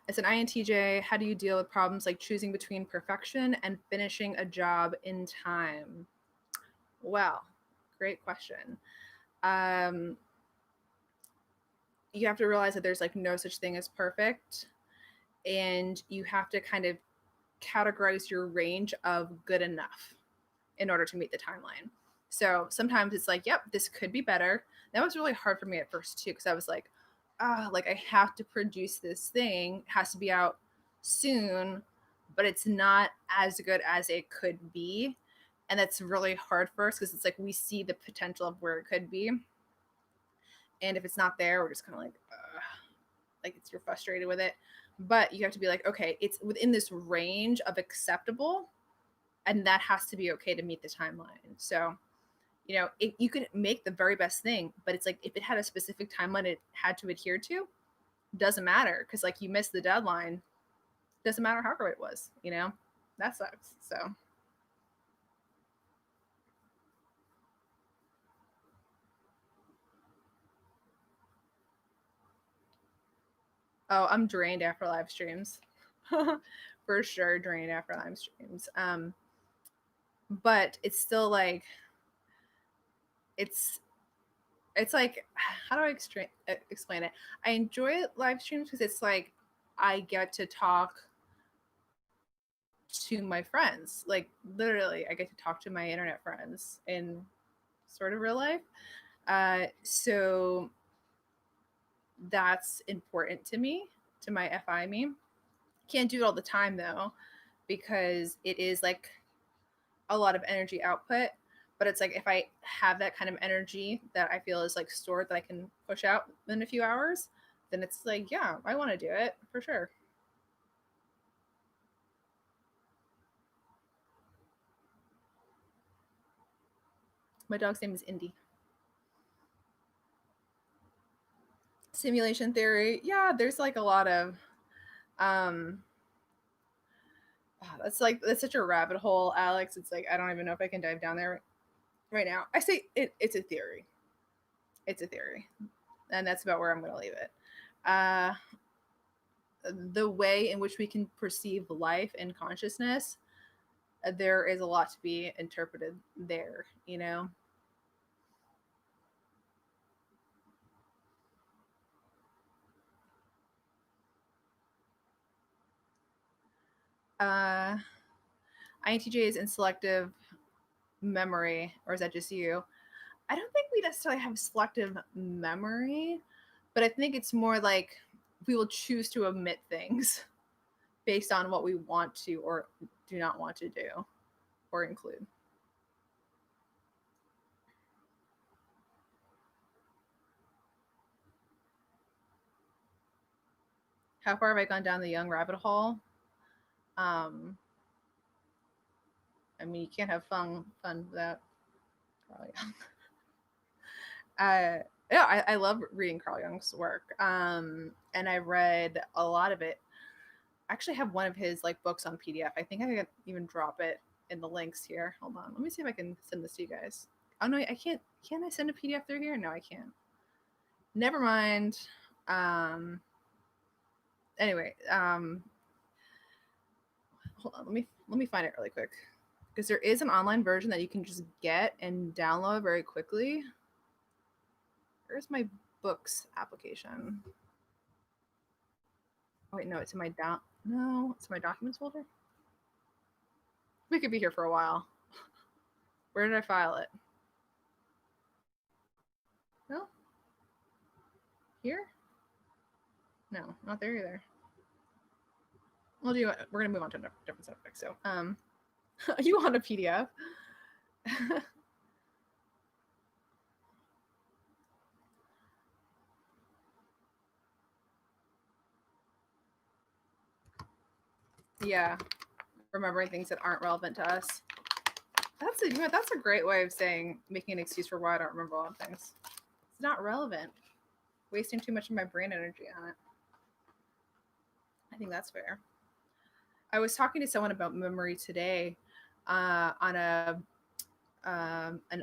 As an INTJ, how do you deal with problems like choosing between perfection and finishing a job in time? Well, great question. You have to realize that there's like no such thing as perfect, and you have to kind of categorize your range of good enough in order to meet the timeline. So sometimes it's like, yep, this could be better. That was really hard for me at first too, because I was like, like I have to produce this thing, it has to be out soon, but it's not as good as it could be. And that's really hard for us because it's like we see the potential of where it could be. And if it's not there, we're just kind of like you're frustrated with it. But you have to be like, okay, it's within this range of acceptable, and that has to be okay to meet the timeline. So, you could make the very best thing, but it's like if it had a specific timeline it had to adhere to, doesn't matter because like you missed the deadline. Doesn't matter how great it was, that sucks. So. Oh, I'm drained after live streams. For sure, drained after live streams. But it's still like it's like, how do I explain it? I enjoy live streams because it's like I get to talk to my friends. Like literally, I get to talk to my internet friends in sort of real life. So that's important to me, to my FI me. Can't do it all the time though, because it is like a lot of energy output. But it's like if I have that kind of energy that I feel is like stored that I can push out in a few hours, then it's like, yeah, I want to do it for sure. My dog's name is Indy. Simulation theory. Yeah, there's like a lot of that's such a rabbit hole, Alex. It's like I don't even know if I can dive down there right now. I say it's a theory. It's a theory. And that's about where I'm going to leave it. Uh the way in which we can perceive life and consciousness, there is a lot to be interpreted there, you know. uh INTJ is in selective memory, or is that just you? I don't think we necessarily have selective memory, but I think it's more like we will choose to omit things based on what we want to or do not want to do or include. How far have I gone down the young rabbit hole? Um, I mean, you can't have fun without Carl Jung. Yeah, I love reading Carl Jung's work. And I read a lot of it. I actually have one of his like books on PDF. I think I can even drop it in the links here. Hold on, let me see if I can send this to you guys. Oh no, I can't. Can I send a PDF through here? No, I can't. Never mind. Um. Anyway, hold on. Let me find it really quick because there is an online version that you can just get and download very quickly. Where's my books application? Oh, wait, no, it's in my No, it's in my documents folder. We could be here for a while. Where did I file it? No, here? No, not there either. We'll do. We're gonna move on to a different subject. So, you want a PDF? Yeah, remembering things that aren't relevant to us. That's a great way of saying making an excuse for why I don't remember a lot of things. It's not relevant. Wasting too much of my brain energy on it. I think that's fair. I was talking to someone about memory today on an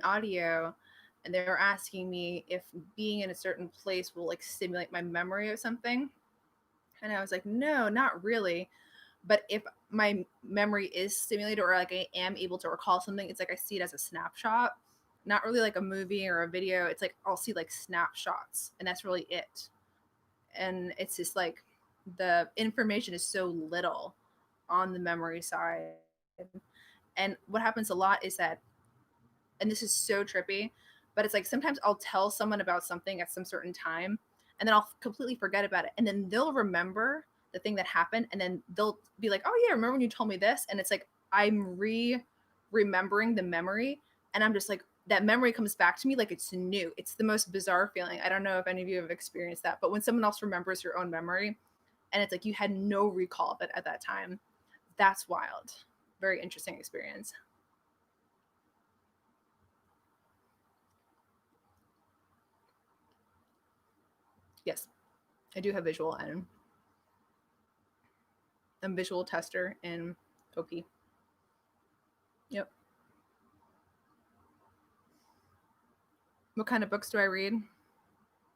audio, and they were asking me if being in a certain place will like stimulate my memory of something, and I was like, no, not really. But if my memory is stimulated or like I am able to recall something, it's like I see it as a snapshot, not really like a movie or a video. It's like I'll see like snapshots, and that's really it. And it's just like the information is so little on the memory side. And what happens a lot is that, and this is so trippy, but it's like sometimes I'll tell someone about something at some certain time and then I'll completely forget about it. And then they'll remember the thing that happened and then they'll be like, oh yeah, remember when you told me this? And it's like I'm remembering the memory, and I'm just like that memory comes back to me like it's new. It's the most bizarre feeling. I don't know if any of you have experienced that, but when someone else remembers your own memory and it's like you had no recall of it at that time, that's wild. Very interesting experience. Yes, I do have visual, and I'm visual tester in OP. Yep. What kind of books do I read?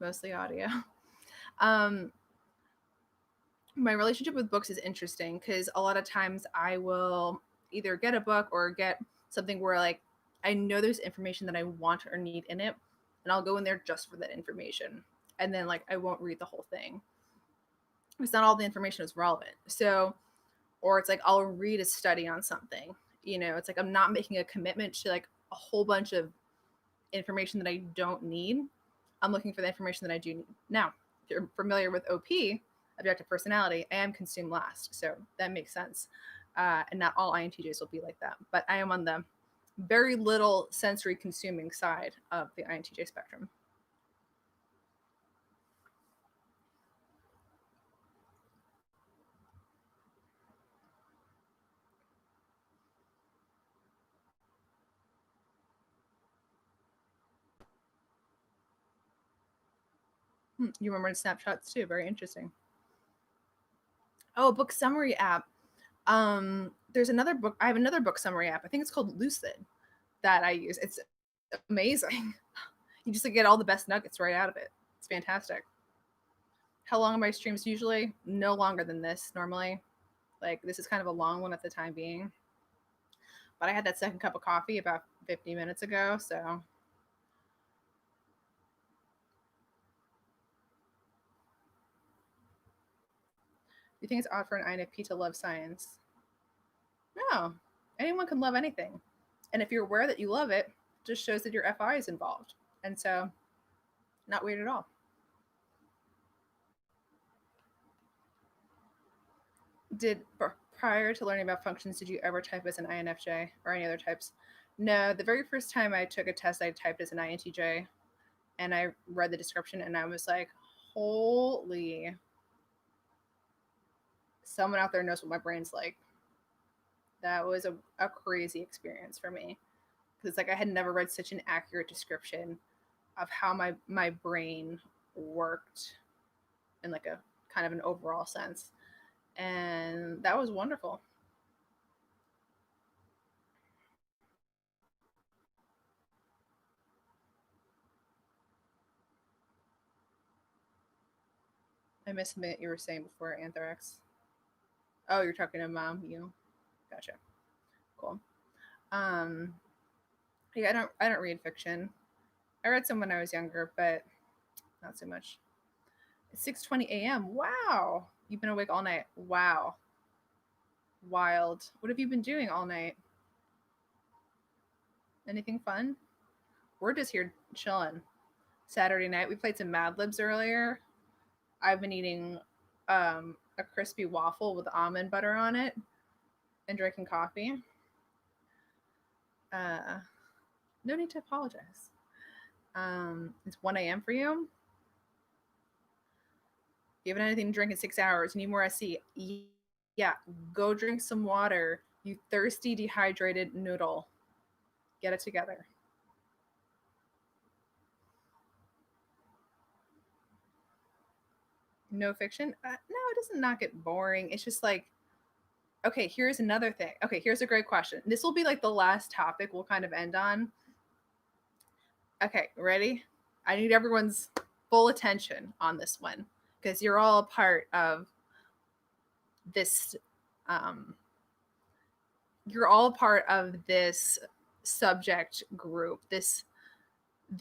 Mostly audio. Um, my relationship with books is interesting because a lot of times I will either get a book or get something where like I know there's information that I want or need in it, and I'll go in there just for that information. And then like I won't read the whole thing. It's not all the information is relevant. So, or it's like I'll read a study on something. You know, it's like I'm not making a commitment to like a whole bunch of information that I don't need. I'm looking for the information that I do need. Now, if you're familiar with OP, objective personality, I am consume last. So that makes sense. And not all INTJs will be like that. But I am on the very little sensory consuming side of the INTJ spectrum. You remember snapshots too. Very interesting. Oh, book summary app. There's another book. I have another book summary app. I think it's called Lucid that I use. It's amazing. You just like, get all the best nuggets right out of it. It's fantastic. How long are my streams usually? No longer than this normally. Like this is kind of a long one at the time being. But I had that second cup of coffee about 50 minutes ago, so you think it's odd for an INFP to love science? No. Anyone can love anything. And if you're aware that you love it, it just shows that your FI is involved. And so not weird at all. Prior to learning about functions, did you ever type as an INFJ or any other types? No, the very first time I took a test, I typed as an INTJ, and I read the description, and I was like, "Holy! Someone out there knows what my brain's like." That was a crazy experience for me because it's like I had never read such an accurate description of how my brain worked in like a kind of an overall sense, and that was wonderful. I missed a minute you were saying before anthrax. Oh, you're talking to mom. You gotcha. Cool. Um, yeah, I don't read fiction. I read some when I was younger, but not so much. It's 6:20 a.m. Wow, you've been awake all night. Wow, wild. What have you been doing all night? Anything fun? We're just here chilling. Saturday night, we played some Mad Libs earlier. I've been eating a crispy waffle with almond butter on it and drinking coffee. Uh, no need to apologize. It's 1 a.m. for you. You haven't had anything to drink in 6 hours. You need more SC. Yeah, go drink some water. You thirsty, dehydrated noodle. Get it together. No fiction? No, it doesn't not get boring. It's just like, okay, here's another thing. Okay, here's a great question. This will be like the last topic we'll kind of end on. Okay, ready? I need everyone's full attention on this one because you're all a part of this. You're all a part of this subject group. This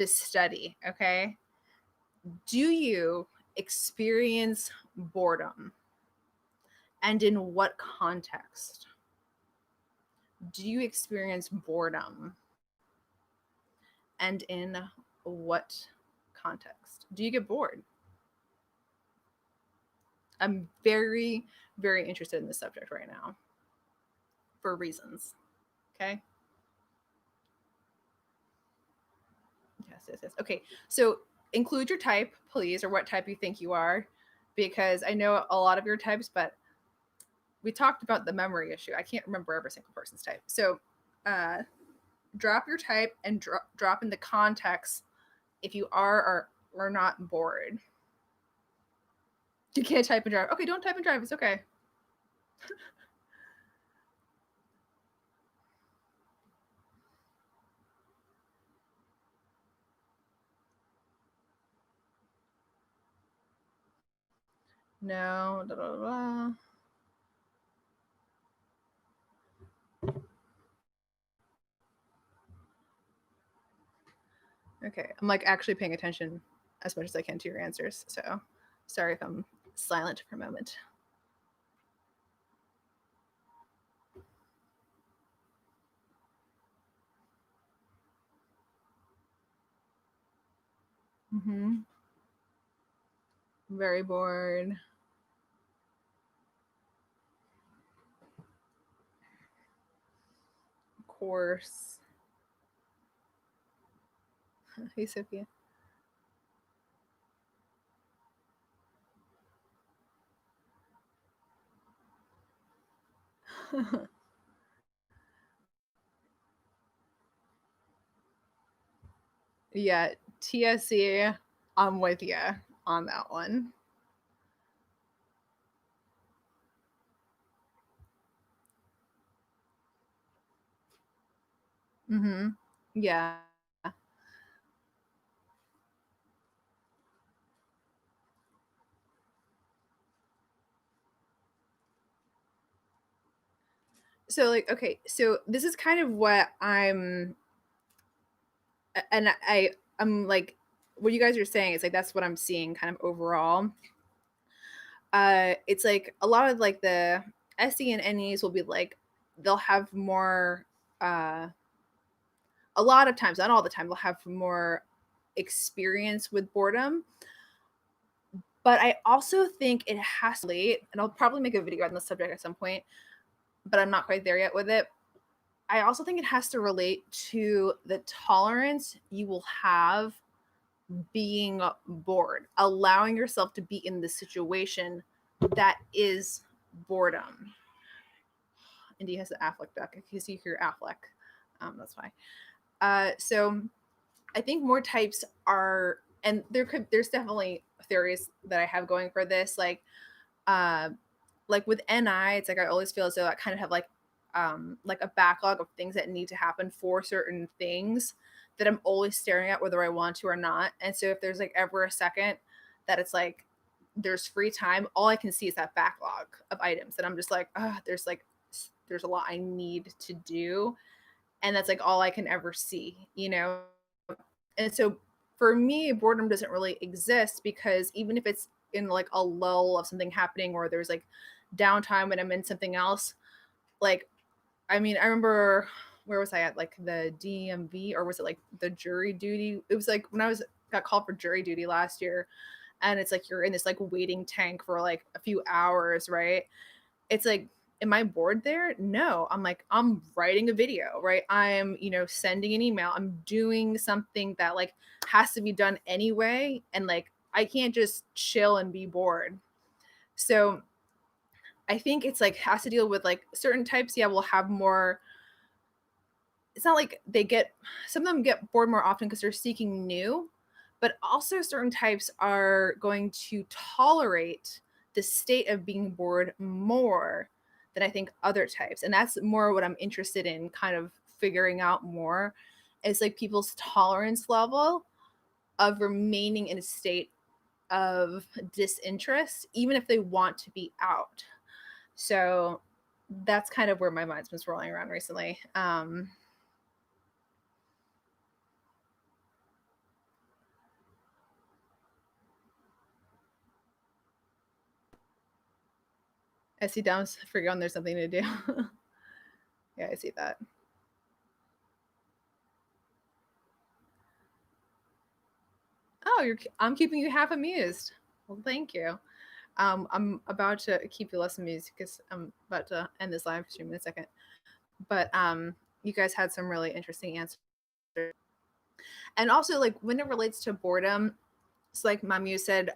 study. Okay, do you experience boredom, and in what context? Do you experience boredom, and in what context? Do you get bored? I'm very, very interested in this subject right now for reasons. Okay. Yes. Okay. So include your type, please, or what type you think you are, because I know a lot of your types, but we talked about the memory issue. I can't remember every single person's type. So drop your type and drop in the context if you are or not bored. You can't type and drive. Okay, don't type and drive. It's okay. No. Blah, blah, blah. Okay, I'm like actually paying attention as much as I can to your answers. So sorry if I'm silent for a moment. Mm-hmm. Very bored. course. Hey, Sophia. Yeah, TSE, I'm with you on that one. Mm-hmm. Yeah. So like, okay, so this is kind of what I'm like, what you guys are saying is like that's what I'm seeing kind of overall. It's like a lot of like the SE and NEs will be like they'll have more a lot of times, not all the time, they'll have more experience with boredom. But I also think it has to relate, and I'll probably make a video on the subject at some point, but I'm not quite there yet with it. I also think it has to relate to the tolerance you will have being bored, allowing yourself to be in the situation that is boredom. Indy has the Affleck duck. In case you hear Affleck, that's why. So I think more types are, and there's definitely theories that I have going for this, uh, like with NI, it's like I always feel as though I kind of have like a backlog of things that need to happen for certain things that I'm always staring at whether I want to or not. And so if there's like ever a second that it's like there's free time, all I can see is that backlog of items that I'm just like, there's a lot I need to do. And that's like all I can ever see, you know? And so for me, boredom doesn't really exist because even if it's in like a lull of something happening or there's like downtime when I'm in something else, like I mean, I remember where was I at? Like the DMV, or was it like the jury duty? It was like when I was got called for jury duty last year, and it's like you're in this like waiting tank for like a few hours, right? It's like, am I bored there? No. I'm like, I'm writing a video, right? I'm, sending an email. I'm doing something that like has to be done anyway. And like, I can't just chill and be bored. So I think it's like has to deal with like certain types. Yeah, will have more. It's not like some of them get bored more often because they're seeking new, but also certain types are going to tolerate the state of being bored more than I think other types. And that's more what I'm interested in kind of figuring out more is like people's tolerance level of remaining in a state of disinterest, even if they want to be out. So that's kind of where my mind's been swirling around recently. I see Dom's forgotten there's something to do. Yeah, I see that. Oh, I'm keeping you half amused. Well, thank you. I'm about to keep you less amused because I'm about to end this live stream in a second. But you guys had some really interesting answers. And also, like when it relates to boredom, it's like Mamu said,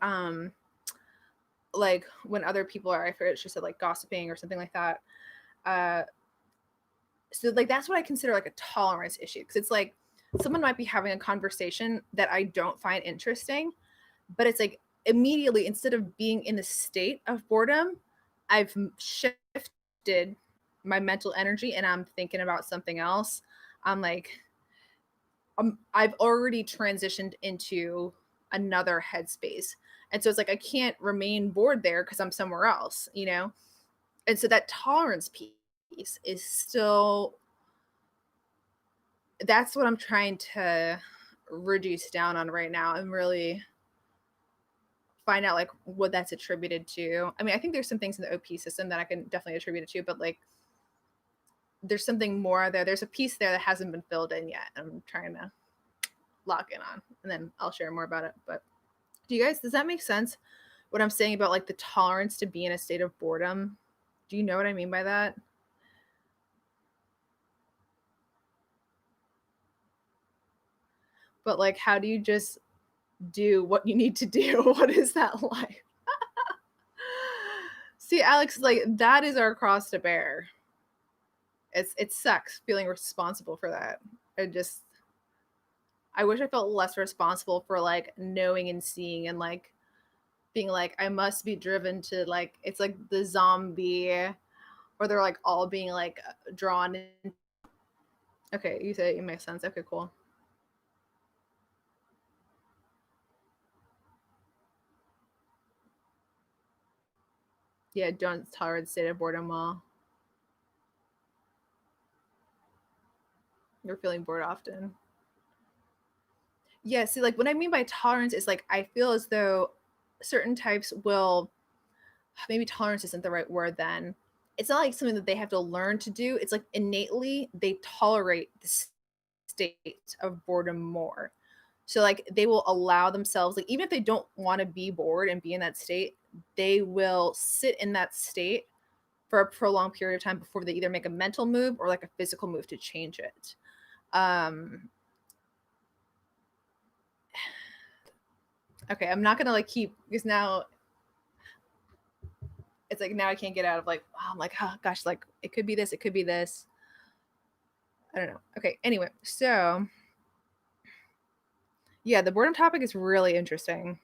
like when other people are, I forget, she said like gossiping or something like that. Uh, so like that's what I consider like a tolerance issue because it's like someone might be having a conversation that I don't find interesting, but it's like immediately instead of being in the state of boredom, I've shifted my mental energy and I'm thinking about something else. I'm like I've already transitioned into another headspace. And so it's like I can't remain bored there because I'm somewhere else, you know? And so that tolerance piece is still that's what I'm trying to reduce down on right now and really find out like what that's attributed to. I mean, I think there's some things in the OP system that I can definitely attribute it to, but like there's something more there. There's a piece there that hasn't been filled in yet. I'm trying to lock in on, and then I'll share more about it. But does that make sense? What I'm saying about like the tolerance to be in a state of boredom? Do you know what I mean by that? But like, how do you just do what you need to do? What is that like? See, Alex, like that is our cross to bear. It sucks feeling responsible for that. I wish I felt less responsible for like knowing and seeing and like being like I must be driven to like it's like the zombie or they're like all being like drawn in. Okay, you say it makes sense. Okay, cool. Yeah, don't tolerate the state of boredom while you're feeling bored often. Yeah, see, like what I mean by tolerance is like I feel as though certain types will maybe tolerance isn't the right word then. It's not like something that they have to learn to do. It's like innately they tolerate the state of boredom more. So like they will allow themselves, like even if they don't want to be bored and be in that state, they will sit in that state for a prolonged period of time before they either make a mental move or like a physical move to change it. Okay, I'm not gonna like keep because now it's like now I can't get out of like oh, I'm like oh gosh like it could be this, it could be this. I don't know. Okay, anyway, so yeah, the boredom topic is really interesting.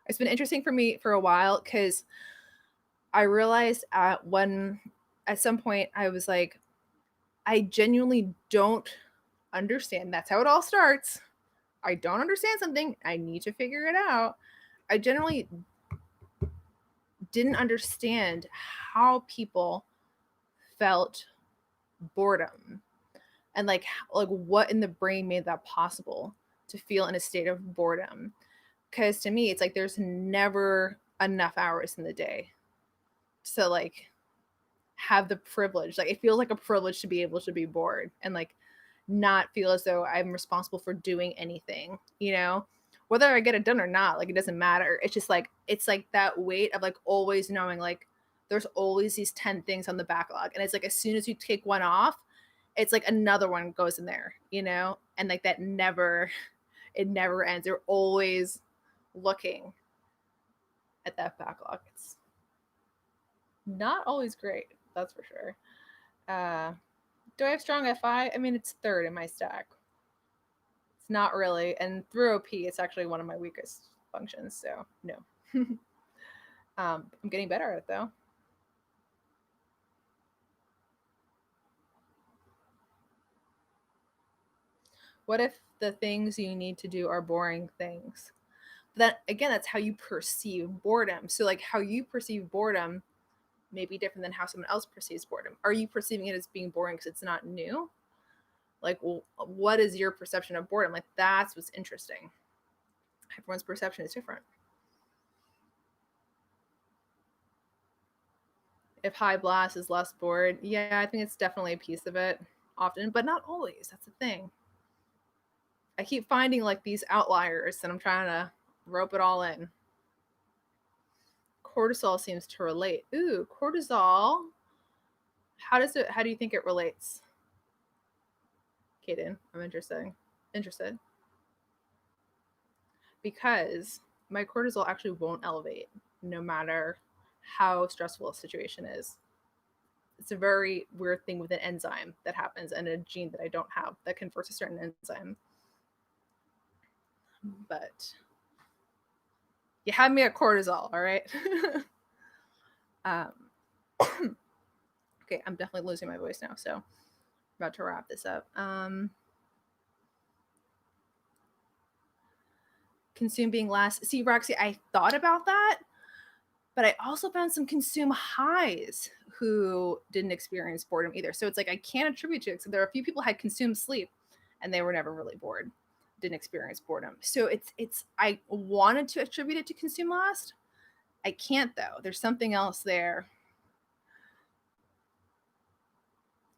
It's been interesting for me for a while because I realized at some point I was like, I genuinely don't understand. That's how it all starts. I don't understand something. I need to figure it out. I generally didn't understand how people felt boredom and like what in the brain made that possible to feel in a state of boredom. Because to me, it's like there's never enough hours in the day to like have the privilege. Like it feels like a privilege to be able to be bored and like not feel as though I'm responsible for doing anything, you know? Whether I get it done or not, like it doesn't matter. It's like that weight of like always knowing like there's always these 10 things on the backlog. And it's like as soon as you take one off, it's like another one goes in there, you know? And like that never it never ends. You're always looking at that backlog. It's not always great, that's for sure. Do I have strong FI? I mean, it's third in my stack. It's not really. And through OP, it's actually one of my weakest functions. So, no. I'm getting better at it, though. What if the things you need to do are boring things? That, again, that's how you perceive boredom. So, like, how you perceive boredom may be different than how someone else perceives boredom. Are you perceiving it as being boring because it's not new? Like, well, what is your perception of boredom? Like, that's what's interesting. Everyone's perception is different. If high blast is less bored, yeah, I think it's definitely a piece of it often, but not always. That's the thing. I keep finding like these outliers and I'm trying to rope it all in. Cortisol seems to relate. Ooh, cortisol. How do you think it relates? Kaden, I'm interested. Because my cortisol actually won't elevate no matter how stressful a situation is. It's a very weird thing with an enzyme that happens and a gene that I don't have that converts a certain enzyme. But you had me at cortisol, all right? Okay, I'm definitely losing my voice now, so I'm about to wrap this up. Consume being less. See, Roxy, I thought about that, but I also found some consume highs who didn't experience boredom either. So it's like I can't attribute to it. So there are a few people who had consumed sleep and they were never really bored, didn't experience boredom. So it's I wanted to attribute it to consume last. I can't though. There's something else there.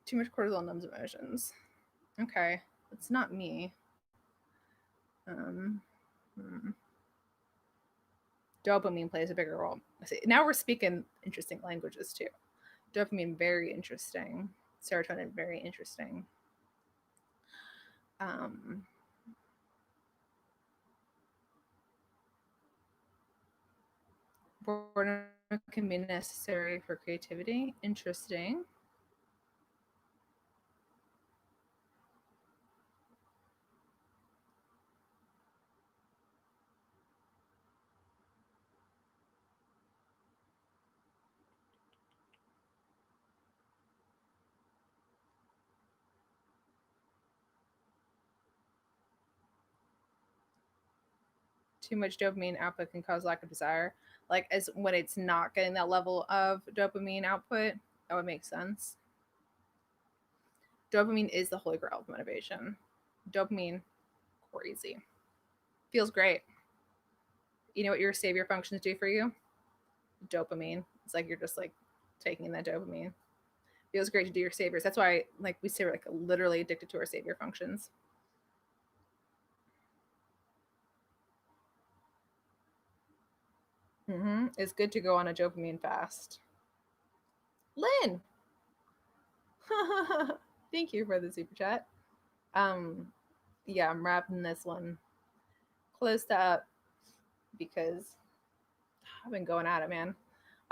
Too much cortisol numbs emotions. Okay, it's not me. Um, Dopamine plays a bigger role. See, now we're speaking interesting languages too. Dopamine, very interesting. Serotonin, very interesting. Um, Boredom can be necessary for creativity. Interesting. Too much dopamine output can cause lack of desire. Like as when it's not getting that level of dopamine output, that would make sense. Dopamine is the holy grail of motivation. Dopamine, crazy. Feels great. You know what your savior functions do for you? Dopamine. It's like you're just like taking that dopamine. Feels great to do your saviors. That's why like we say we're like literally addicted to our savior functions. It's good to go on a dopamine fast. Lynn, thank you for the super chat. Um, yeah, I'm wrapping this one close up because I've been going at it, man.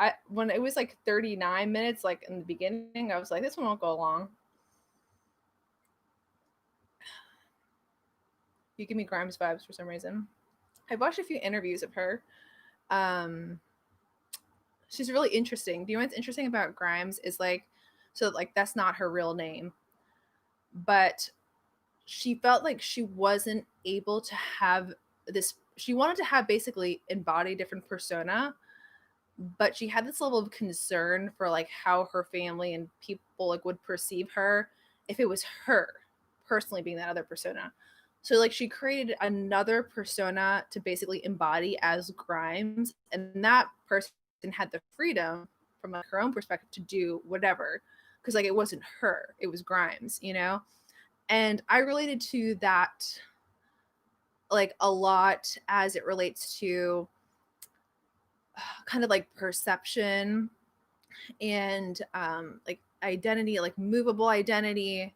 I when it was like 39 minutes, like in the beginning, I was like, this one won't go long. You give me Grimes vibes for some reason. I've watched a few interviews of her. Um, she's really interesting. Do you know what's interesting about Grimes is like, so like that's not her real name, but she felt like she wasn't able to have this. She wanted to have basically embody different persona, but she had this level of concern for like how her family and people like would perceive her if it was her personally being that other persona. So like she created another persona to basically embody as Grimes, and that person had the freedom from like her own perspective to do whatever, because like it wasn't her, it was Grimes, you know. And I related to that like a lot as it relates to kind of like perception and like identity, like movable identity.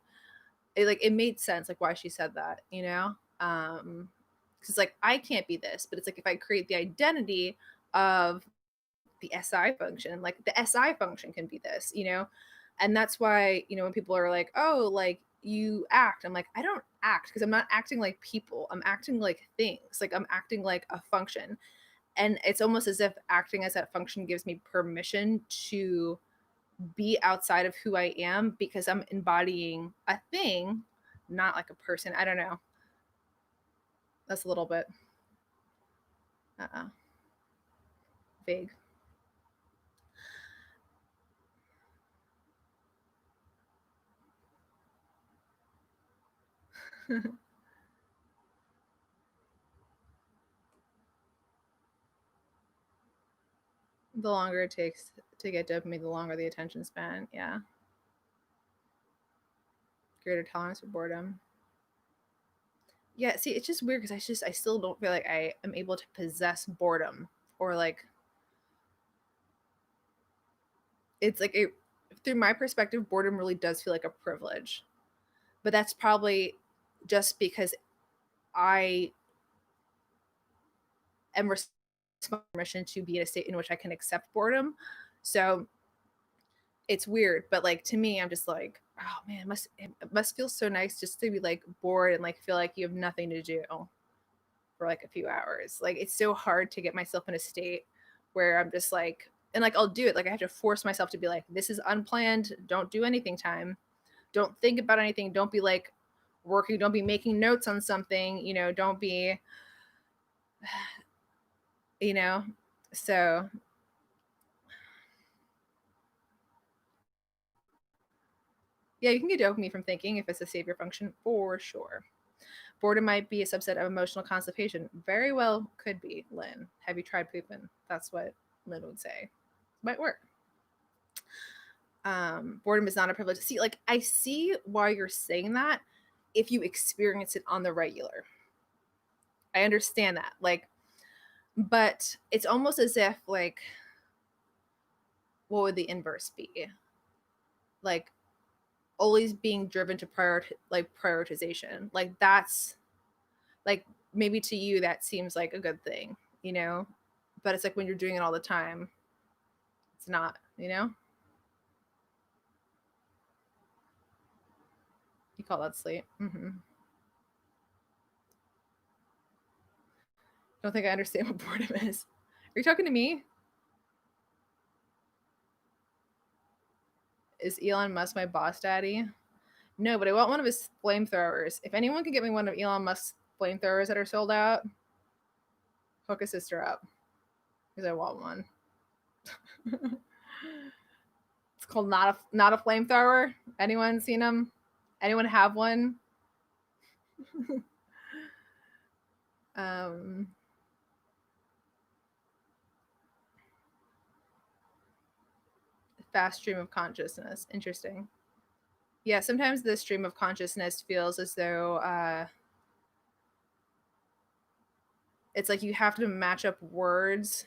It like it made sense like why she said that, you know. Because like I can't be this, but it's like if I create the identity of the SI function, like the SI function can be this, you know. And that's why, you know, when people are like, oh, like you act, I'm like, I don't act because I'm not acting like people, I'm acting like things, like I'm acting like a function. And it's almost as if acting as that function gives me permission to be outside of who I am because I'm embodying a thing, not like a person. I don't know. That's a little bit vague. The longer it takes to get dopamine, the longer the attention span. Yeah. Greater tolerance for boredom. Yeah, see, it's just weird because I still don't feel like I am able to possess boredom or like it's like it through my perspective, boredom really does feel like a privilege. But that's probably just because I am permission to be in a state in which I can accept boredom. So it's weird, but like to me, I'm just like, oh man, it must feel so nice just to be like bored and like feel like you have nothing to do for like a few hours. Like it's so hard to get myself in a state where I'm just like, and like I'll do it. Like I have to force myself to be like, this is unplanned. Don't do anything time. Don't think about anything. Don't be like working. Don't be making notes on something. You know, don't be, you know. So yeah, you can get dopamine from thinking if it's a savior function for sure. Boredom might be a subset of emotional constipation. Very well could be, Lynn. Have you tried pooping? That's what Lynn would say. Might work. Boredom is not a privilege. See, like I see why you're saying that if you experience it on the regular. I understand that. Like, but it's almost as if like what would the inverse be? Like always being driven to prioritization. Like that's like maybe to you that seems like a good thing, you know? but it's like when you're doing it all the time, it's not, you know? You call that sleep. Don't think I understand what boredom is. Are you talking to me? Is Elon Musk my boss daddy? No, but I want one of his flamethrowers. If anyone can get me one of Elon Musk's flamethrowers that are sold out, hook a sister up because I want one. It's called not a flamethrower. Anyone seen them? Anyone have one? um, fast stream of consciousness. Interesting. Yeah, sometimes the stream of consciousness feels as though it's like you have to match up words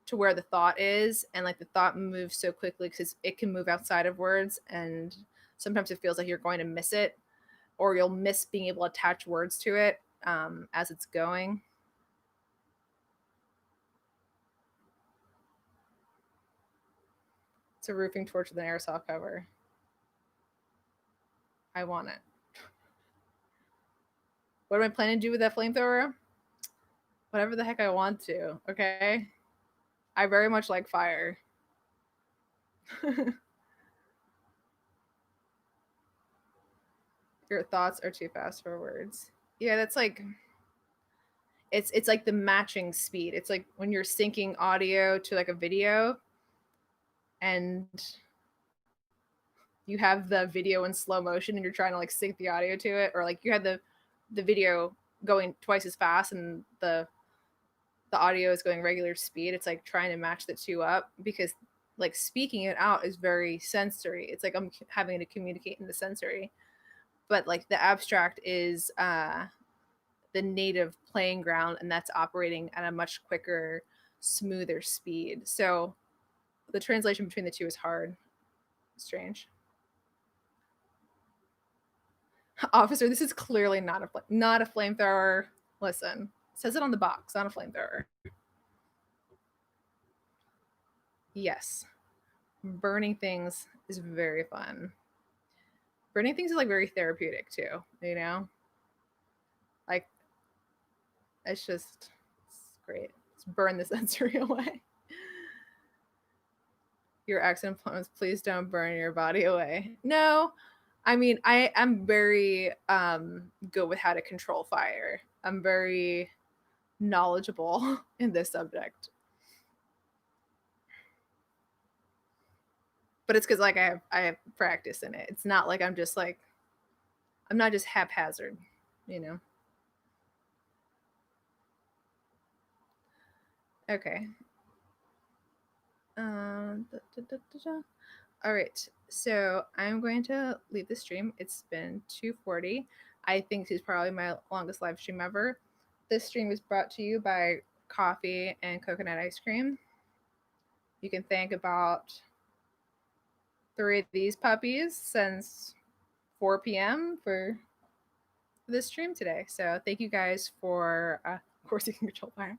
to where the thought is, and like the thought moves so quickly because it can move outside of words, and sometimes it feels like you're going to miss it, or you'll miss being able to attach words to it as it's going. It's a roofing torch with an aerosol cover. I want it. What am I planning to do with that flamethrower? Whatever the heck I want to, okay? I very much like fire. Your thoughts are too fast for words. Yeah, that's like it's like the matching speed. It's like when you're syncing audio to like a video and you have the video in slow motion and you're trying to like sync the audio to it, or like you had the video going twice as fast and the audio is going regular speed. It's like trying to match the two up because like speaking it out is very sensory. It's like I'm having to communicate in the sensory, but like the abstract is the native playing ground, and that's operating at a much quicker, smoother speed. So the translation between the two is hard. Strange. Officer, this is clearly not a flamethrower. Listen, it says it on the box, not a flamethrower. Yes, burning things is very fun. Burning things is like very therapeutic too, you know? Like it's just it's great. Let's burn the sensory away. Your accident plans, please don't burn your body away. No, I mean I am very good with how to control fire. I'm very knowledgeable in this subject. But it's because like I have practice in it. It's not like I'm not just haphazard, you know. Okay. All right. So I'm going to leave the stream. It's been 2:40. I think this is probably my longest live stream ever. This stream is brought to you by coffee and coconut ice cream. You can thank about 3 of these puppies since 4 p.m. for this stream today. So thank you guys for, of course, you can control fire.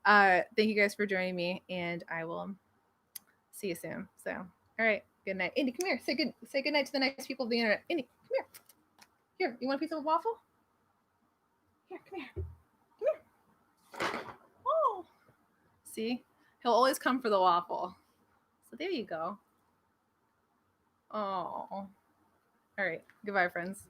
Thank you guys for joining me, and I will see you soon. So, all right, good night. Indy, come here. Say good night to the nice people of the internet. Indy, come here. Here, you want a piece of a waffle? Here, come here. Come here. Oh, see, he'll always come for the waffle. So there you go. Oh, all right. Goodbye, friends.